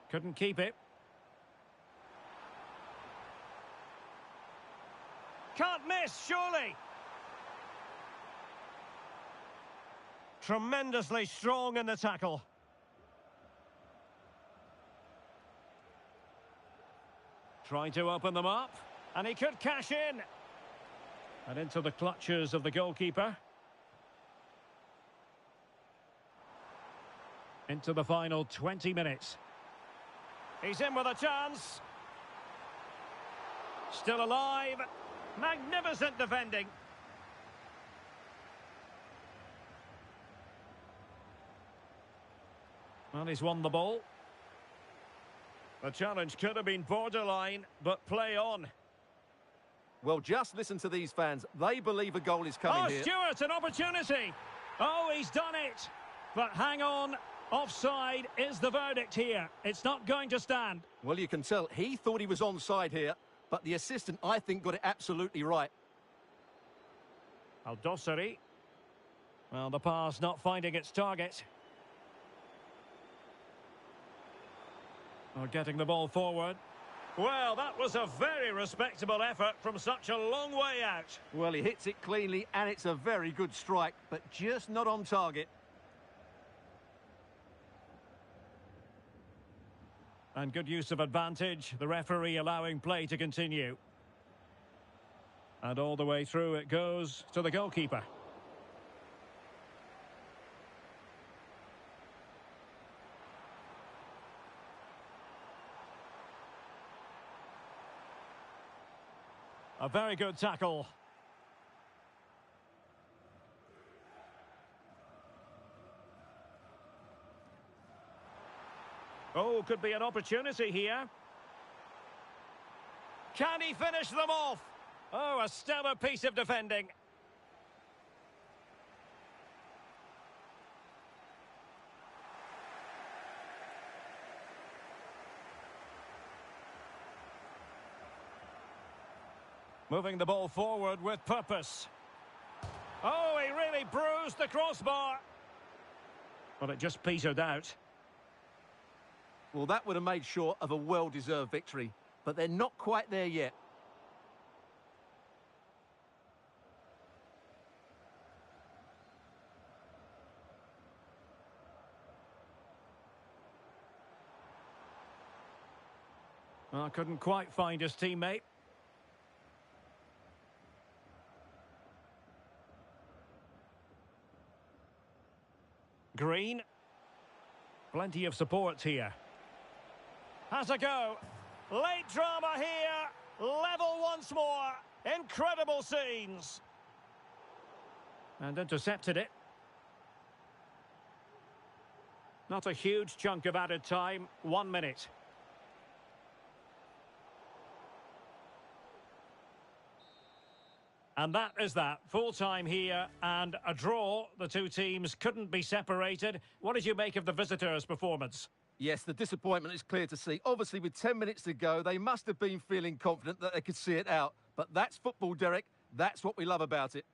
Couldn't keep it. Can't miss, surely. Tremendously strong in the tackle. Trying to open them up. And he could cash in. And into the clutches of the goalkeeper. Into the final 20 minutes. He's in with a chance. Still alive. Magnificent defending. Well, he's won the ball. The challenge could have been borderline, but play on. Well, just listen to these fans. They believe a goal is coming here. Oh, Stewart, an opportunity. Oh, he's done it. But hang on. Offside is the verdict here. It's not going to stand. Well, you can tell he thought he was onside here, but the assistant, I think, got it absolutely right. Al-Dossari. Well, the pass not finding its target. Oh, getting the ball forward. Well, that was a very respectable effort from such a long way out. Well, he hits it cleanly, and it's a very good strike, but just not on target. And good use of advantage, the referee allowing play to continue. And all the way through it goes to the goalkeeper. A very good tackle. Oh, could be an opportunity here. Can he finish them off? Oh, a stellar piece of defending. Moving the ball forward with purpose. Oh, he really bruised the crossbar. But it just petered out. Well, that would have made sure of a well-deserved victory, but they're not quite there yet. Well, couldn't quite find his teammate. Green. Plenty of support here. Has a go. Late drama here. Level once more. Incredible scenes. And intercepted it. Not a huge chunk of added time. 1 minute. And that is that. Full time here and a draw. The two teams couldn't be separated. What did you make of the visitors' performance? Yes, the disappointment is clear to see. Obviously, with 10 minutes to go, they must have been feeling confident that they could see it out. But that's football, Derek. That's what we love about it.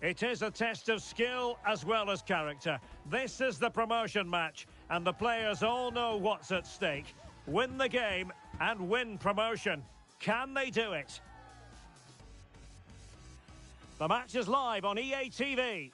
It is a test of skill as well as character. This is the promotion match, and the players all know what's at stake. Win the game and win promotion. Can they do it? The match is live on EA TV.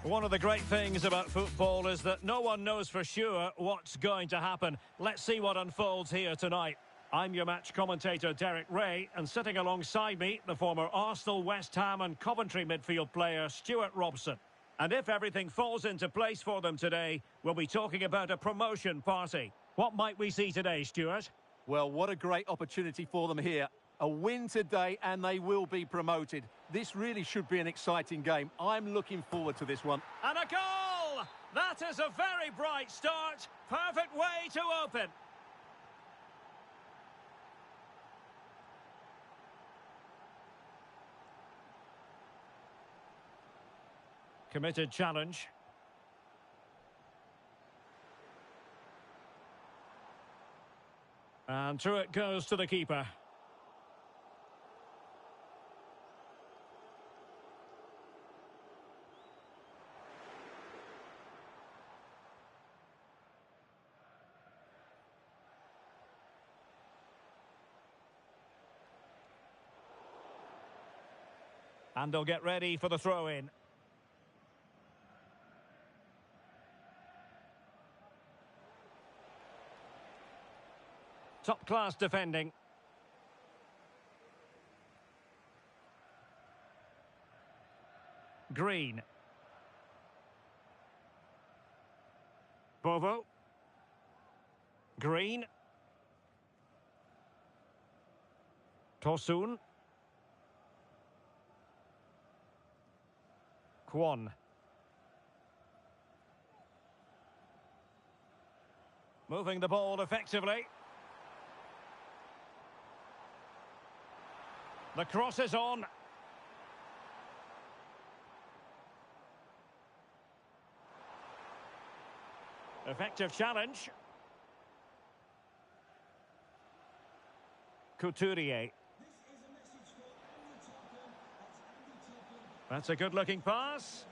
One of the great things about football is that no one knows for sure what's going to happen. Let's see what unfolds here tonight. I'm your match commentator, Derek Ray, and sitting alongside me, the former Arsenal, West Ham and Coventry midfield player, Stuart Robson. And if everything falls into place for them today, we'll be talking about a promotion party. What might we see today, Stuart? Well, what a great opportunity for them here. A win today and they will be promoted. This really should be an exciting game. I'm looking forward to this one. And a goal! That is a very bright start. Perfect way to open. Committed challenge. And through it goes to the keeper. And they'll get ready for the throw-in. Top-class defending. Green. Bovo. Green. Tosun. Kwon. Moving the ball effectively. The cross is on. Effective challenge. Couturier. That's a good-looking pass.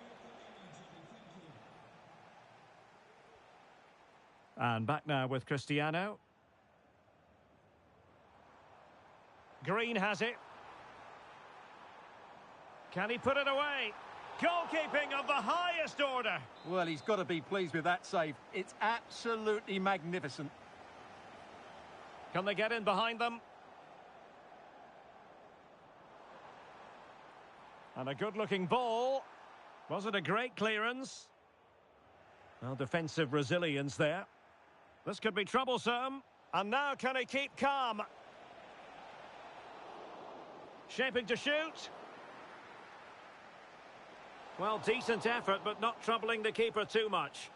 And back now with Cristiano. Green has it. Can he put it away? Goalkeeping of the highest order. Well, he's got to be pleased with that save. It's absolutely magnificent. Can they get in behind them? And a good-looking ball. Was it a great clearance? Well, defensive resilience there. This could be troublesome. And now can he keep calm? Shaping to shoot. Well, decent effort, but not troubling the keeper too much.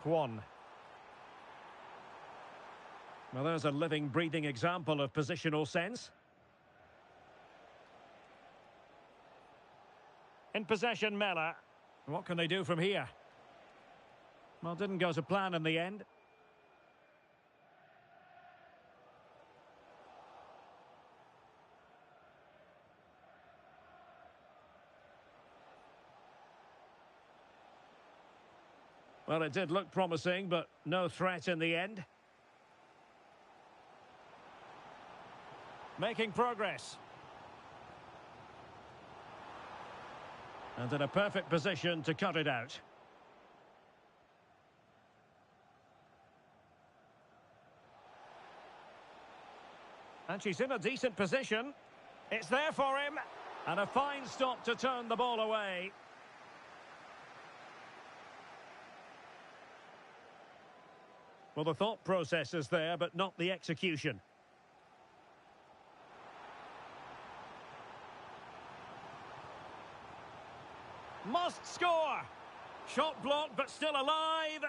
Kwon. Well, there's a living, breathing example of positional sense. In possession, Mella. What can they do from here? Well, didn't go to plan in the end. Well, it did look promising, but no threat in the end. Making progress. And in a perfect position to cut it out. And she's in a decent position. It's there for him. And a fine stop to turn the ball away. Well, the thought process is there, but not the execution. Must score! Shot blocked, but still alive.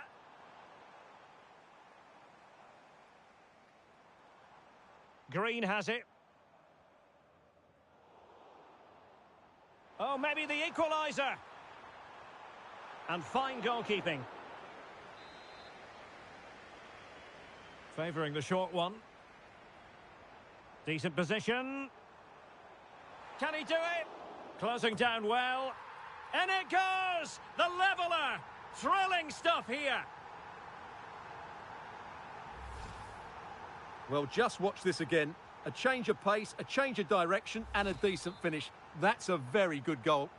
Green has it. Oh, maybe the equaliser. And fine goalkeeping. Favouring the short one. Decent position. Can he do it? Closing down well. And it goes! The leveller! Thrilling stuff here. Well, just watch this again. A change of pace, a change of direction, and a decent finish. That's a very good goal.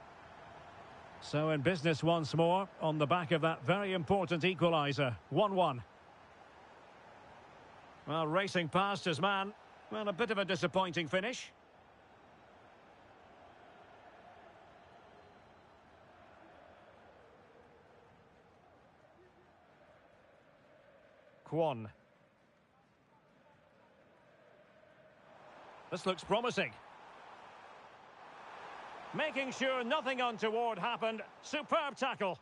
So in business once more, on the back of that very important equaliser. 1-1. Well, racing past his man. Well, a bit of a disappointing finish. Kwon. This looks promising. Making sure nothing untoward happened. Superb tackle.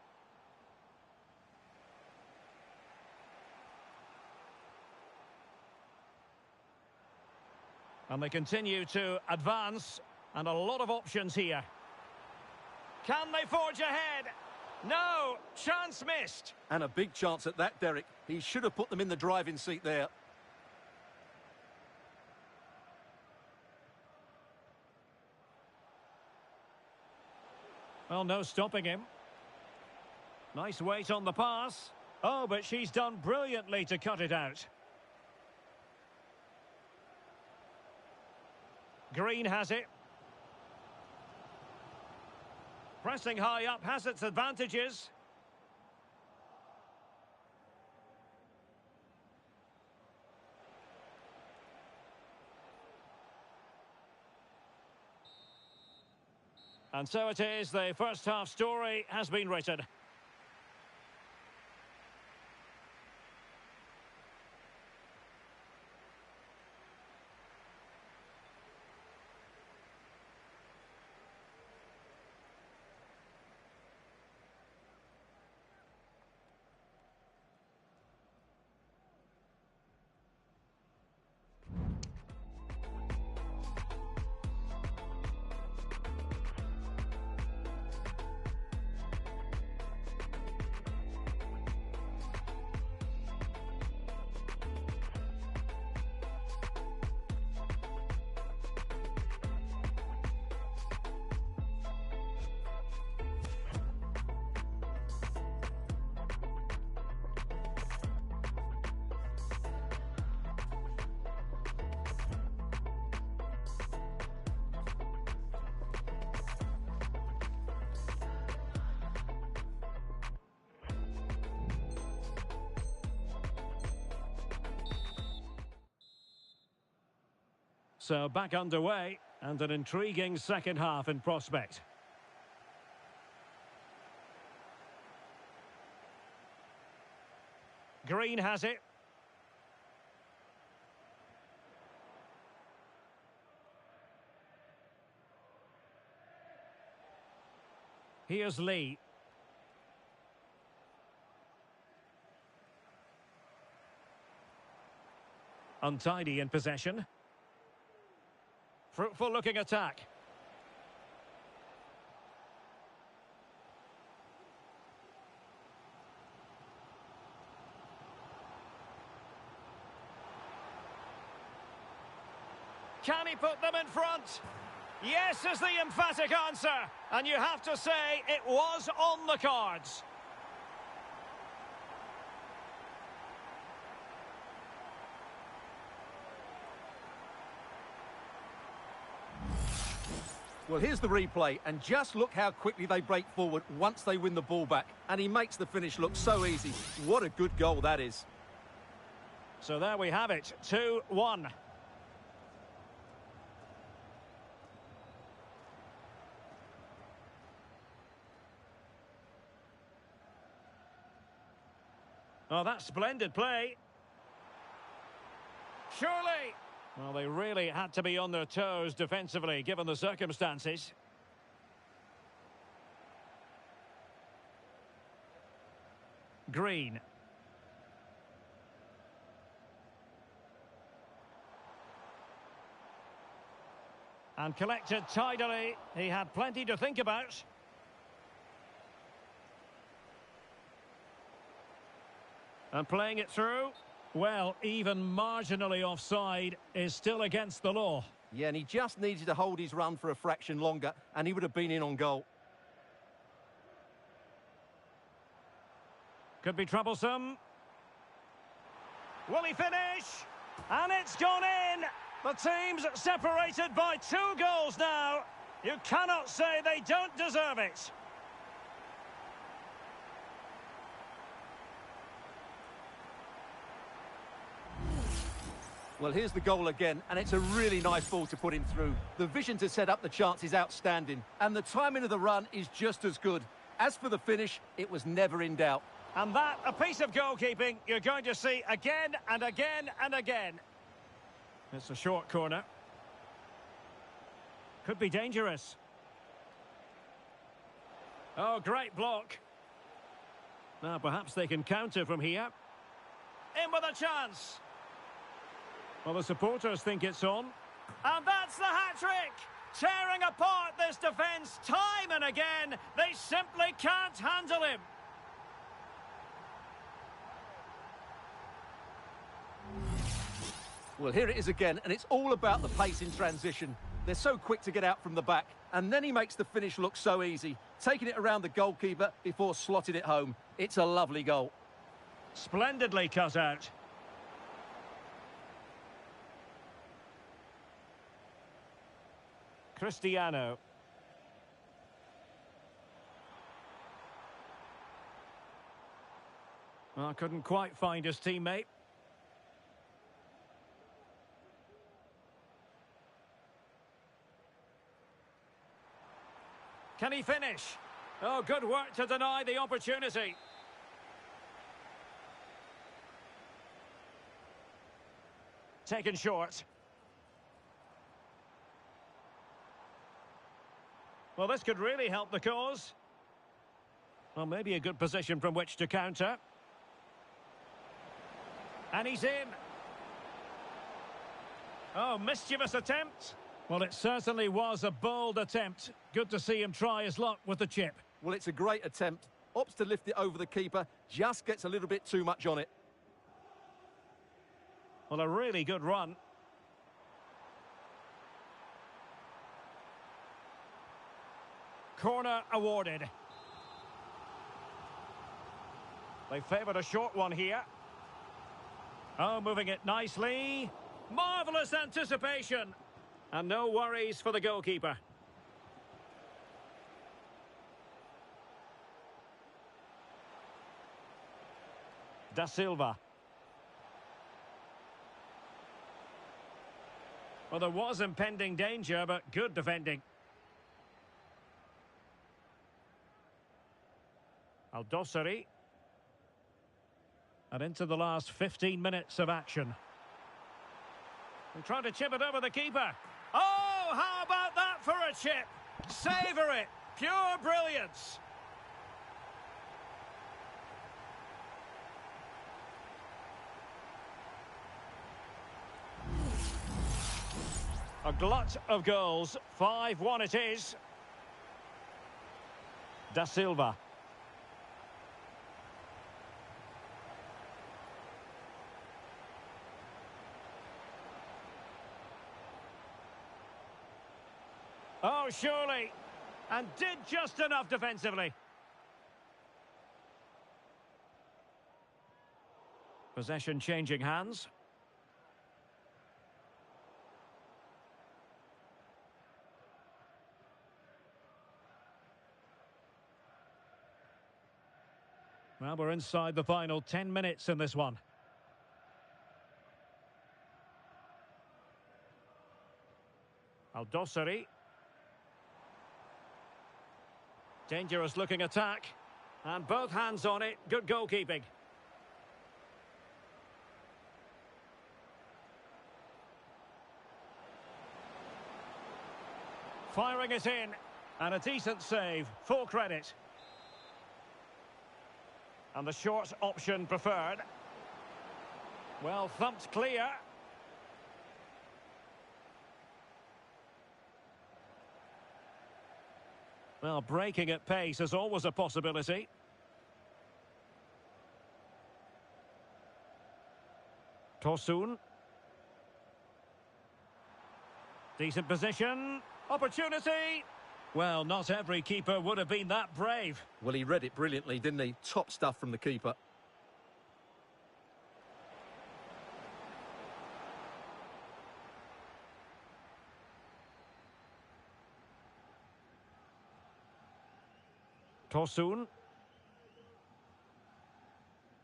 And they continue to advance. And a lot of options here. Can they forge ahead? No! Chance missed. And a big chance at that, Derek. He should have put them in the driving seat there. Well, no stopping him. Nice weight on the pass. Oh, but she's done brilliantly to cut it out. Green has it. Pressing high up has its advantages. And so it is, the first half story has been written. So back underway, and an intriguing second half in prospect. Green has it. Here's Lee. Untidy in possession. Fruitful looking attack. Can he put them in front? Yes is the emphatic answer. And you have to say it was on the cards. Well, here's the replay, and just look how quickly they break forward once they win the ball back. And he makes the finish look so easy. What a good goal that is. So there we have it, 2-1. Oh, that's splendid play. Surely. Well, they really had to be on their toes defensively, given the circumstances. Green. And collected tidily. He had plenty to think about. And playing it through. Well, even marginally offside is still against the law. Yeah, and he just needed to hold his run for a fraction longer, and he would have been in on goal. Could be troublesome. Will he finish? And it's gone in! The team's separated by 2 goals now. You cannot say they don't deserve it. Well, here's the goal again, and it's a really nice ball to put him through. The vision to set up the chance is outstanding, and the timing of the run is just as good. As for the finish, it was never in doubt. And that, a piece of goalkeeping you're going to see again and again and again. It's a short corner. Could be dangerous. Oh, great block. Now, perhaps they can counter from here. In with a chance. Well, the supporters think it's on. And that's the hat-trick! Tearing apart this defence time and again. They simply can't handle him. Well, here it is again, and it's all about the pace in transition. They're so quick to get out from the back, and then he makes the finish look so easy, taking it around the goalkeeper before slotting it home. It's a lovely goal. Splendidly cut out. Cristiano. Well, couldn't quite find his teammate. Can he finish? Oh, good work to deny the opportunity. Taken short. Well, this could really help the cause. Well, maybe a good position from which to counter. And he's in. Oh, mischievous attempt. Well, it certainly was a bold attempt. Good to see him try his luck with the chip. Well, it's a great attempt. Opts to lift it over the keeper, just gets a little bit too much on it. Well, a really good run. Corner awarded. They favoured a short one here. Oh, moving it nicely. Marvellous anticipation. And no worries for the goalkeeper. Da Silva. Well, there was impending danger, but good defending. Al-Dossari. And into the last 15 minutes of action. And trying to chip it over the keeper. Oh, how about that for a chip? Savour it. Pure brilliance. A glut of goals. 5-1 it is. Da Silva. Oh, surely. And did just enough defensively. Possession changing hands. Well, we're inside the final 10 minutes in this one. Al-Dossari. Dangerous looking attack. And both hands on it. Good goalkeeping. Firing it in. And a decent save. Full credit. And the short option preferred. Well, thumped clear. Well, breaking at pace is always a possibility. Tosun. Decent position. Opportunity. Well, not every keeper would have been that brave. Well, he read it brilliantly, didn't he? Top stuff from the keeper. Tosun.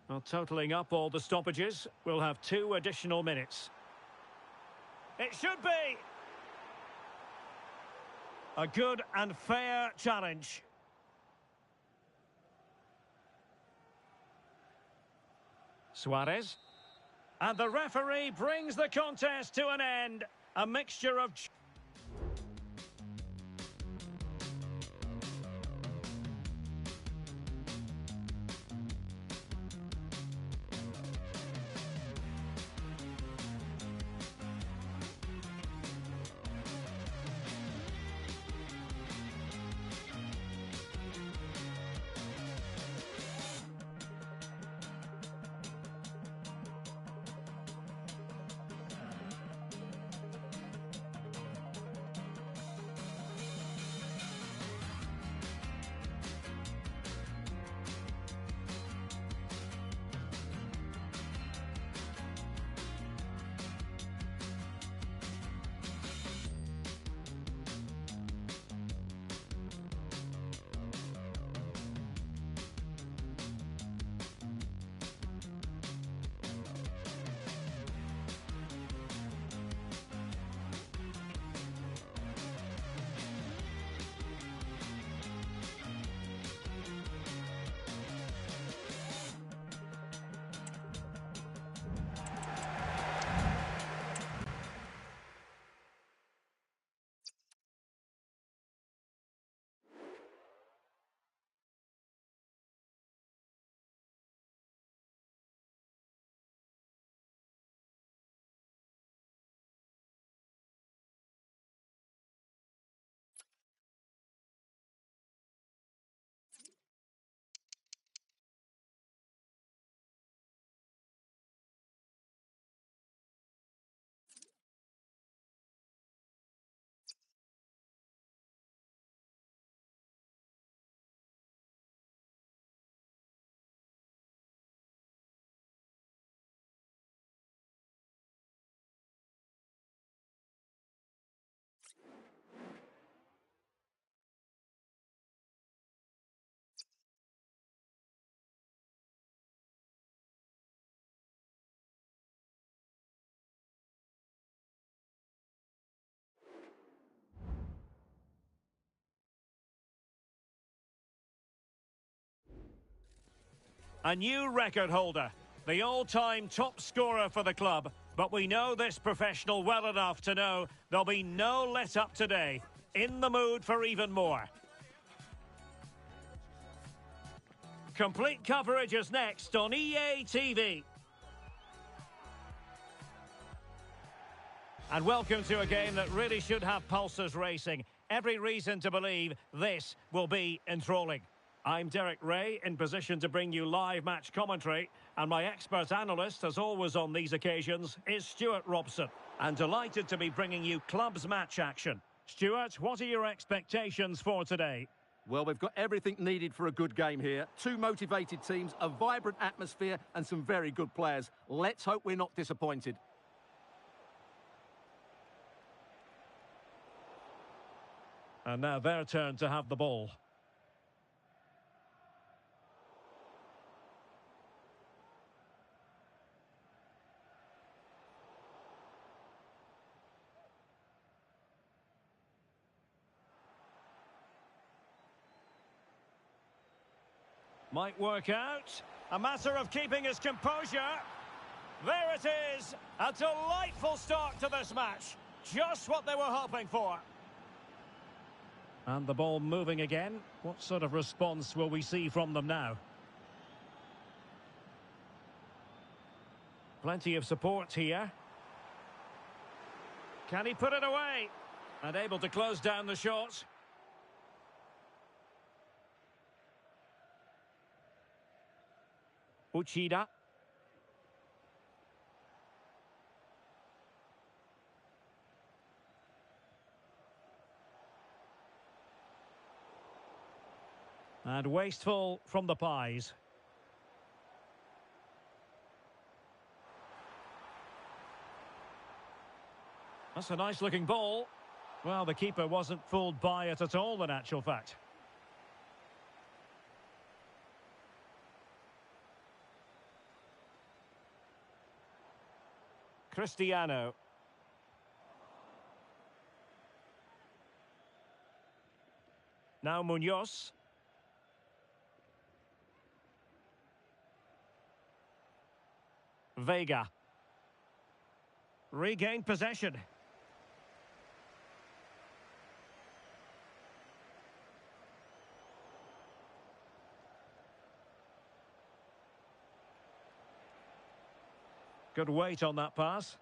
Well, totalling up all the stoppages, we'll have 2 additional minutes. It should be a good and fair challenge. Suarez. And the referee brings the contest to an end. A mixture of... A new record holder, the all-time top scorer for the club. But we know this professional well enough to know there'll be no let-up today. In the mood for even more. Complete coverage is next on EA TV. And welcome to a game that really should have pulses racing. Every reason to believe this will be enthralling. I'm Derek Ray, in position to bring you live match commentary, and my expert analyst, as always on these occasions, is Stuart Robson. And delighted to be bringing you clubs match action. Stuart, what are your expectations for today? Well, we've got everything needed for a good game here. 2 motivated teams, a vibrant atmosphere, and some very good players. Let's hope we're not disappointed. And now their turn to have the ball. Might work out. A matter of keeping his composure. There it is. A delightful start to this match. Just what they were hoping for. And the ball moving again. What sort of response will we see from them now? Plenty of support here. Can he put it away? And able to close down the shot. Uchida. And wasteful from the Pies. That's a nice looking ball. Well, the keeper wasn't fooled by it at all, in actual fact. Cristiano. Now Munoz. Vega. Regained possession. Good weight on that pass.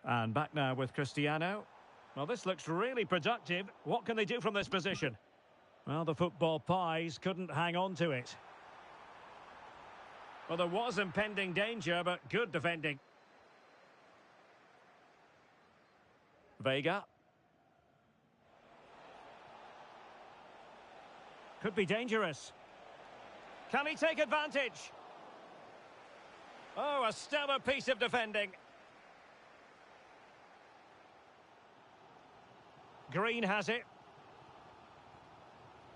And back now with Cristiano. Well, this looks really productive. What can they do from this position? Well, the football Pies couldn't hang on to it. Well, there was impending danger, but good defending. Vega. Could be dangerous. Can he take advantage? Oh, a stellar piece of defending. Green has it.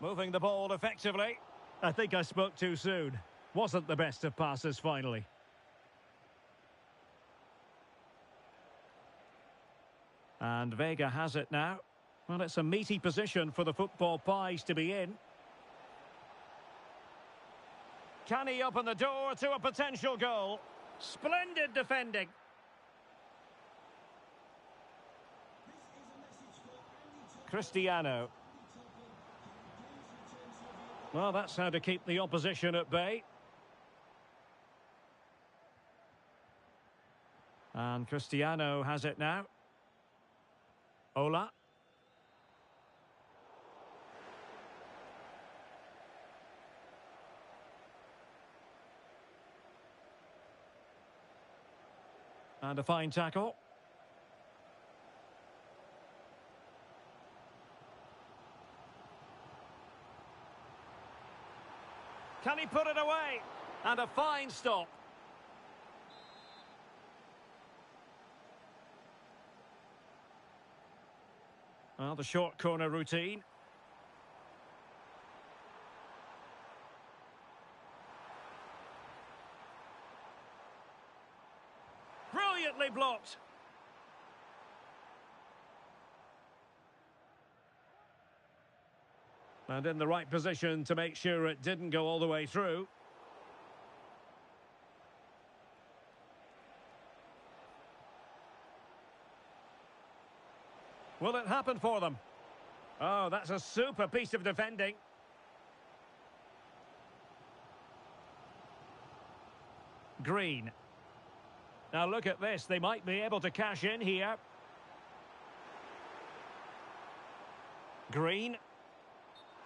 Moving the ball effectively. I think I spoke too soon. Wasn't the best of passes finally. And Vega has it now. Well, it's a meaty position for the football Pies to be in. Can he open the door to a potential goal? Splendid defending. Cristiano. Well, that's how to keep the opposition at bay. And Cristiano has it now. Ola. And a fine tackle. Can he put it away? And a fine stop. Well, the short corner routine. Brilliantly blocked. And in the right position to make sure it didn't go all the way through. Will it happen for them? Oh, that's a super piece of defending. Green. Now look at this, they might be able to cash in here. Green.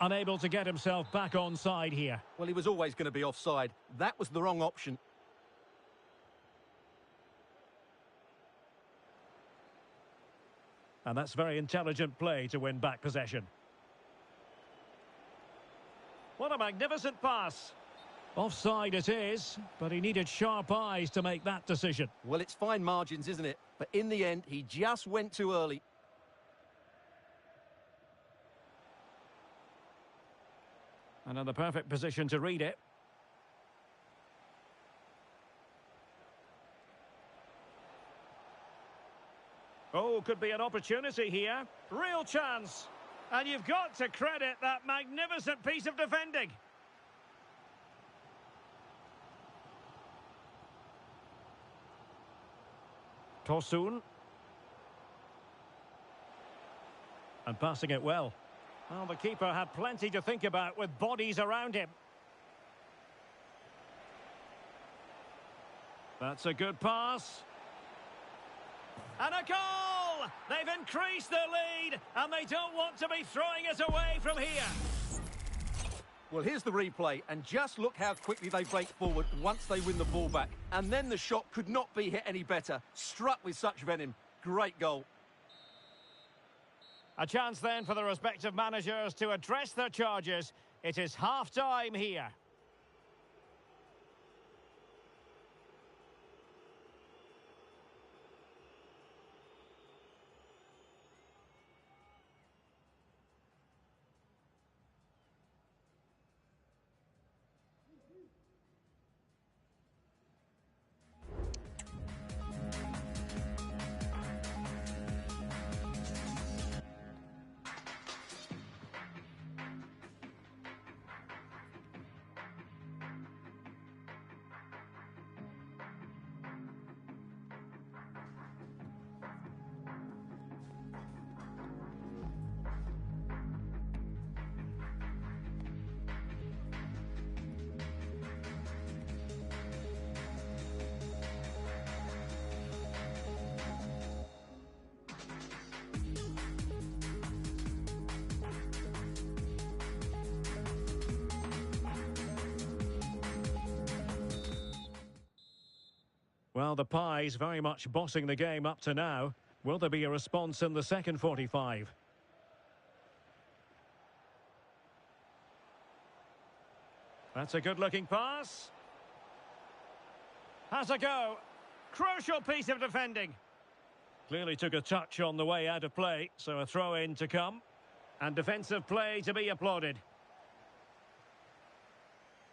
Unable to get himself back onside here. Well, he was always going to be offside. That was the wrong option. And that's very intelligent play to win back possession. What a magnificent pass. Offside it is, but he needed sharp eyes to make that decision. Well, it's fine margins, isn't it? But in the end, he just went too early. And in the perfect position to read it. Oh, could be an opportunity here. Real chance. And you've got to credit that magnificent piece of defending. Tosun. And passing it well. Well, the keeper had plenty to think about with bodies around him. That's a good pass. And a goal! They've increased their lead, and they don't want to be throwing it away from here. Well, here's the replay, and just look how quickly they break forward once they win the ball back. And then the shot could not be hit any better. Struck with such venom. Great goal. A chance then for the respective managers to address their charges. It is half-time here. Well, the Pies very much bossing the game up to now. Will there be a response in the second 45? That's a good-looking pass. Has a go. Crucial piece of defending. Clearly took a touch on the way out of play, so a throw-in to come. And defensive play to be applauded.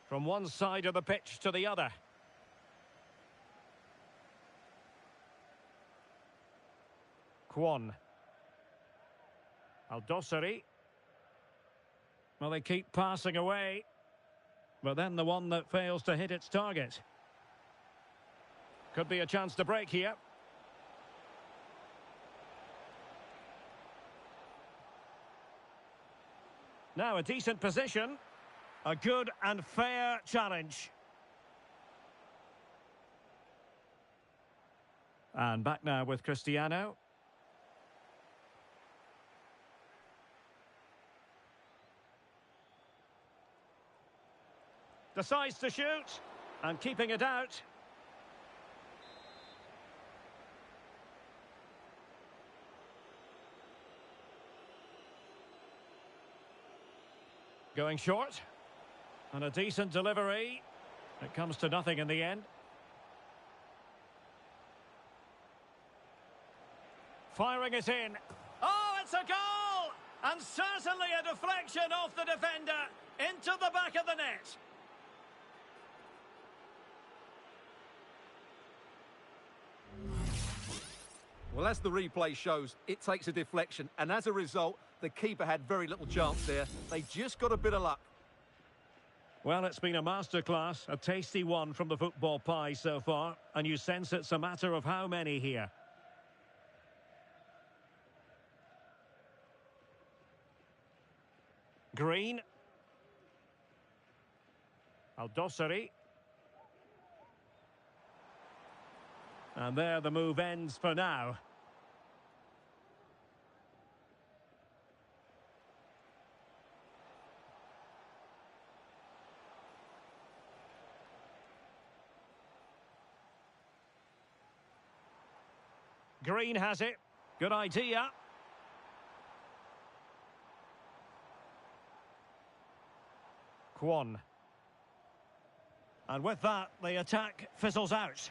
From one side of the pitch to the other. Kwon. Aldosari. Well, they keep passing away. But then the one that fails to hit its target. Could be a chance to break here. Now a decent position. A good and fair challenge. And back now with Cristiano. Decides to shoot, and keeping it out. Going short, and a decent delivery. It comes to nothing in the end. Firing it in. Oh, it's a goal! And certainly a deflection off the defender into the back of the net. Well, as the replay shows, it takes a deflection, and as a result, the keeper had very little chance there. They just got a bit of luck. Well, it's been a masterclass, a tasty one from the football Pies so far, and you sense it's a matter of how many here. Green. Aldosari. And there the move ends for now. Green has it. Good idea. Kwon. And with that, the attack fizzles out.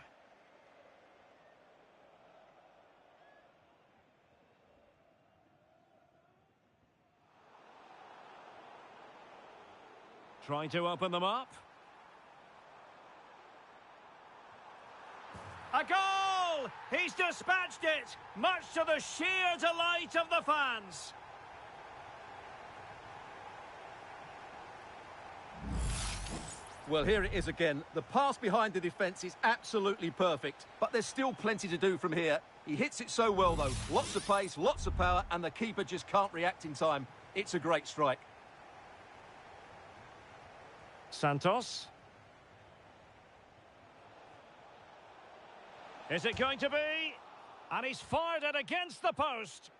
Trying to open them up. A goal! He's dispatched it, much to the sheer delight of the fans. Well, here it is again. The pass behind the defence is absolutely perfect, but there's still plenty to do from here. He hits it so well, though. Lots of pace, lots of power, and the keeper just can't react in time. It's a great strike. Santos. Is it going to be? And he's fired it against the post.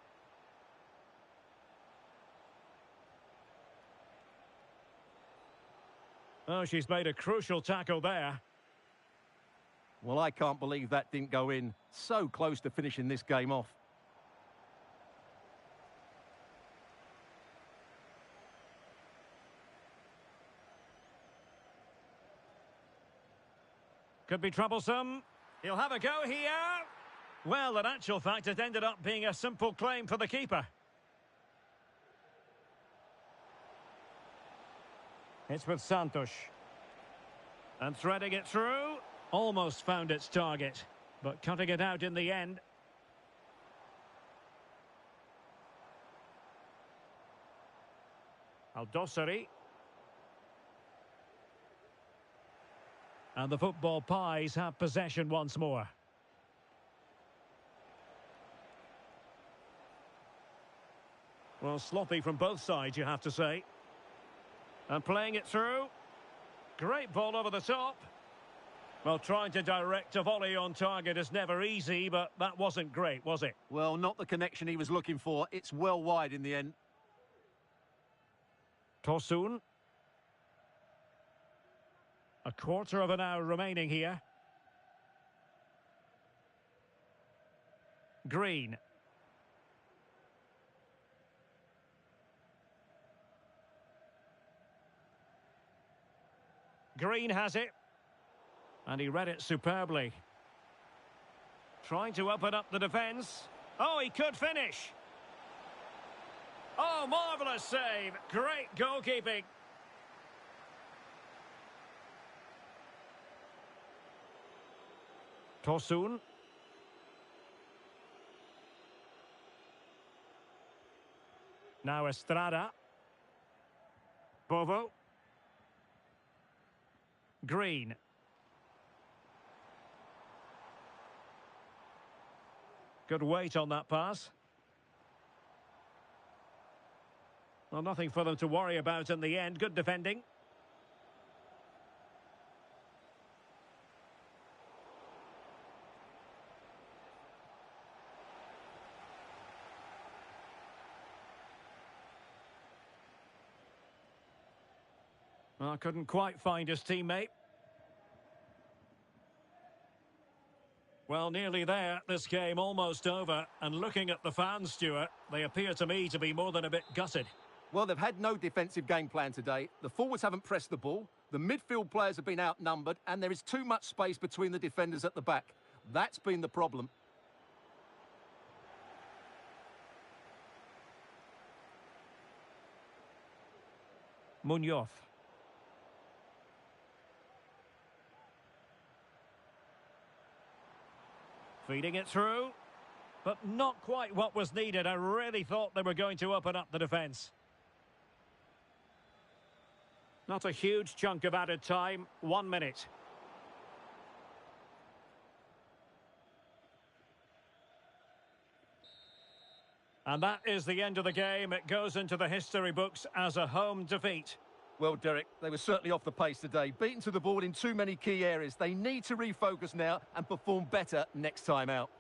Oh, she's made a crucial tackle there. Well, I can't believe that didn't go in. So close to finishing this game off. Could be troublesome. He'll have a go here. Well, in actual fact, it ended up being a simple claim for the keeper. It's with Santos. And threading it through. Almost found its target, but cutting it out in the end. Al-Dossari. And the football pies have possession once more. Well, sloppy from both sides, you have to say. And playing it through. Great ball over the top. Well, trying to direct a volley on target is never easy, but that wasn't great, was it? Well, not the connection he was looking for. It's well wide in the end. Tosun. A quarter of an hour remaining here. Green. Green has it. And he read it superbly. Trying to open up the defence. Oh, he could finish. Oh, marvellous save. Great goalkeeping. Tosun. Now Estrada. Bovo. Green. Good weight on that pass. Well, nothing for them to worry about in the end. Good defending. Well, couldn't quite find his teammate. Well, nearly there. This game almost over. And looking at the fans, Stuart, they appear to me to be more than a bit gutted. Well, they've had no defensive game plan today. The forwards haven't pressed the ball. The midfield players have been outnumbered. And there is too much space between the defenders at the back. That's been the problem. Munoz. Feeding it through, but not quite what was needed. I really thought they were going to open up the defence. Not a huge chunk of added time, 1 minute. And that is the end of the game. It goes into the history books as a home defeat. Well, Derek, they were certainly off the pace today. Beaten to the ball in too many key areas. They need to refocus now and perform better next time out.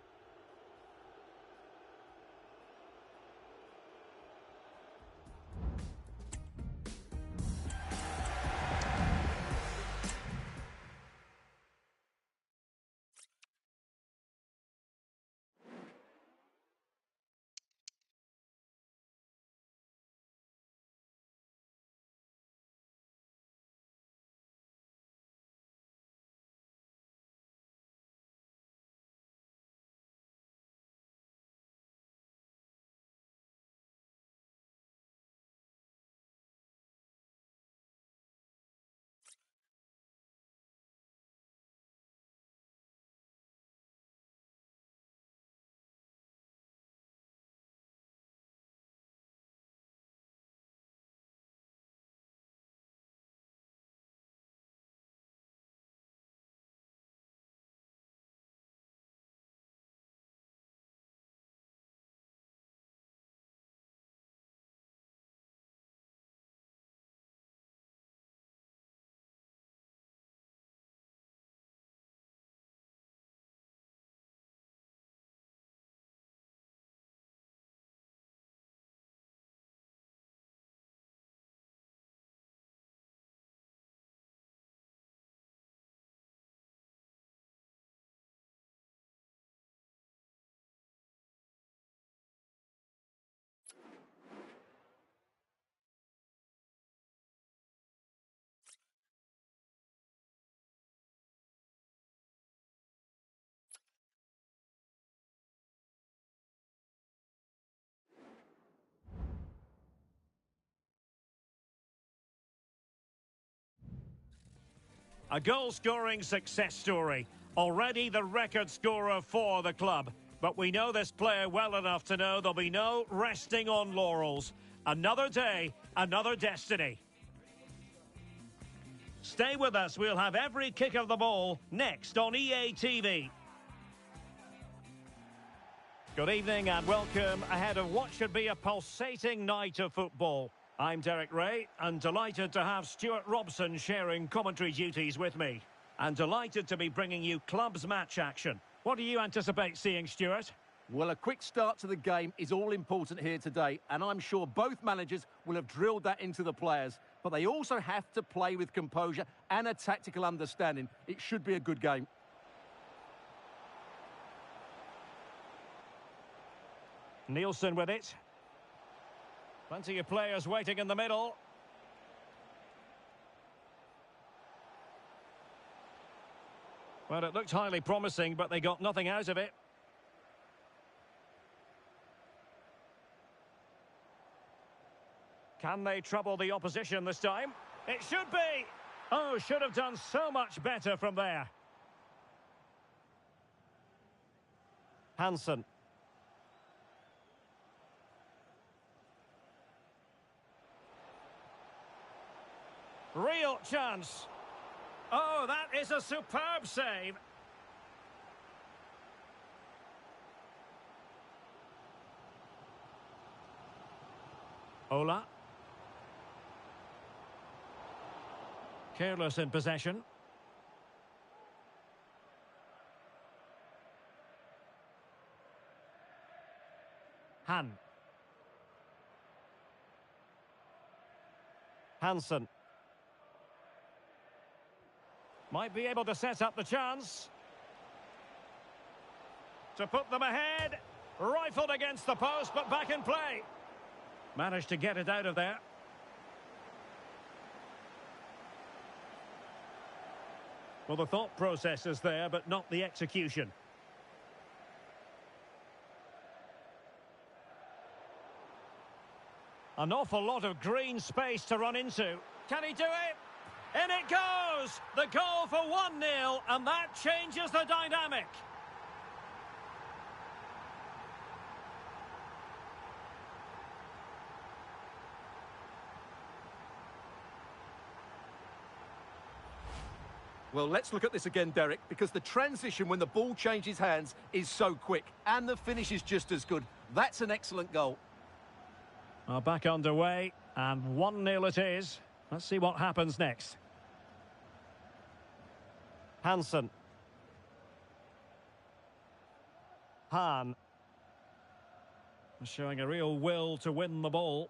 A goal-scoring success story. Already the record scorer for the club. But we know this player well enough to know there'll be no resting on laurels. Another day, another destiny. Stay with us. We'll have every kick of the ball next on EA TV. Good evening and welcome ahead of what should be a pulsating night of football. I'm Derek Ray and delighted to have Stuart Robson sharing commentary duties with me. And delighted to be bringing you clubs match action. What do you anticipate seeing, Stuart? Well, a quick start to the game is all important here today, and I'm sure both managers will have drilled that into the players. But they also have to play with composure and a tactical understanding. It should be a good game. Nielsen with it. Plenty of players waiting in the middle. Well, it looked highly promising, but they got nothing out of it. Can they trouble the opposition this time? It should be! Oh, should have done so much better from there. Hansen. Real chance. Oh, that is a superb save. Ola. Careless in possession. Han. Hansen. Might be able to set up the chance. To put them ahead. Rifled against the post, but back in play. Managed to get it out of there. Well, the thought process is there, but not the execution. An awful lot of green space to run into. Can he do it? In it goes! The goal for 1-0, and that changes the dynamic. Well, let's look at this again, Derek, because the transition when the ball changes hands is so quick, and the finish is just as good. That's an excellent goal. Back underway, and 1-0 it is. Let's see what happens next. Hansen. Han. Showing a real will to win the ball.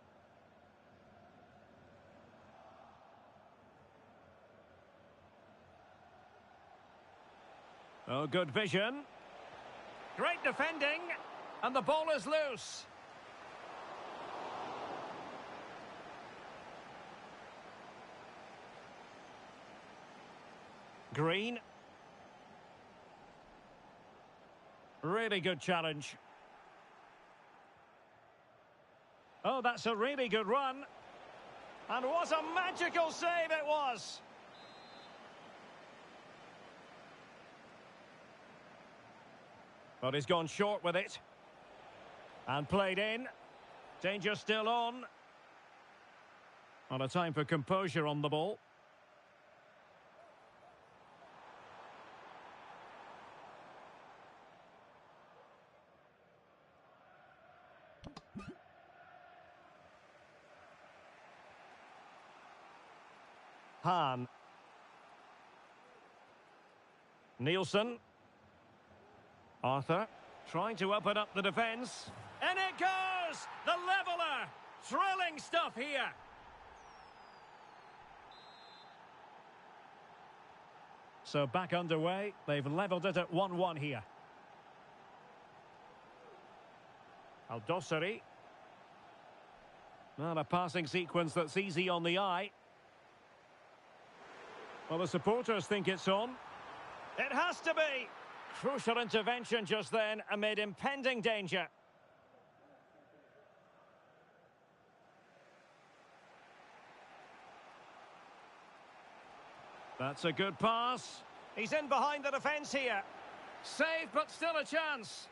Oh, good vision. Great defending. And the ball is loose. Green. Really good challenge. Oh, that's a really good run. And what a magical save it was. But he's gone short with it. And played in. Danger still on. Not a time for composure on the ball. Han. Nielsen. Arthur trying to open up the defence. And it goes! The leveller! Thrilling stuff here. So back underway. They've levelled it at 1-1 here. Aldosari. Not a passing sequence that's easy on the eye. Well, the supporters think it's on. It has to be! Crucial intervention just then amid impending danger. That's a good pass. He's in behind the defence here. Saved, but still a chance.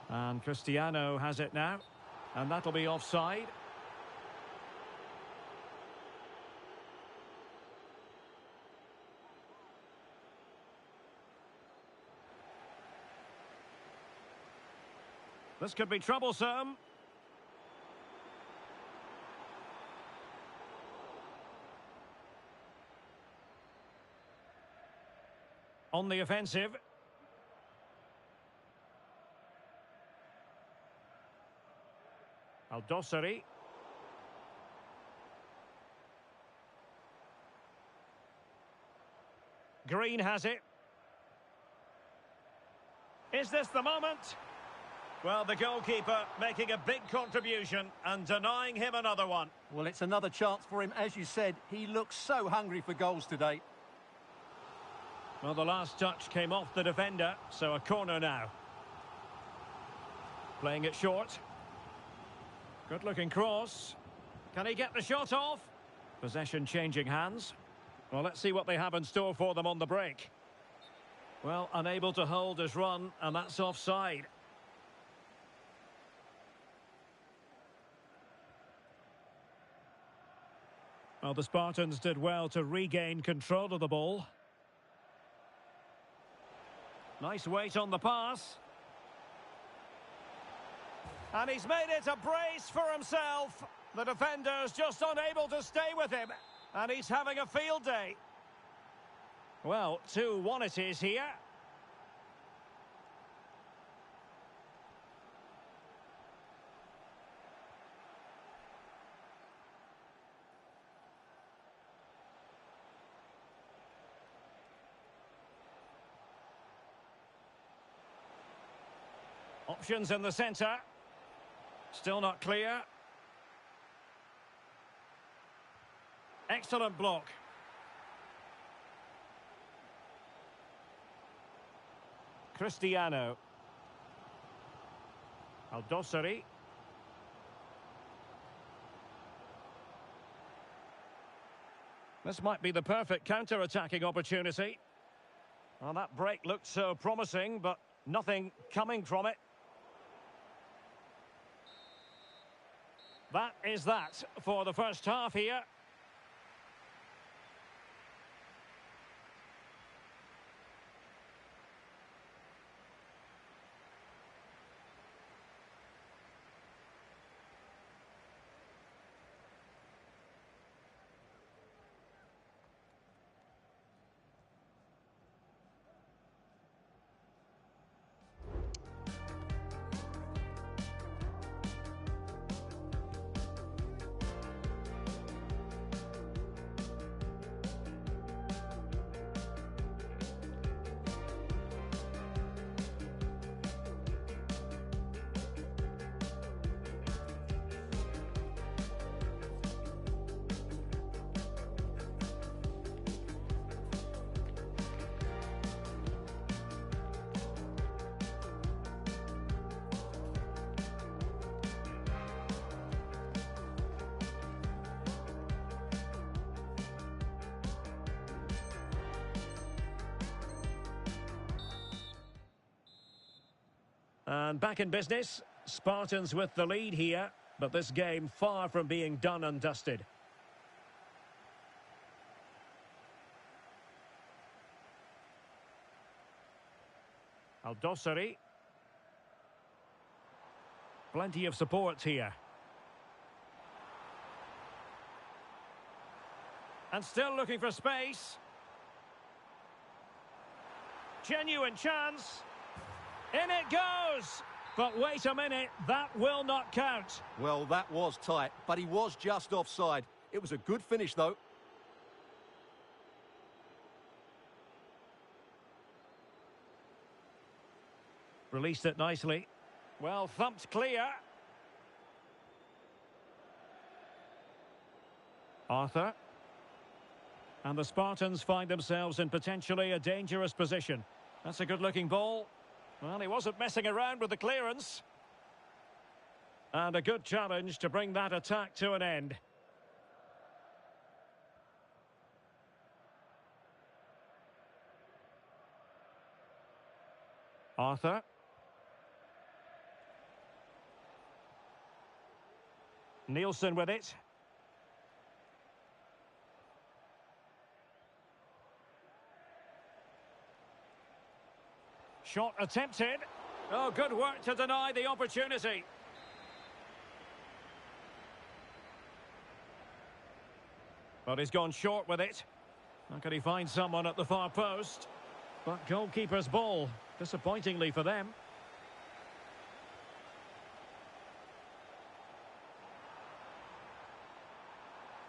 And Cristiano has it now. And that'll be offside. This could be troublesome. On the offensive. Al-Dossari. Green has it. Is this the moment? Well, the goalkeeper making a big contribution and denying him another one. Well, it's another chance for him. As you said, he looks so hungry for goals today. Well, the last touch came off the defender, so a corner now. Playing it short. Good-looking cross. Can he get the shot off? Possession changing hands. Well, let's see what they have in store for them on the break. Well, unable to hold his run, and that's offside. Well, the Spartans did well to regain control of the ball. Nice weight on the pass. And he's made it a brace for himself. The defender's just unable to stay with him. And he's having a field day. Well, 2-1 it is here. Options in the centre. Still not clear. Excellent block. Cristiano. Al-Dossari. This might be the perfect counter-attacking opportunity. Well, that break looked so promising, but nothing coming from it. That is that for the first half here. And back in business, Spartans with the lead here, but this game far from being done and dusted. Al-Dossari. Plenty of support here. And still looking for space. Genuine chance. In it goes! But wait a minute, that will not count. Well, that was tight, but he was just offside. It was a good finish, though. Released it nicely. Well, thumped clear. Arthur. And the Spartans find themselves in potentially a dangerous position. That's a good-looking ball. Well, he wasn't messing around with the clearance. And a good challenge to bring that attack to an end. Arthur. Nielsen with it. Shot attempted. Oh, good work to deny the opportunity. But he's gone short with it. How can he find someone at the far post? But goalkeeper's ball, disappointingly for them.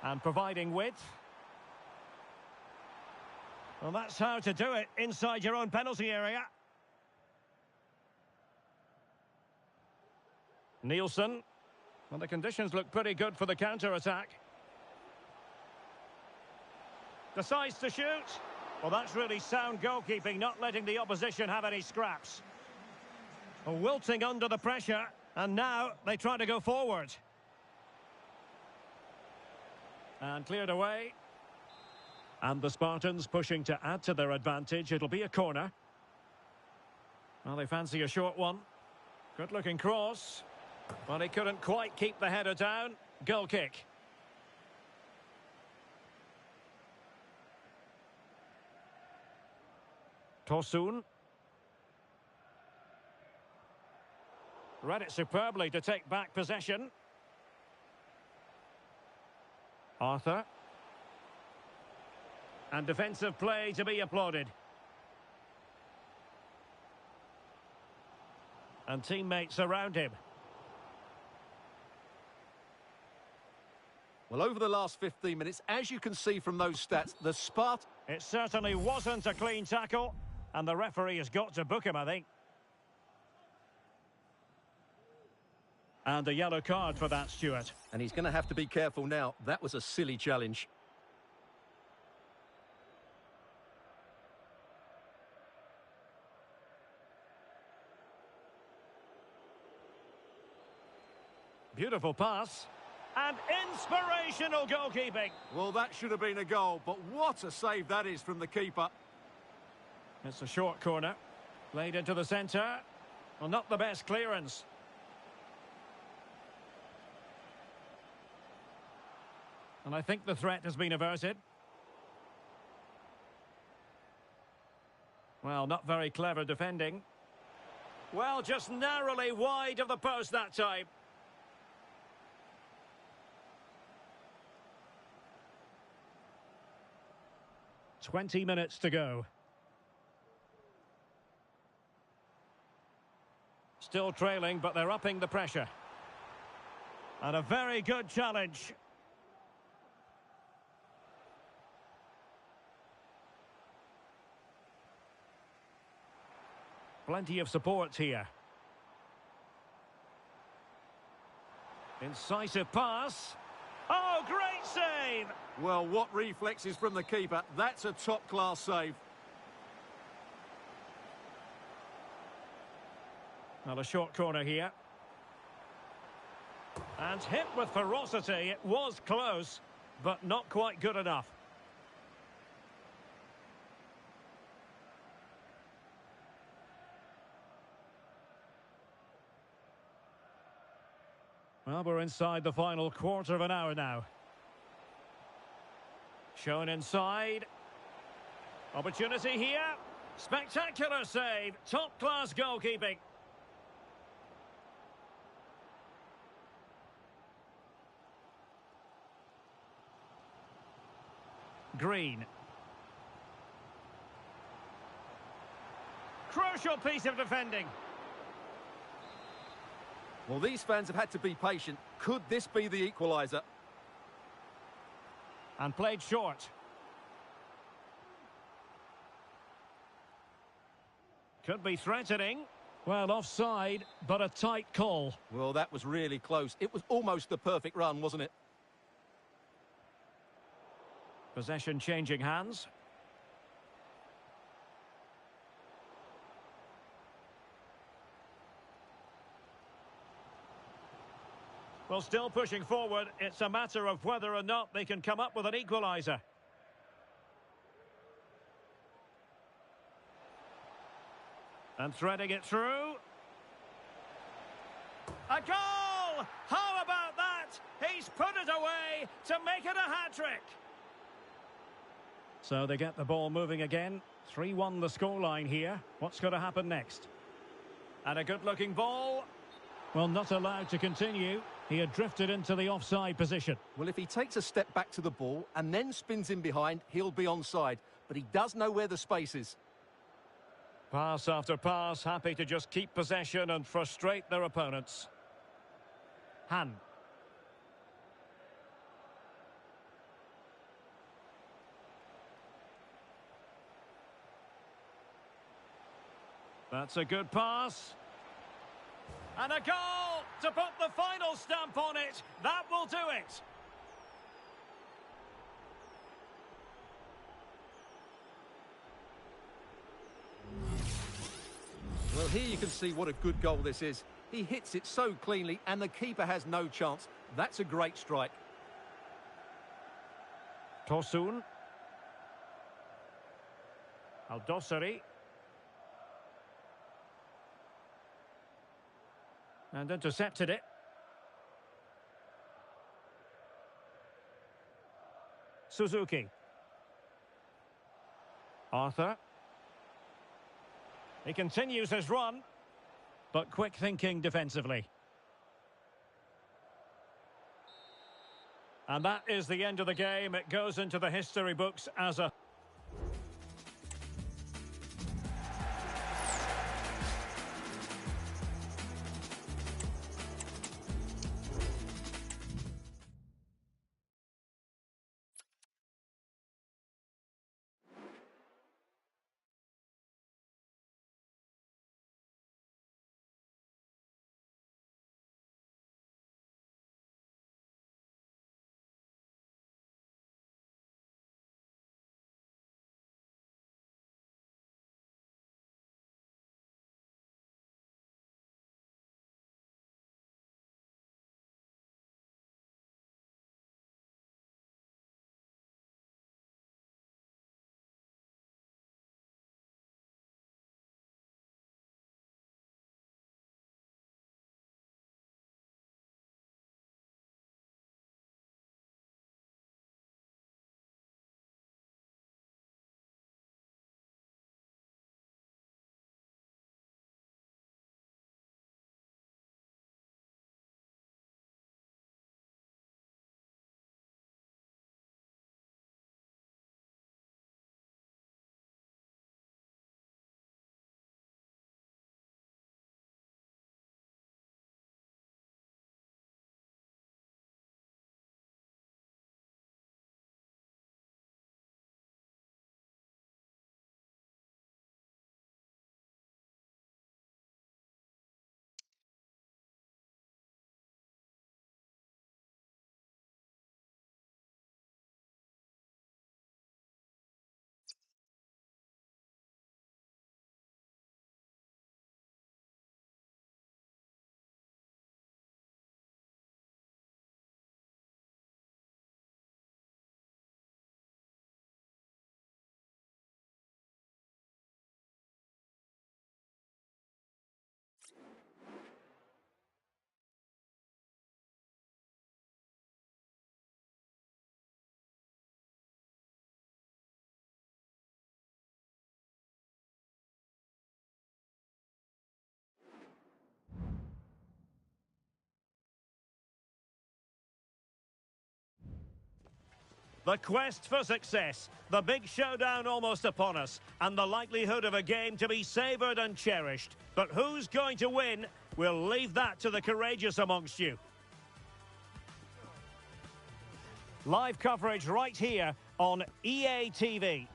And providing width. Well, that's how to do it inside your own penalty area. Nielsen. Well, the conditions look pretty good for the counter-attack. Decides to shoot. Well, that's really sound goalkeeping, not letting the opposition have any scraps. Wilting under the pressure, and now they try to go forward. And cleared away. And the Spartans pushing to add to their advantage. It'll be a corner. Well, they fancy a short one. Good-looking cross. But he couldn't quite keep the header down. Goal kick. Tosun. Read it superbly to take back possession. Arthur. And defensive play to be applauded. And teammates around him. Well, over the last 15 minutes, as you can see from those stats, the Spartans... It certainly wasn't a clean tackle, and the referee has got to book him, I think. And a yellow card for that, Stuart. And he's going to have to be careful now. That was a silly challenge. Beautiful pass. And inspirational goalkeeping. Well, that should have been a goal, but what a save that is from the keeper. It's a short corner. Played into the centre. Well, not the best clearance. And I think the threat has been averted. Well, not very clever defending. Well, just narrowly wide of the post that time. "20 minutes to go. Still trailing, but they're upping the pressure. And a very good challenge. Plenty of support here. Incisive pass. Oh, great save! Well, what reflexes from the keeper. That's a top-class save. Well, a short corner here. And hit with ferocity. It was close, but not quite good enough. Well, we're inside the final quarter of an hour now. Shown inside. Opportunity here. Spectacular save. Top-class goalkeeping. Green. Crucial piece of defending. Well, these fans have had to be patient. Could this be the equaliser? And played short. Could be threatening. Well, offside, but a tight call. Well, that was really close. It was almost the perfect run, wasn't it? Possession changing hands. Well, still pushing forward. It's a matter of whether or not they can come up with an equaliser. And threading it through. A goal! How about that? He's put it away to make it a hat-trick. So they get the ball moving again. 3-1 the scoreline here. What's going to happen next? And a good-looking ball. Well, not allowed to continue. He had drifted into the offside position. Well, if he takes a step back to the ball and then spins in behind, he'll be onside. But he does know where the space is. Pass after pass, happy to just keep possession and frustrate their opponents. Han. That's a good pass. And a goal to put the final stamp on it. That will do it. Well, here you can see what a good goal this is. He hits it so cleanly and the keeper has no chance. That's a great strike. Tosun. Al-Dossari. And intercepted it. Suzuki. Arthur. He continues his run, but quick thinking defensively. And that is the end of the game. It goes into the history books as a... The quest for success, the big showdown almost upon us, and the likelihood of a game to be savoured and cherished. But who's going to win? We'll leave that to the courageous amongst you. Live coverage right here on EA TV.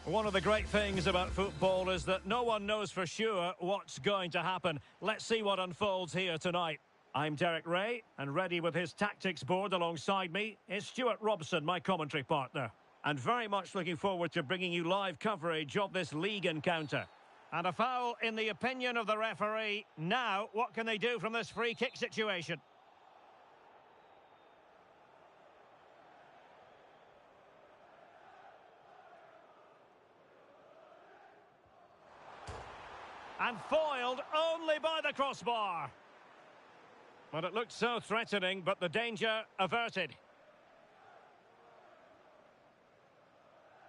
One of the great things about football is that no one knows for sure what's going to happen. Let's see what unfolds here tonight. I'm Derek Ray, and ready with his tactics board alongside me is Stuart Robson, my commentary partner. And very much looking forward to bringing you live coverage of this league encounter. And a foul in the opinion of the referee. Now, what can they do from this free kick situation? And foiled only by the crossbar. Well, it looked so threatening, but the danger averted.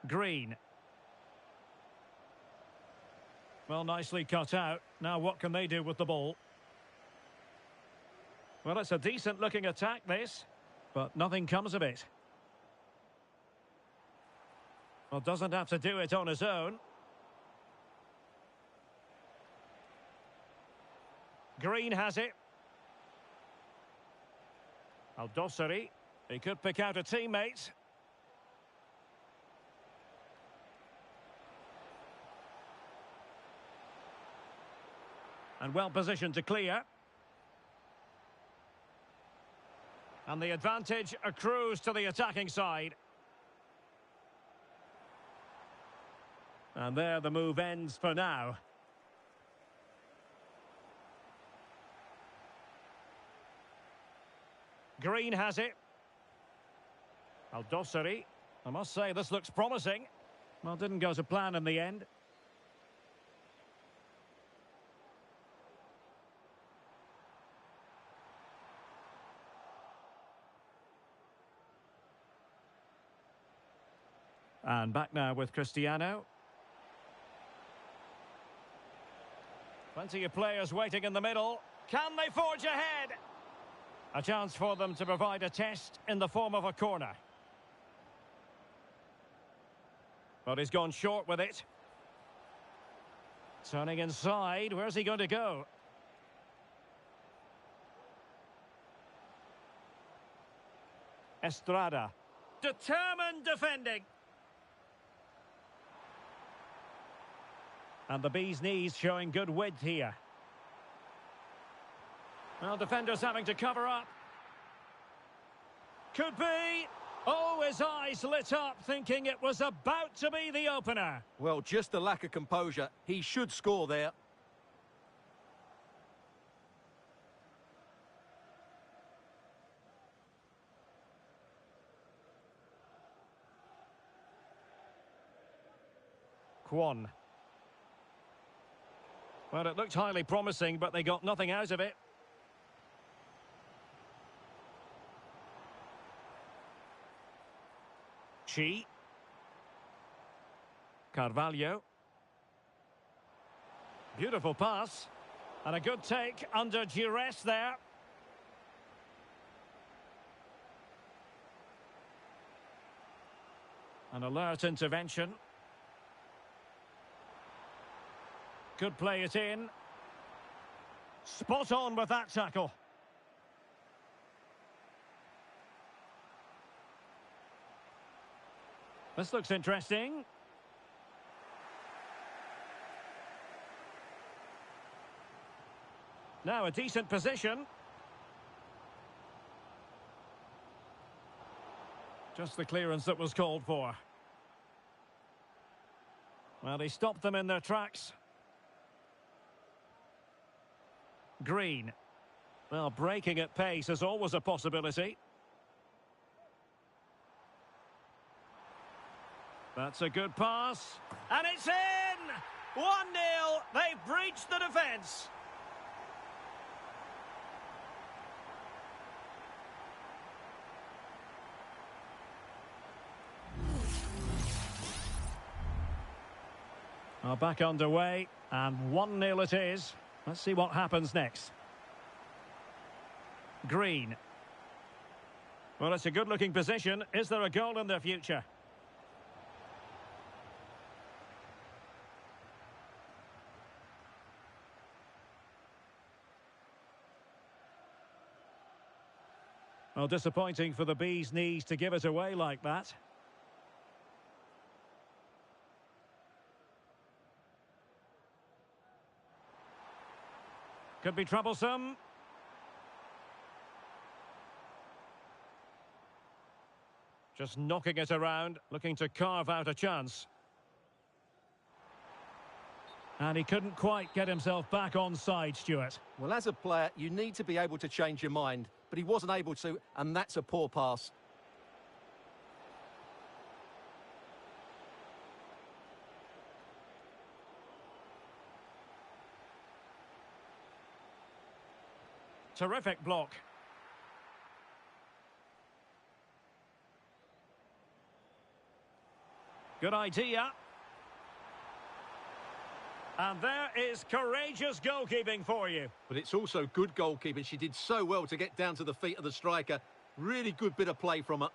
Green. Well, nicely cut out. Now what can they do with the ball? Well, it's a decent-looking attack, this, but nothing comes of it. Well, doesn't have to do it on his own. Green has it. Al-Dossari. He could pick out a teammate. And well positioned to clear. And the advantage accrues to the attacking side. And there the move ends for now. Green has it. Al-Dossari. I must say, this looks promising. Well, didn't go to plan in the end. And back now with Cristiano. Plenty of players waiting in the middle. Can they forge ahead? A chance for them to provide a test in the form of a corner. But he's gone short with it. Turning inside, where's he going to go? Estrada. Determined defending. And the bee's knees showing good width here. Well, defenders having to cover up. Could be. Oh, his eyes lit up, thinking it was about to be the opener. Well, just the lack of composure. He should score there. Kwon. Well, it looked highly promising, but they got nothing out of it. Chi. Carvalho. Beautiful pass. And a good take under duress there. An alert intervention. Could play it in. Spot on with that tackle. This looks interesting. Now a decent position. Just the clearance that was called for. Well, he stopped them in their tracks. Green. Well, breaking at pace is always a possibility. That's a good pass. And it's in! 1-0. They've breached the defence. Are back underway, and 1-0 it is. Let's see what happens next. Green. Well, it's a good-looking position. Is there a goal in their future? Well, disappointing for the bee's knees to give it away like that. Could be troublesome. Just knocking it around, looking to carve out a chance. And he couldn't quite get himself back on side, Stuart. Well, as a player, you need to be able to change your mind, but he wasn't able to, and that's a poor pass. Terrific block. Good idea. And there is courageous goalkeeping for you. But it's also good goalkeeping. She did so well to get down to the feet of the striker. Really good bit of play from her.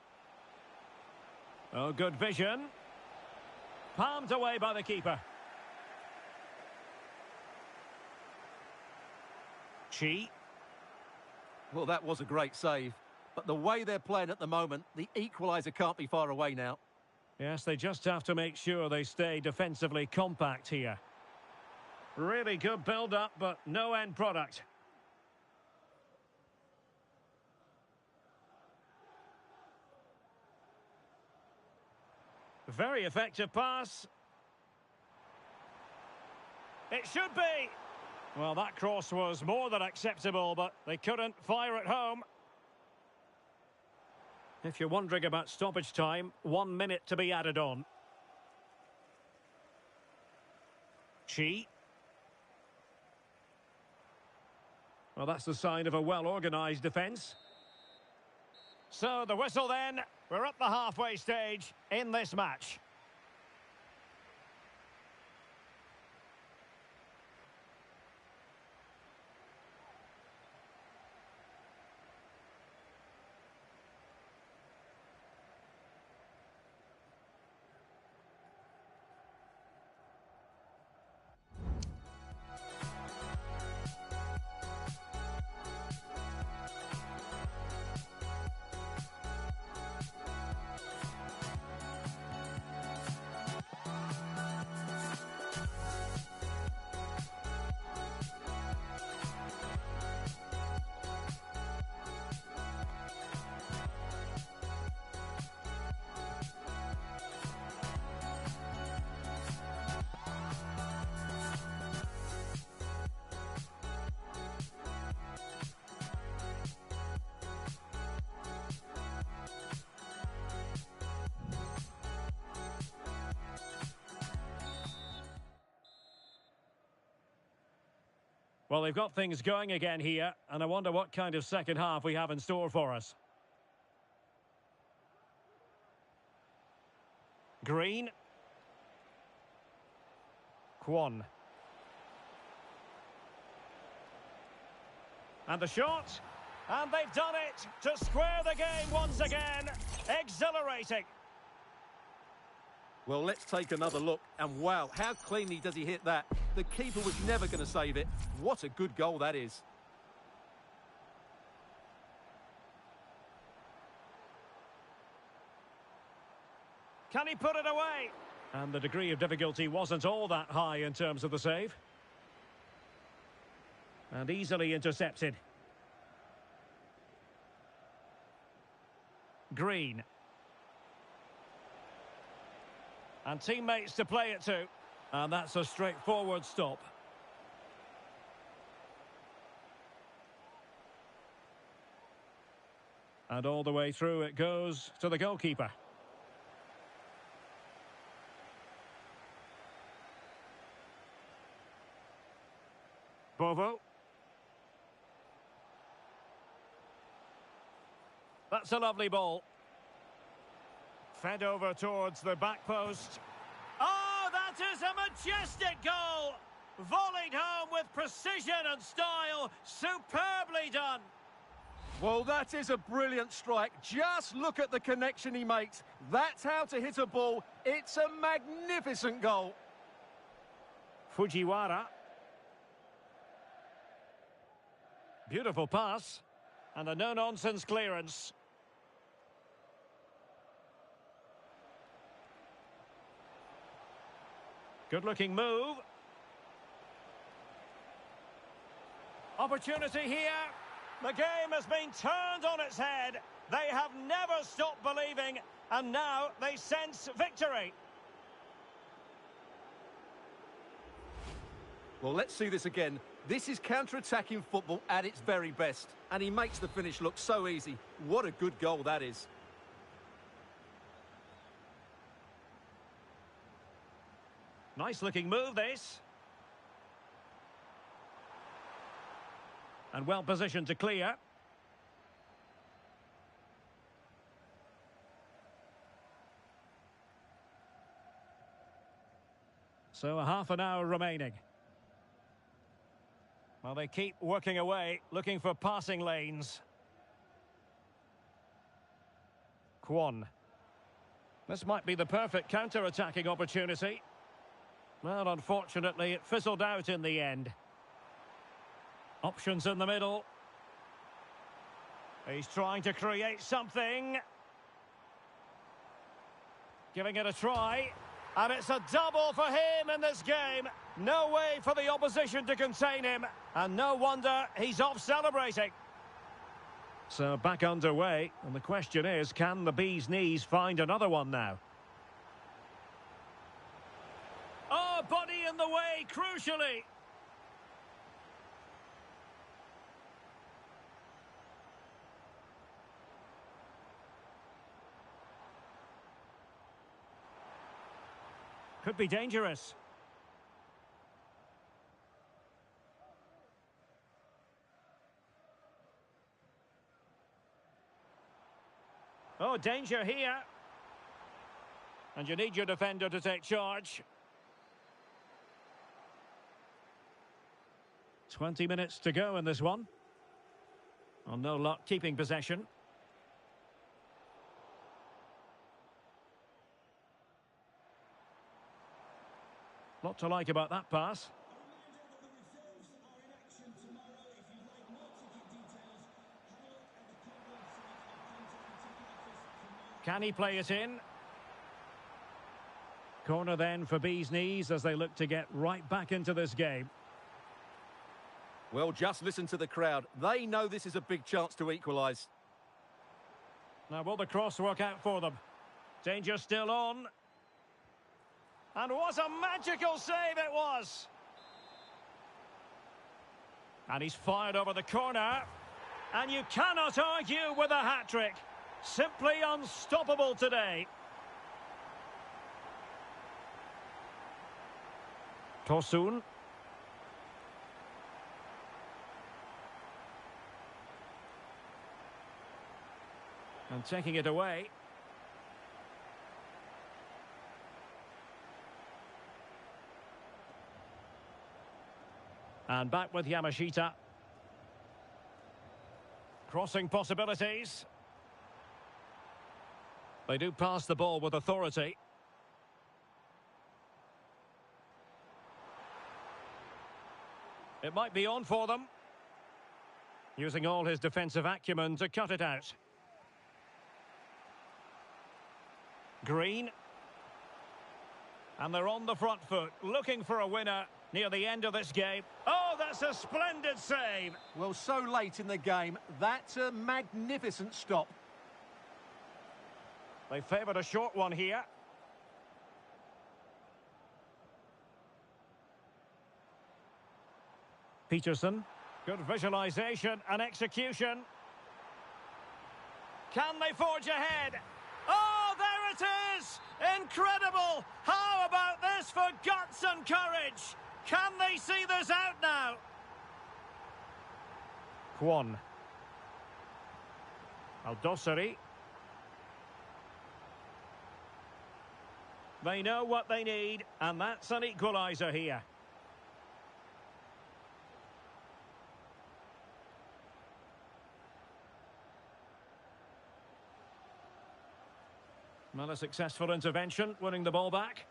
Oh, good vision. Palmed away by the keeper. Chi. Well, that was a great save. But the way they're playing at the moment, the equaliser can't be far away now. Yes, they just have to make sure they stay defensively compact here. Really good build-up, but no end product. Very effective pass. It should be. Well, that cross was more than acceptable, but they couldn't fire it home. If you're wondering about stoppage time, 1 minute to be added on. Chi. Well, that's the sign of a well-organised defence. So, the whistle then. We're at the halfway stage in this match. Well, they've got things going again here, and I wonder what kind of second half we have in store for us. Green. Kwon. And the shot. And they've done it to square the game once again. Exhilarating. Well, let's take another look. And wow, how cleanly does he hit that? The keeper was never going to save it. What a good goal that is. Can he put it away? And the degree of difficulty wasn't all that high in terms of the save. And easily intercepted. Green. And teammates to play it to. And that's a straightforward stop. And all the way through it goes to the goalkeeper. Bovo. That's a lovely ball. Fed over towards the back post. Oh, that is a majestic goal! Volleyed home with precision and style. Superbly done. Well, that is a brilliant strike. Just look at the connection he makes. That's how to hit a ball. It's a magnificent goal. Fujiwara. Beautiful pass. And a no-nonsense clearance. Good-looking move. Opportunity here. The game has been turned on its head. They have never stopped believing, and now they sense victory. Well, let's see this again. This is counter-attacking football at its very best, and he makes the finish look so easy. What a good goal that is. Nice looking move, this. And well positioned to clear. So a half an hour remaining. Well, they keep working away, looking for passing lanes. Kwon. This might be the perfect counter-attacking opportunity. Well, unfortunately, it fizzled out in the end. Options in the middle. He's trying to create something. Giving it a try. And it's a double for him in this game. No way for the opposition to contain him. And no wonder he's off celebrating. So back underway. And the question is, can the Bees' Knees find another one now? Oh, body in the way, crucially. Could be dangerous. Oh, danger here. And you need your defender to take charge. 20 minutes to go in this one. Oh, no luck keeping possession. Lot to like about that pass. Can he play it in? Corner then for Bees' Knees as they look to get right back into this game. Well, just listen to the crowd. They know this is a big chance to equalise. Now, will the cross work out for them? Danger still on. And what a magical save it was! And he's fired over the corner. And you cannot argue with a hat-trick. Simply unstoppable today. Tosun. And taking it away. And back with Yamashita. Crossing possibilities. They do pass the ball with authority. It might be on for them. Using all his defensive acumen to cut it out. Green. And they're on the front foot, looking for a winner near the end of this game. Oh, that's a splendid save. Well, so late in the game, that's a magnificent stop. They favoured a short one here. Peterson. Good visualisation and execution. Can they forge ahead? Oh, there it is! Incredible! How about this for guts and courage? Can they see this out now? Kwon. Aldosari. They know what they need, and that's an equaliser here. Well, a successful intervention, winning the ball back.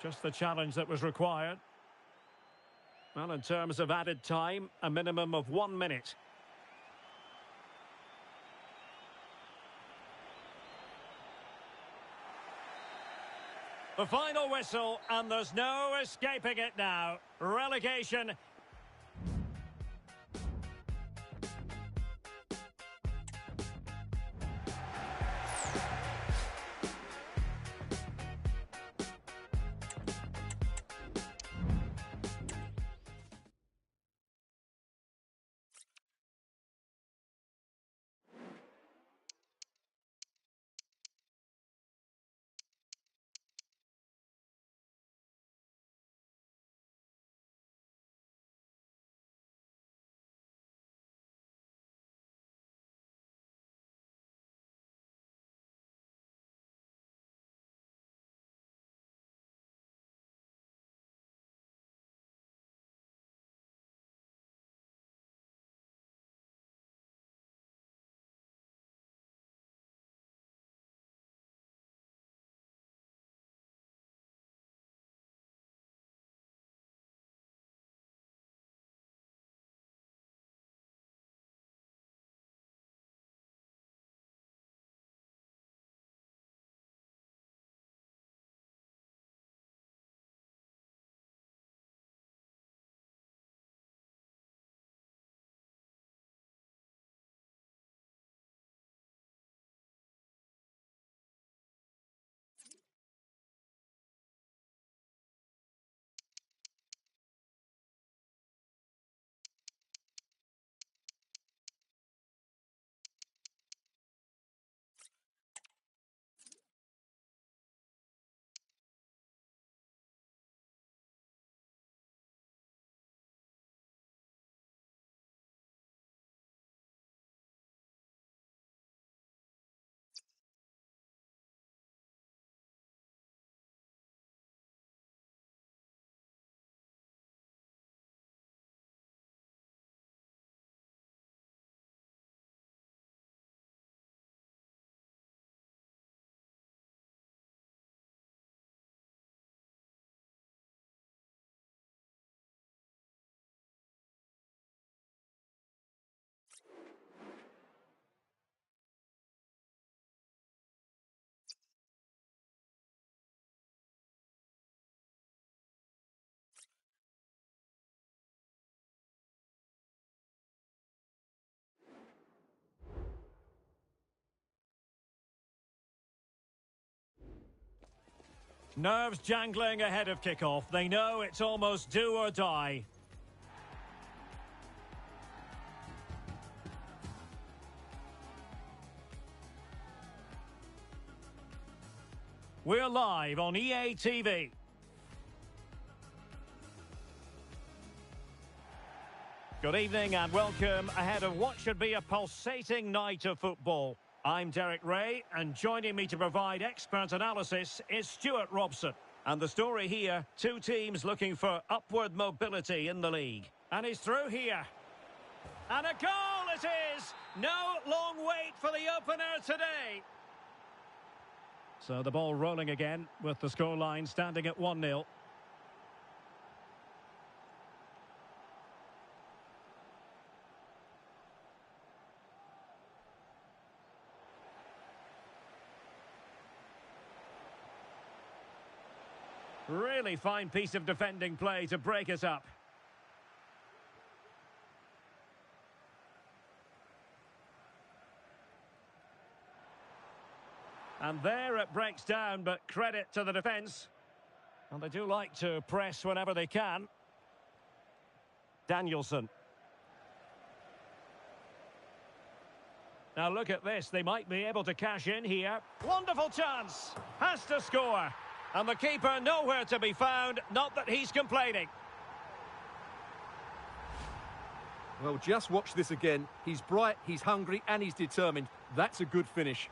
Just the challenge that was required. Well, in terms of added time, a minimum of 1 minute. The final whistle, and there's no escaping it now. Relegation Nerves jangling ahead of kickoff. They know it's almost do or die. We're live on EA TV. Good evening and welcome ahead of what should be a pulsating night of football. I'm Derek Ray, and joining me to provide expert analysis is Stuart Robson. And the story here, two teams looking for upward mobility in the league. And he's through here. And a goal it is! No long wait for the opener today. So the ball rolling again with the scoreline standing at 1-0. Really fine piece of defending play to break us up. And there it breaks down, but credit to the defence. And they do like to press whenever they can. Danielson. Now look at this, they might be able to cash in here. Wonderful chance, has to score. And the keeper nowhere to be found, not that he's complaining. Well, just watch this again. He's bright, he's hungry, and he's determined. That's a good finish.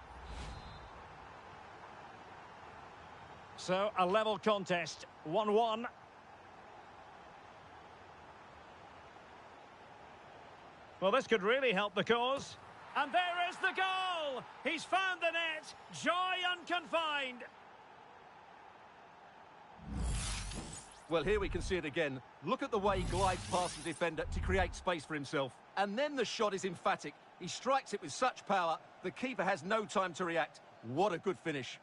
So, a level contest, 1-1. Well, this could really help the cause. And there is the goal! He's found the net, joy unconfined. Well, here we can see it again. Look at the way he glides past the defender to create space for himself. And then the shot is emphatic. He strikes it with such power, the keeper has no time to react. What a good finish.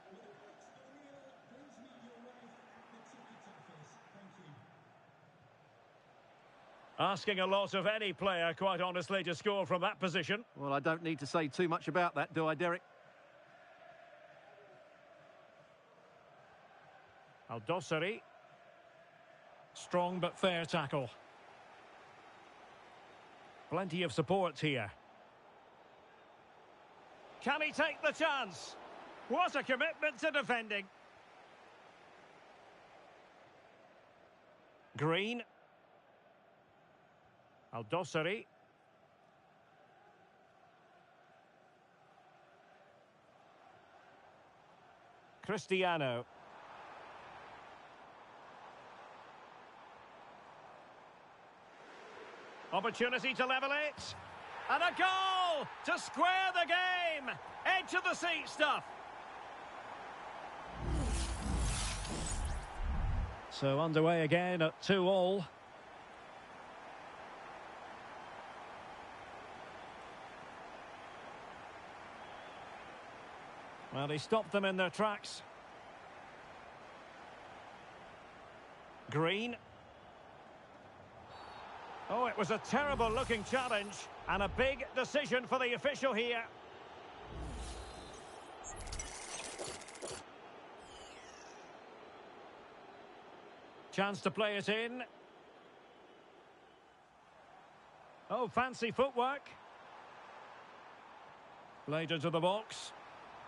Asking a lot of any player, quite honestly, to score from that position. Well, I don't need to say too much about that, do I, Derek? Al-Dossari. Strong but fair tackle. Plenty of support here. Can he take the chance? What a commitment to defending. Green. Al-Dossari. Cristiano. Opportunity to level it. And a goal to square the game. Edge of the seat stuff. So underway again at 2-2. Well, he stopped them in their tracks. Green. Oh, it was a terrible-looking challenge, and a big decision for the official here. Chance to play it in. Oh, fancy footwork. Played into the box.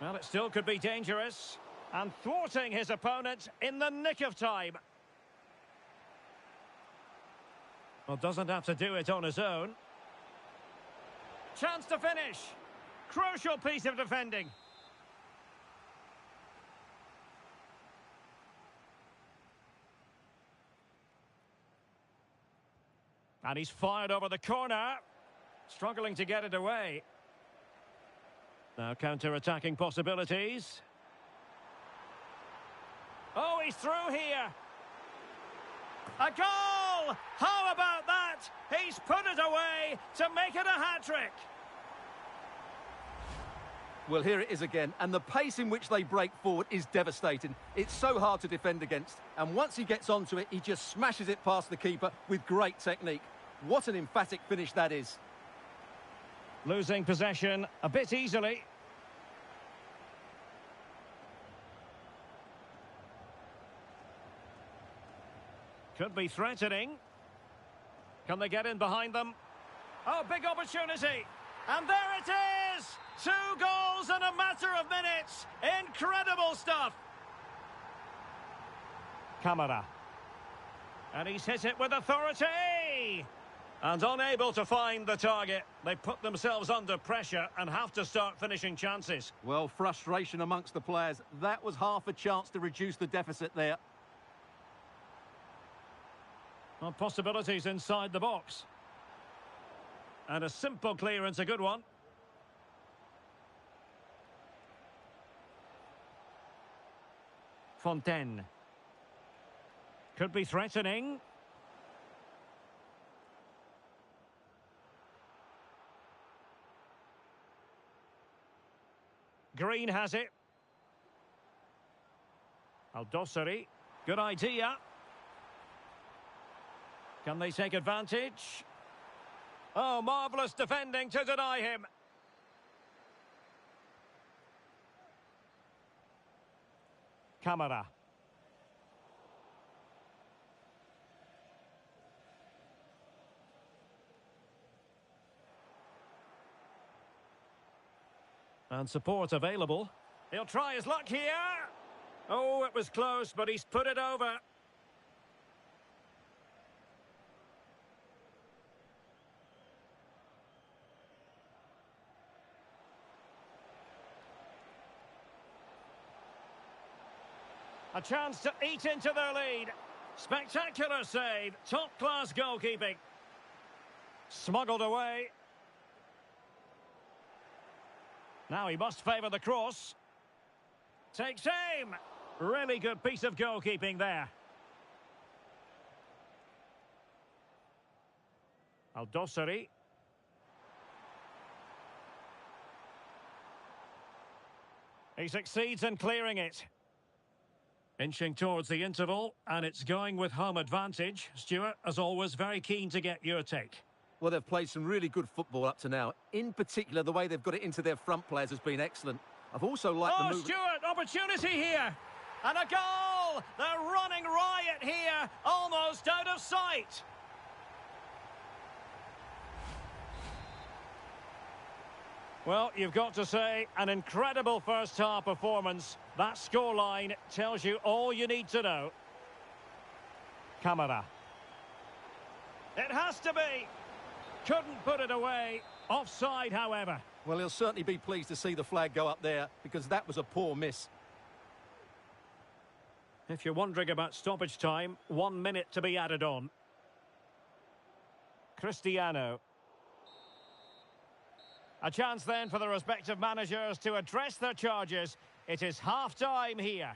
Well, it still could be dangerous. And thwarting his opponent in the nick of time. Well, doesn't have to do it on his own. Chance to finish. Crucial piece of defending. And he's fired over the corner. Struggling to get it away. Now counter-attacking possibilities. Oh, he's through here. A goal! How about that? He's put it away to make it a hat-trick. Well, here it is again, and the pace in which they break forward is devastating. It's so hard to defend against, and once he gets onto it, he just smashes it past the keeper with great technique. What an emphatic finish that is. Losing possession a bit easily. Could be threatening. Can they get in behind them? Oh, big opportunity. And there it is! 2 goals in a matter of minutes. Incredible stuff. Camara. And he's hit it with authority. And unable to find the target. They put themselves under pressure and have to start finishing chances. Well, frustration amongst the players. That was half a chance to reduce the deficit there. Well, possibilities inside the box. And a simple clearance, a good one. Fontaine. Could be threatening. Green has it. Al-Dossari. Good idea. Can they take advantage? Oh, marvellous defending to deny him. Camara. And support available. He'll try his luck here. Oh, it was close, but he's put it over. A chance to eat into their lead. Spectacular save. Top-class goalkeeping. Smuggled away. Now he must favour the cross. Takes aim. Really good piece of goalkeeping there. Al-Dossari. He succeeds in clearing it. Inching towards the interval, and it's going with home advantage. Stuart, as always, very keen to get your take. Well, they've played some really good football up to now. In particular, the way they've got it into their front players has been excellent. I've also liked the move. Stuart, opportunity here. And a goal! They're running riot here, almost out of sight. Well, you've got to say, an incredible first-half performance. That scoreline tells you all you need to know. Camara. It has to be. Couldn't put it away. Offside, however. Well, he'll certainly be pleased to see the flag go up there, because that was a poor miss. If you're wondering about stoppage time, 1 minute to be added on. Cristiano. A chance then for the respective managers to address their charges. It is half-time here.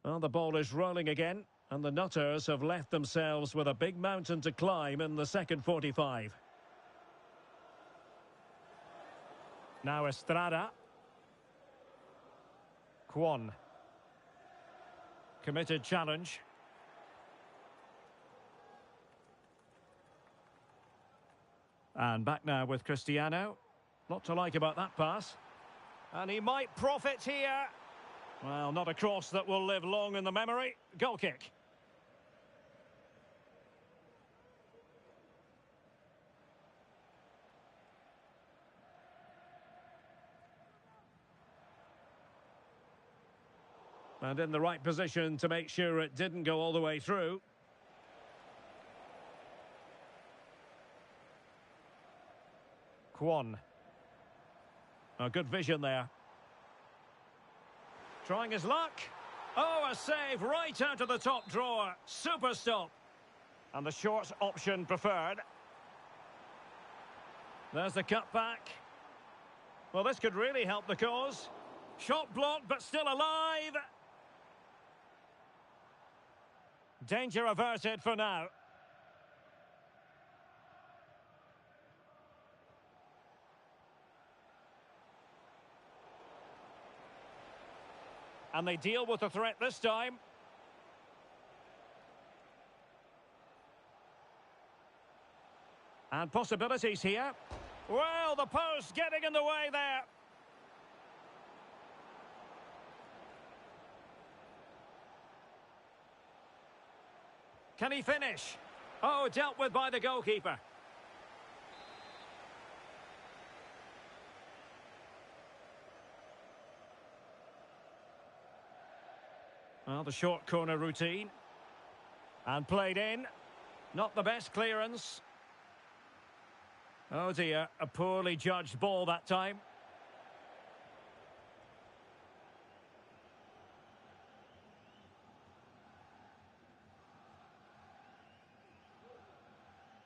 Well, the ball is rolling again, and the Nutters have left themselves with a big mountain to climb in the second 45. Now Estrada. Kwon. Committed challenge. And back now with Cristiano. Lot to like about that pass. And he might profit here. Well, not a cross that will live long in the memory. Goal kick. And in the right position to make sure it didn't go all the way through. Kwon. A good vision there. Trying his luck. Oh, a save right out of the top drawer. Super stop. And the short option preferred. There's the cut back. Well, this could really help the cause. Shot blocked, but still alive. Danger averted for now. And they deal with the threat this time. And possibilities here. Well, the post getting in the way there. Can he finish? Oh, dealt with by the goalkeeper. Well, the short corner routine. And played in. Not the best clearance. Oh dear, a poorly judged ball that time.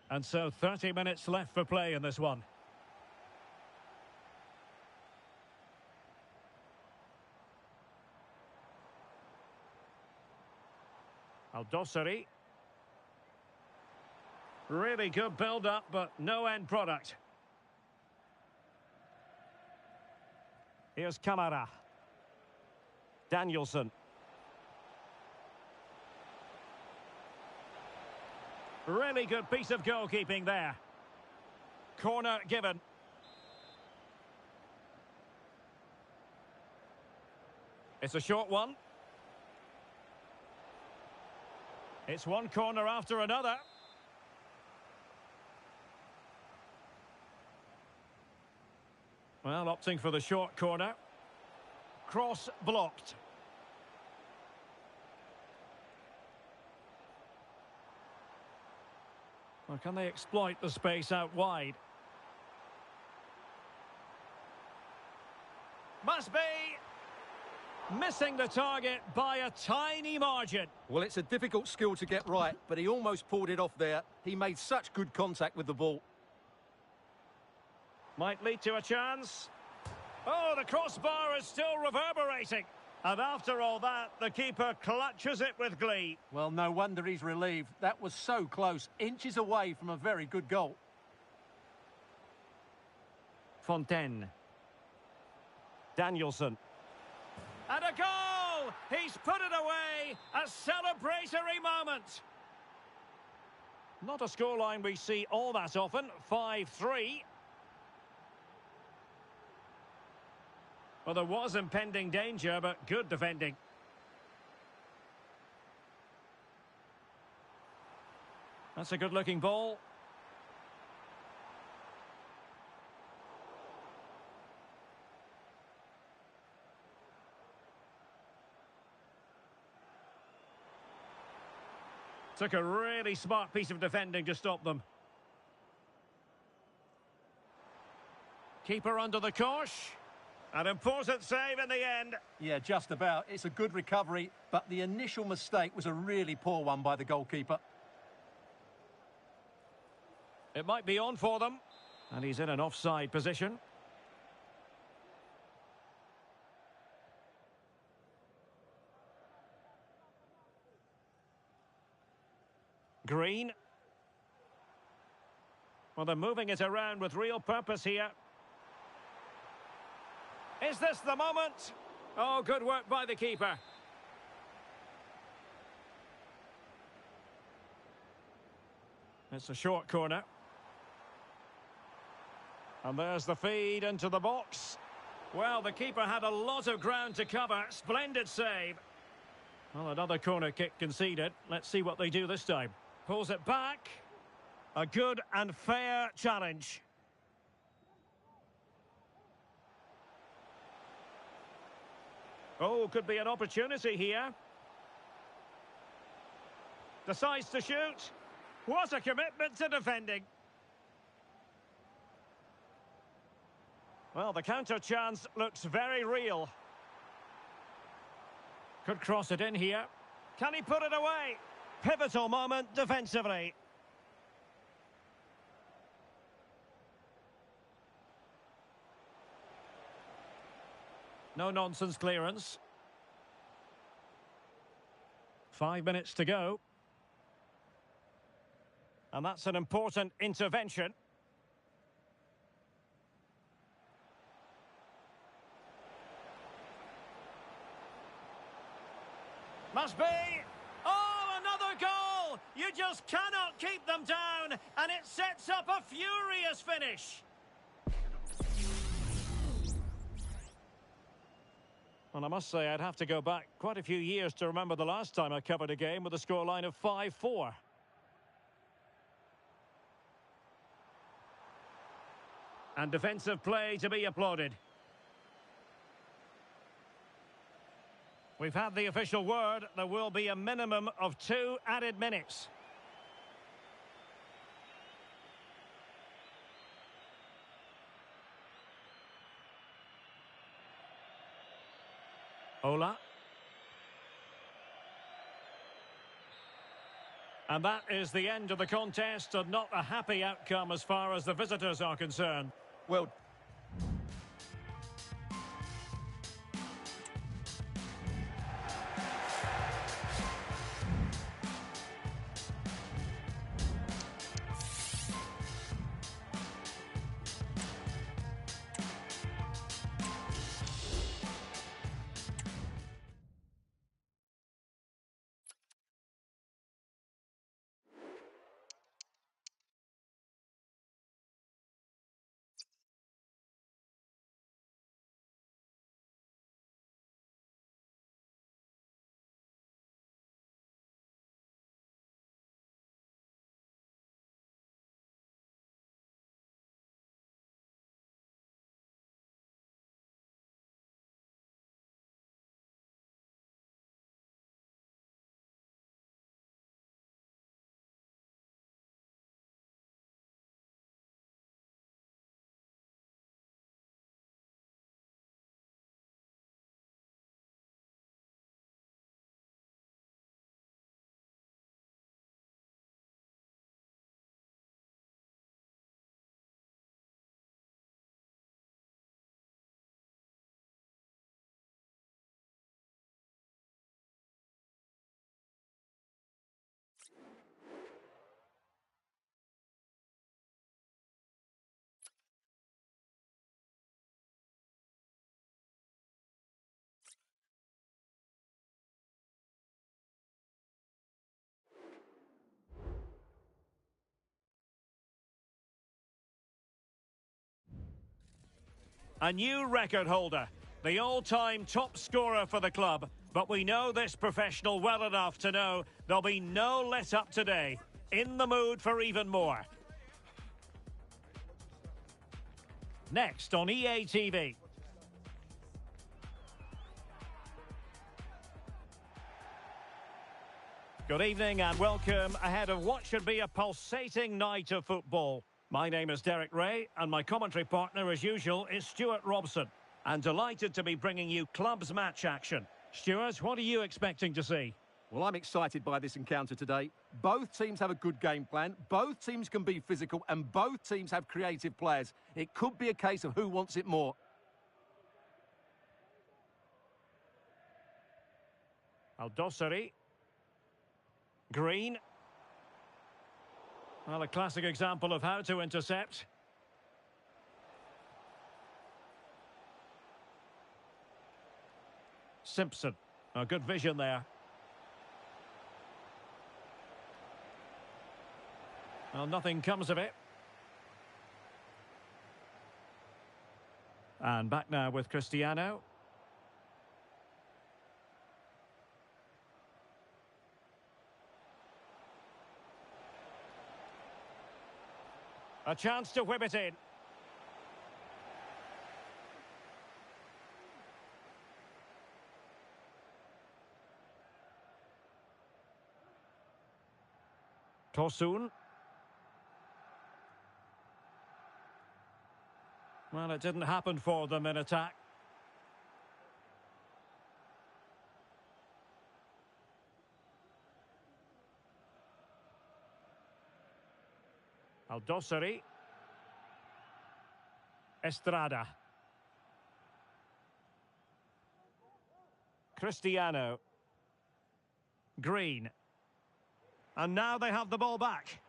And so 30 minutes left for play in this one. Al-Dossari. Really good build-up, but no end product. Here's Kamara. Danielson. Really good piece of goalkeeping there. Corner given. It's a short one. It's one corner after another. Well, opting for the short corner. Cross blocked. Well, can they exploit the space out wide? Must be missing the target by a tiny margin. Well, it's a difficult skill to get right, but he almost pulled it off there. He made such good contact with the ball. Might lead to a chance. Oh, the crossbar is still reverberating. And after all that, the keeper clutches it with glee. Well, no wonder he's relieved. That was so close, inches away from a very good goal. Fontaine. Danielson. And a goal! He's put it away! A celebratory moment! Not a scoreline we see all that often. 5-3. Well, there was impending danger, but good defending. That's a good-looking ball. Took a really smart piece of defending to stop them. Keeper under the cosh. An important save in the end. Yeah, just about. It's a good recovery, but the initial mistake was a really poor one by the goalkeeper. It might be on for them. And he's in an offside position. Green. Well, they're moving it around with real purpose here. Is this the moment? Oh, good work by the keeper. It's a short corner. And there's the feed into the box. Well, the keeper had a lot of ground to cover. Splendid save. Well, another corner kick conceded. Let's see what they do this time. Pulls it back. A good and fair challenge. Oh, could be an opportunity here. Decides to shoot. What a commitment to defending. Well, the counter chance looks very real. Could cross it in here. Can he put it away? Pivotal moment defensively. No-nonsense clearance. 5 minutes to go. And that's an important intervention. Must be. Oh, another goal! You just cannot keep them down, and it sets up a furious finish. Well, I must say, I'd have to go back quite a few years to remember the last time I covered a game with a scoreline of 5-4. And defensive play to be applauded. We've had the official word. There will be a minimum of 2 added minutes. Ola. And that is the end of the contest, and not a happy outcome as far as the visitors are concerned. Well, A new record holder, the all-time top scorer for the club. But we know this professional well enough to know there'll be no let-up today. In the mood for even more. Next on EA TV. Good evening and welcome ahead of what should be a pulsating night of football. My name is Derek Ray, and my commentary partner, as usual, is Stuart Robson. And delighted to be bringing you clubs match action. Stuart, what are you expecting to see? well, I'm excited by this encounter today. Both teams have a good game plan. Both teams can be physical, and both teams have creative players. It could be a case of who wants it more. Al-Dossari. Green. Well, a classic example of how to intercept. Simpson. A good vision there. Well, nothing comes of it. And back now with Cristiano. A chance to whip it in. Tosun. Well, it didn't happen for them in attack. Aldosari. Estrada. Cristiano. Green. And now they have the ball back.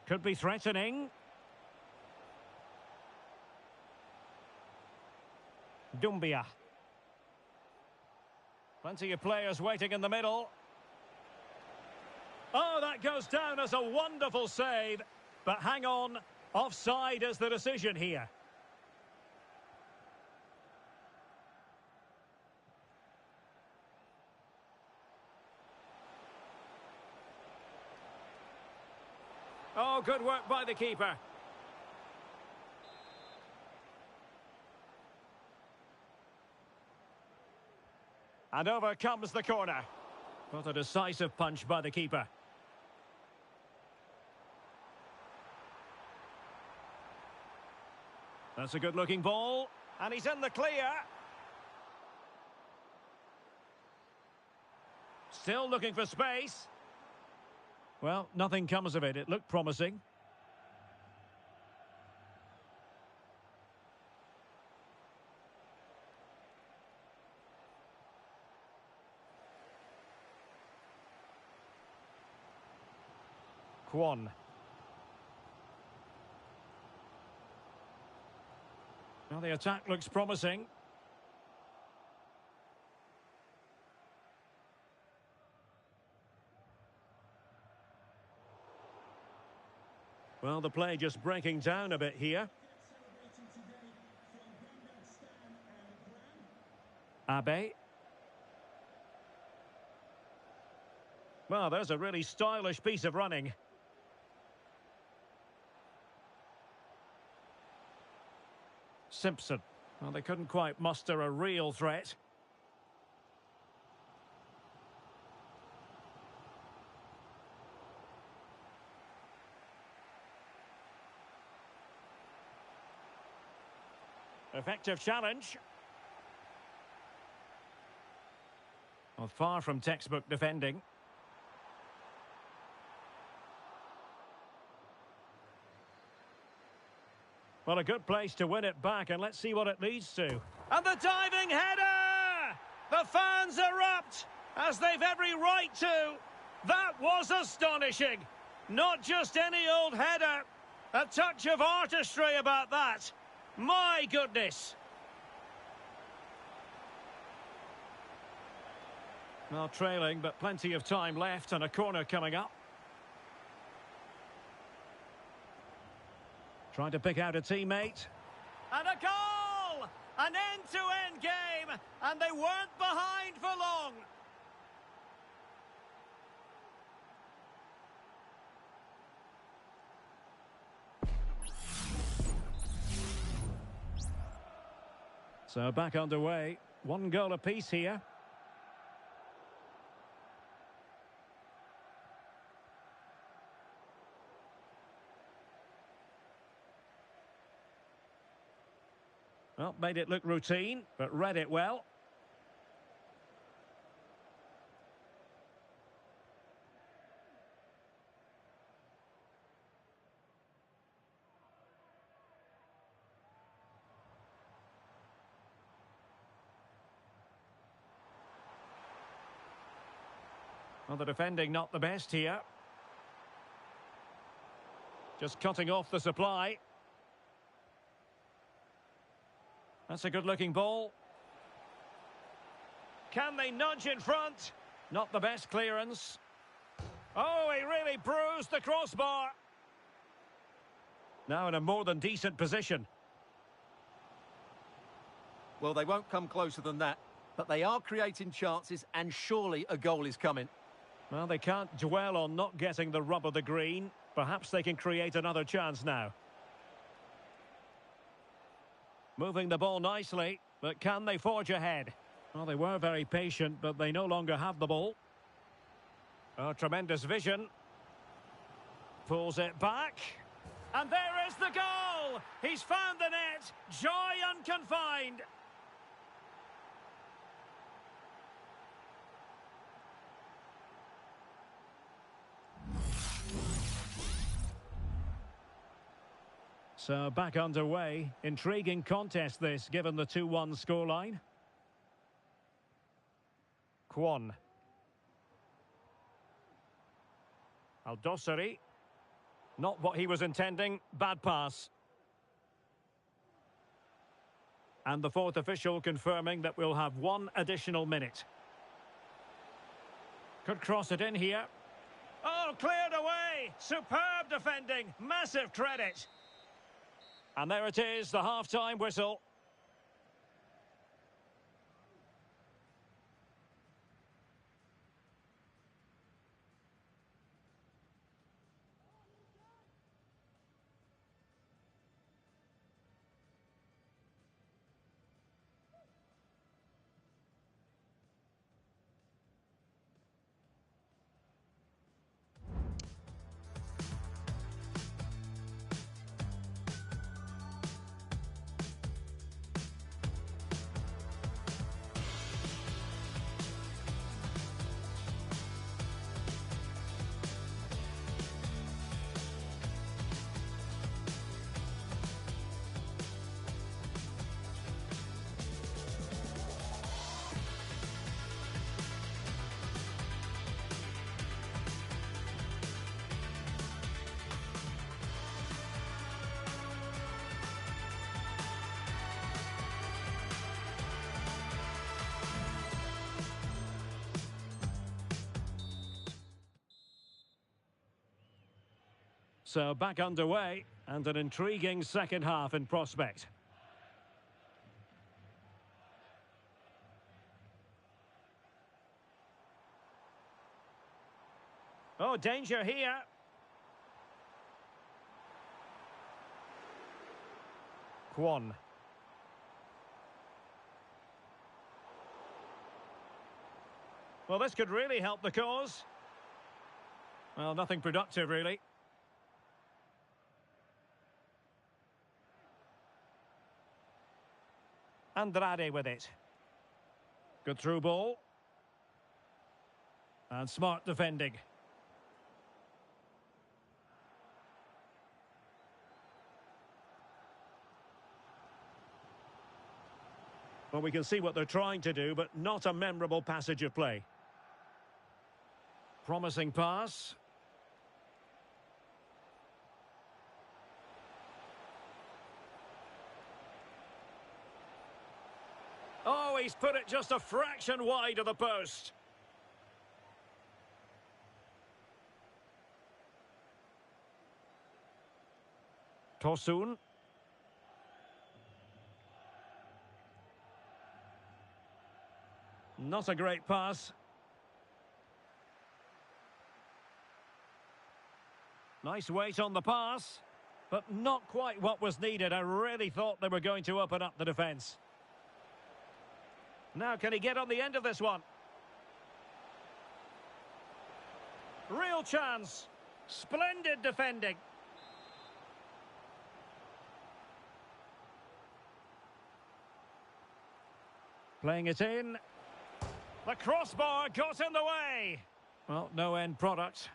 Could be threatening. Dumbia. Plenty of players waiting in the middle. Oh, that goes down as a wonderful save. But hang on, offside is the decision here. Oh, good work by the keeper. And over comes the corner. What a decisive punch by the keeper. That's a good-looking ball. And he's in the clear. Still looking for space. Well, nothing comes of it. It looked promising. Kwon. Well, the attack looks promising. Well, the play just breaking down a bit here. Abe. Well, there's a really stylish piece of running. Simpson. Well, they couldn't quite muster a real threat. Effective challenge. Well, far from textbook defending. Well, a good place to win it back, and let's see what it leads to. And the diving header! The fans erupt, as they've every right to. That was astonishing. Not just any old header. A touch of artistry about that. My goodness. Well, trailing, but plenty of time left, and a corner coming up. Trying to pick out a teammate. And a goal! An end-to-end game, and they weren't behind for long. So back underway. 1 goal apiece here. Well, made it look routine, but read it well. Well, the defending not the best here. Just cutting off the supply. That's a good-looking ball. Can they nudge in front? Not the best clearance. Oh, he really bruised the crossbar. Now in a more than decent position. Well, they won't come closer than that, but they are creating chances, and surely a goal is coming. Well, they can't dwell on not getting the rub of the green. Perhaps they can create another chance now. Moving the ball nicely, but can they forge ahead? Well, they were very patient, but they no longer have the ball. Oh, tremendous vision. Pulls it back. And there is the goal! He's found the net. Joy unconfined. So back underway. Intriguing contest this, given the 2-1 scoreline. Kwon. Al-Dossari. Not what he was intending. Bad pass. And the fourth official confirming that we'll have 1 additional minute. Could cross it in here. Oh, cleared away! Superb defending. Massive credit. And there it is, the half-time whistle. So back underway, and an intriguing second half in prospect. Oh, danger here. Kwon. Well, this could really help the cause. Well, nothing productive, really. Andrade with it. Good through ball. And smart defending. Well, we can see what they're trying to do, but not a memorable passage of play. Promising pass. Oh, he's put it just a fraction wide of the post. Tosun. Not a great pass. Nice weight on the pass, but not quite what was needed. I really thought they were going to open up the defence. Now, can he get on the end of this one? Real chance. Splendid defending. Playing it in. The crossbar got in the way. Well, no end product.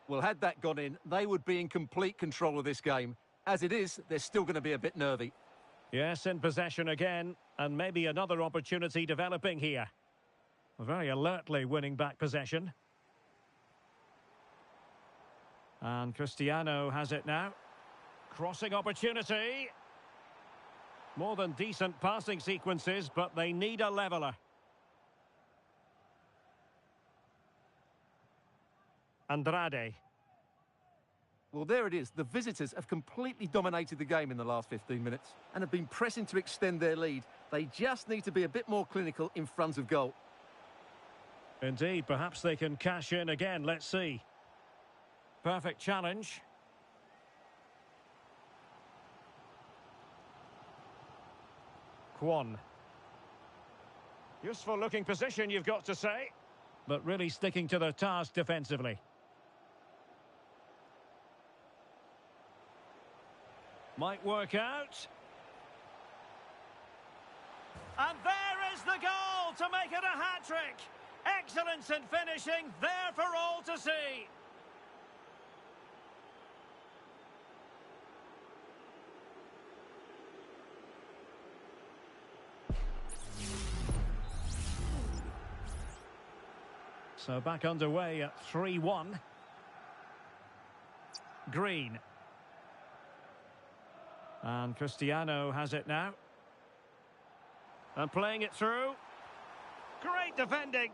Well, had that gone in, they would be in complete control of this game. As it is, they're still going to be a bit nervy. Yes, in possession again, and maybe another opportunity developing here. Very alertly winning back possession. And Cristiano has it now. Crossing opportunity. More than decent passing sequences, but they need a leveller. Andrade. Well, there it is. The visitors have completely dominated the game in the last 15 minutes and have been pressing to extend their lead. They just need to be a bit more clinical in front of goal. Indeed, perhaps they can cash in again. Let's see. Perfect challenge. Kwon. Useful looking position, you've got to say. but really sticking to their task defensively. Might work out. And there is the goal to make it a hat-trick. Excellence in finishing, there for all to see. So back underway at 3-1. Green. And Cristiano has it now. And playing it through. Great defending.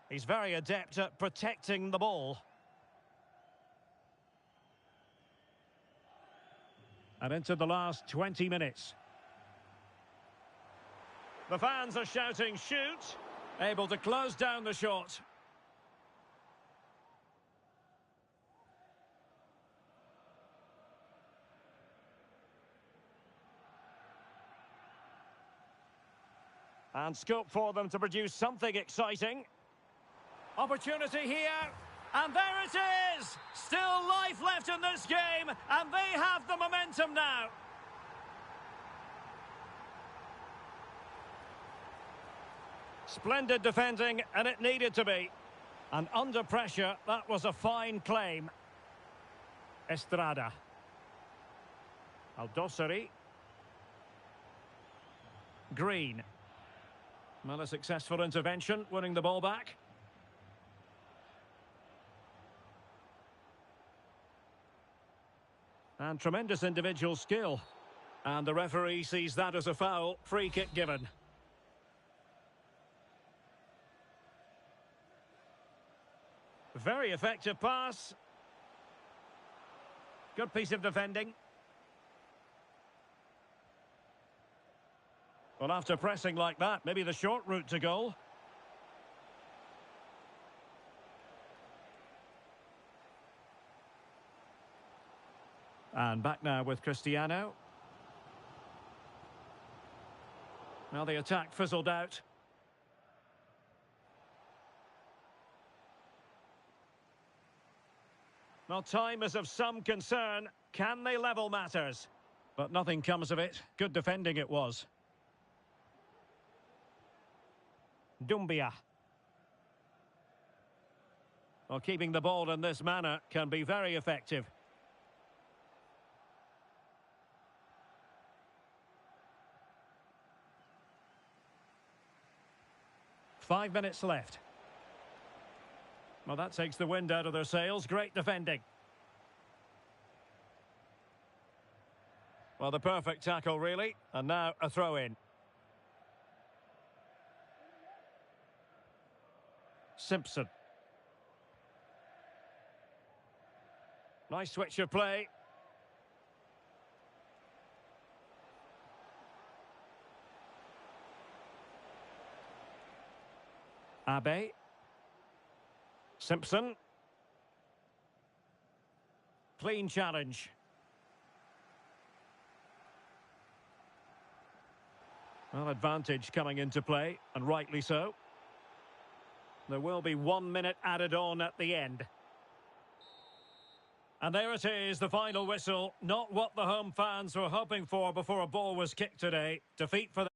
He's very adept at protecting the ball. And into the last 20 minutes. The fans are shouting, shoot. Able to close down the shot. And scope for them to produce something exciting. Opportunity here. And there it is! Still life left in this game, and they have the momentum now. Splendid defending, and it needed to be. And under pressure, that was a fine claim. Estrada. Aldosari. Green. Well, a successful intervention, winning the ball back. And tremendous individual skill. And the referee sees that as a foul. Free kick given. Very effective pass. Good piece of defending. Well, after pressing like that, maybe the short route to goal. And back now with Cristiano. Now the attack fizzled out. Well, time is of some concern. Can they level matters? But nothing comes of it. Good defending it was. Dumbia. Well, keeping the ball in this manner can be very effective. Five minutes left. Well, that takes the wind out of their sails. Great defending. Well, the perfect tackle, really. And now a throw-in. Simpson. Nice switch of play. Abe. Simpson. Clean challenge. Well, advantage coming into play, and rightly so. There will be 1 minute added on at the end. And there it is, the final whistle. Not what the home fans were hoping for before a ball was kicked today. Defeat for the